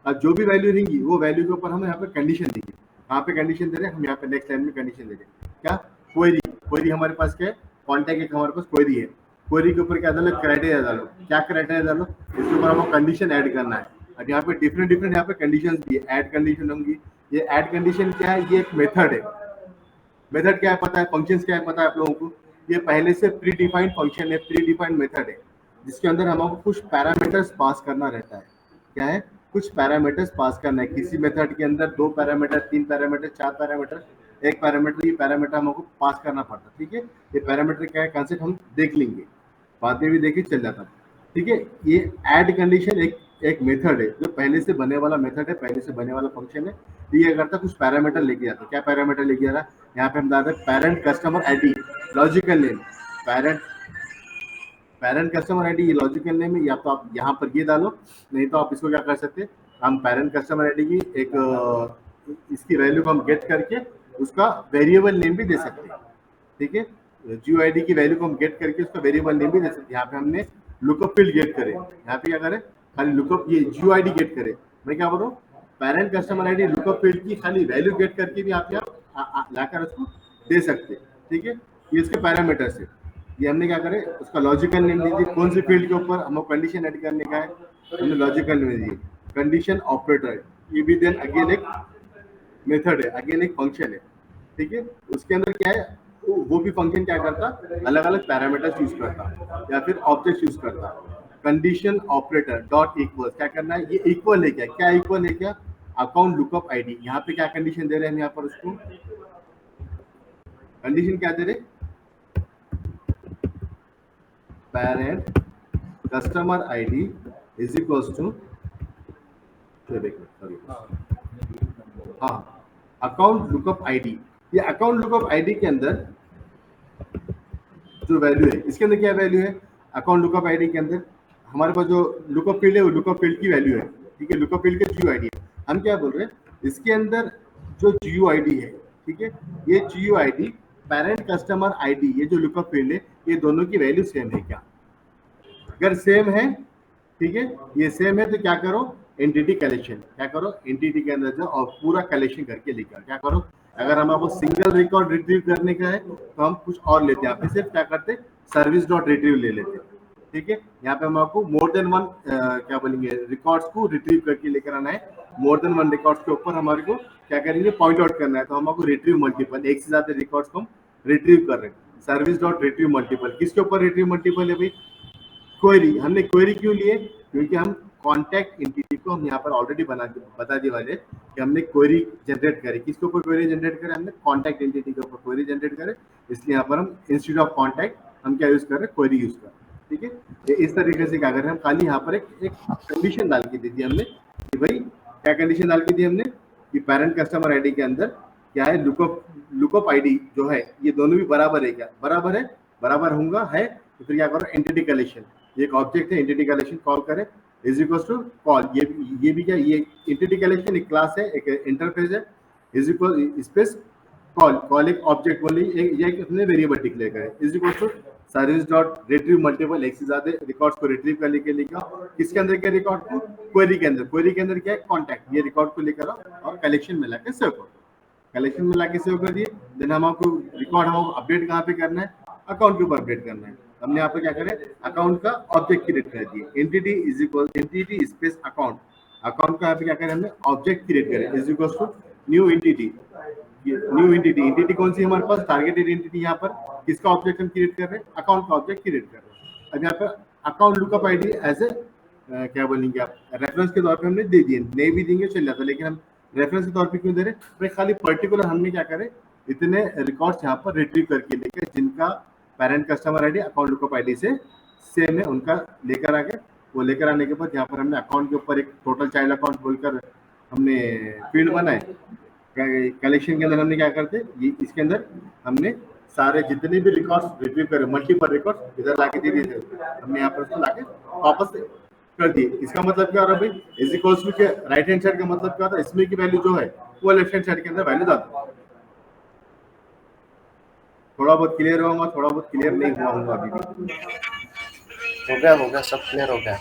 S3: अब जो भी वैल्यू रहेंगी वो वैल्यू के ऊपर हम यहाँ पे कंडीशन देंगे। यहाँ पे कंडीशन दे रहे हैं हम, यहाँ पे नेक्स्ट लाइन में कंडीशन दे रहे हैं। क्या? क्वेरी हमारे पास क्या है? कॉन्टैक्ट एक हमारे पास क्वेरी है। क्वेरी के ऊपर क्या डालो? क्राइटेरिया डालो। क्या क्राइटेरिया डालो? इसके ऊपर हमको कंडीशन ऐड करना है। अब यहाँ पे डिफरेंट यहाँ पे कंडीशन भी है, ऐड कंडीशन होंगी। ये ऐड कंडीशन क्या है? ये एक मेथड है। मेथड क्या है पता है? फंक्शंस क्या है पता है आप लोगों को? ये पहले से प्री डिफाइंड फंक्शन है, प्री डिफाइंड मेथड है, जिसके अंदर हमको कुछ पैरामीटर्स पास करना रहता है। क्या है? कुछ पैरामीटर्स पास करना है। किसी मेथड के अंदर 2 पैरामीटर, 3 पैरामीटर, 4 पैरामीटर एक पैरामीटर, ये पैरामीटर हमको पास करना पड़ता, ठीक है। ये पैरामीटर क्या है कंसेप्ट हम देख लेंगे, बाद में भी देखिए चल जाता, ठीक है। ये ऐड कंडीशन एक मेथड है जो पहले से बने वाला मेथड है, पहले से बने वाला फंक्शन है। ये क्या करता है, कुछ पैरामीटर लेके आता है। क्या पैरामीटर लेके आ रहा है, यहाँ पे हम डालते हैं parent customer ID logical name, parent customer ID ये लॉजिकल नेम है। या तो आप यहाँ पर ये डालो, नहीं तो आप इसको क्या कर सकते हैं, हम पैरेंट कस्टमर आईडी की इसकी वैल्यू को हम गेट करके उसका वेरिएबल नेम भी दे सकते हैं, ठीक है। जियो आईडी की वैल्यू को हम गेट करके उसका वेरिएबल नेम भी दे सकते हैं। यहाँ पे हमने लुकअप फील्ड गेट करे, यहाँ पे क्या करें, खाली लुकअप ये जियो आईडी गेट करे। मैं क्या बोल रहा हूँ, parent customer ID lookup field की खाली वैल्यू गेट करके भी आप लाकर उसको दे सकते हैं, ठीक है। ये इसके पैरामीटर्स है। ये हमने क्या करे, उसका लॉजिकल नेम दे दिए, कौन सी फील्ड के ऊपर हमको कंडीशन ऐड करने का है, हमने लॉजिकल नेम दिए कंडीशन ऑपरेटर। ये भी देन अगेन एक मेथड है, अगेन एक फंक्शन है, ठीक है। उसके अंदर क्या है, वो भी फंक्शन क्या करता, अलग अलग पैरामीटर्स यूज करता या फिर ऑब्जेक्ट यूज करता। कंडीशन ऑपरेटर डॉट इक्वल क्या करना है, ये इक्वल है क्या इक्वल है क्या, अकाउंट लुकअप आईडी। यहाँ पे क्या कंडीशन दे रहे हैं हम, यहाँ पर उसको कंडीशन क्या दे रहे, parent customer ID is equals to, हाँ, अकाउंट लुकअप आईडी। ये अकाउंट लुकअप आईडी के अंदर जो वैल्यू है, इसके अंदर क्या वैल्यू है, अकाउंट लुकअप आईडी के अंदर हमारे पास जो लुकअप फील्ड है वो लुकअप फील्ड की वैल्यू है, ठीक है। लुकअप फील्ड का जियो आईडी है। हम क्या बोल रहे हैं, इसके अंदर जो जियो आईडी है, ठीक है, ये जियो आईडी पैरेंट कस्टमर आईडी, ये जो लुकअप फील्ड है, ये दोनों की वैल्यू सेम है क्या। अगर सेम है, ठीक है, ये सेम है तो क्या करो, एंटिटी कलेक्शन, क्या करो, एंटिटी के अंदर जाओ और पूरा कलेक्शन करके लेकर क्या करो। अगर हम आपको सिंगल रिकॉर्ड रिट्रीव करने का है तो हम कुछ और लेते हैं, आप सिर्फ क्या करते, सर्विस डॉट रिट्रीव ले लेते हैं, ठीक है। यहाँ पे हम आपको मोर देन वन क्या बोलेंगे, रिकॉर्ड्स को रिट्रीव करके लेकर आना है। मोर देन वन रिकॉर्ड्स के ऊपर हमारे को क्या करेंगे, पॉइंट आउट करना है। तो हम आपको रिट्रीव मल्टीपल, एक से ज्यादा रिकॉर्ड्स को हम रिट्रीव कर रहे हैं। सर्विस डॉट रिट्रीव मल्टीपल, किसके ऊपर रिट्रीव मल्टीपल है भाई, क्वेरी। हमने क्वेरी क्यों लिए, क्योंकि हम कॉन्टैक्ट एंटिटी को हम यहाँ पर ऑलरेडी बता दिए वाले कि हमने क्वेरी जनरेट करे। किसके ऊपर क्वेरी जनरेट करे, हमने कॉन्टैक्ट एंटिटी के ऊपर क्वेरी जनरेट करे। इसलिए यहाँ पर हम इंस्टेड ऑफ कॉन्टैक्ट हम क्या यूज कर रहे हैं, क्वेरी यूज कर रहे हैं, ठीक है। इस तरीके से क्या कर रहे हैं, हम खाली यहाँ पर एक कंडीशन डाल के दे दी हमने कि भाई, क्या कंडीशन डाल के दी हमने कि पैरेंट कस्टमर आईडी के अंदर क्या है, लुकअप आईडी जो है ये दोनों भी बराबर है क्या, बराबर है, बराबर होगा है तो फिर क्या करो, एंटिटी कलेक्शन, ये एक ऑब्जेक्ट है, एंटिटी कलेक्शन कॉल करे इज इक्वल टू कॉल। ये भी क्या, ये एंटिटी कलेक्शन एक क्लास है, एक इंटरफेस है, इज इक्वल स्पेस कॉल एक ऑब्जेक्ट बोली, ये अपने वेरिएबल डिक्लेयर करे is equal to service dot retrieve multiple, एक से ज्यादा रिकॉर्ड्स को रिट्रीव करने के लिए क्या, किसके अंदर क्या, रिकॉर्ड को क्वेरी के अंदर, क्वेरी के अंदर क्या है, कॉन्टैक्ट, ये रिकॉर्ड को लेकर आओ और कलेक्शन में लाके सेव करो। कलेक्शन में लाके सेव कर दिए, देन हम आपको रिकॉर्ड हमको अपडेट कहाँ पे करना है, अकाउंट के ऊपर अपडेट करना है। हमने यहाँ पे क्या करें, अकाउंट का ऑब्जेक्ट क्रिएट कर दिए, entity is equal entity space account, account का यहाँ पे क्या करें, हमने ऑब्जेक्ट क्रिएट करें is equal to new entity. New entity, entity कौन सी हमारे पास, टारगेटेड एंटिटी। यहाँ पर किसका ऑब्जेक्ट हम क्रिएट कर रहे हैं, अकाउंट का ऑब्जेक्ट क्रिएट कर रहे हैं। अब यहाँ पर account lookup ID as a क्या बोलेंगे आप, रेफरेंस के तौर पे हमने दे दिए, नहीं भी देंगे चल जाता, लेकिन हम रेफरेंस के तौर पे क्यों दे रहे हैं भाई, खाली पर्टिकुलर हमने क्या करे, इतने रिकॉर्ड्स यहाँ पर रिट्रीव करके लेकर जिनका parent customer ID account lookup ID से सेम है, उनका लेकर आ गए। वो लेकर आने के बाद यहाँ पर हमने अकाउंट के ऊपर एक टोटल चाइल्ड अकाउंट बोलकर हमने फील्ड बनाए। कलेक्शन के अंदर हमने क्या करते, ये इसके अंदर हमने सारे जितने भी रिकॉर्ड्स रिट्रीव करे, मल्टीपल रिकॉर्ड्स इधर लाके दे दिए थे, हमने यहाँ पर उसको लाके वापस कर दिए। इसका मतलब क्या हो रहा है भाई, इज इक्वल्स टू के राइट हैंड साइड का मतलब क्या होता है, इसमें की वैल्यू जो है वो लेफ्ट हैंड साइड के अंदर वैल्यू जाती है। थोड़ा बहुत क्लियर हुआ, थोड़ा बहुत क्लियर नहीं हुआ होगा अभी भी।
S7: हो गया सब क्लियर हो गया।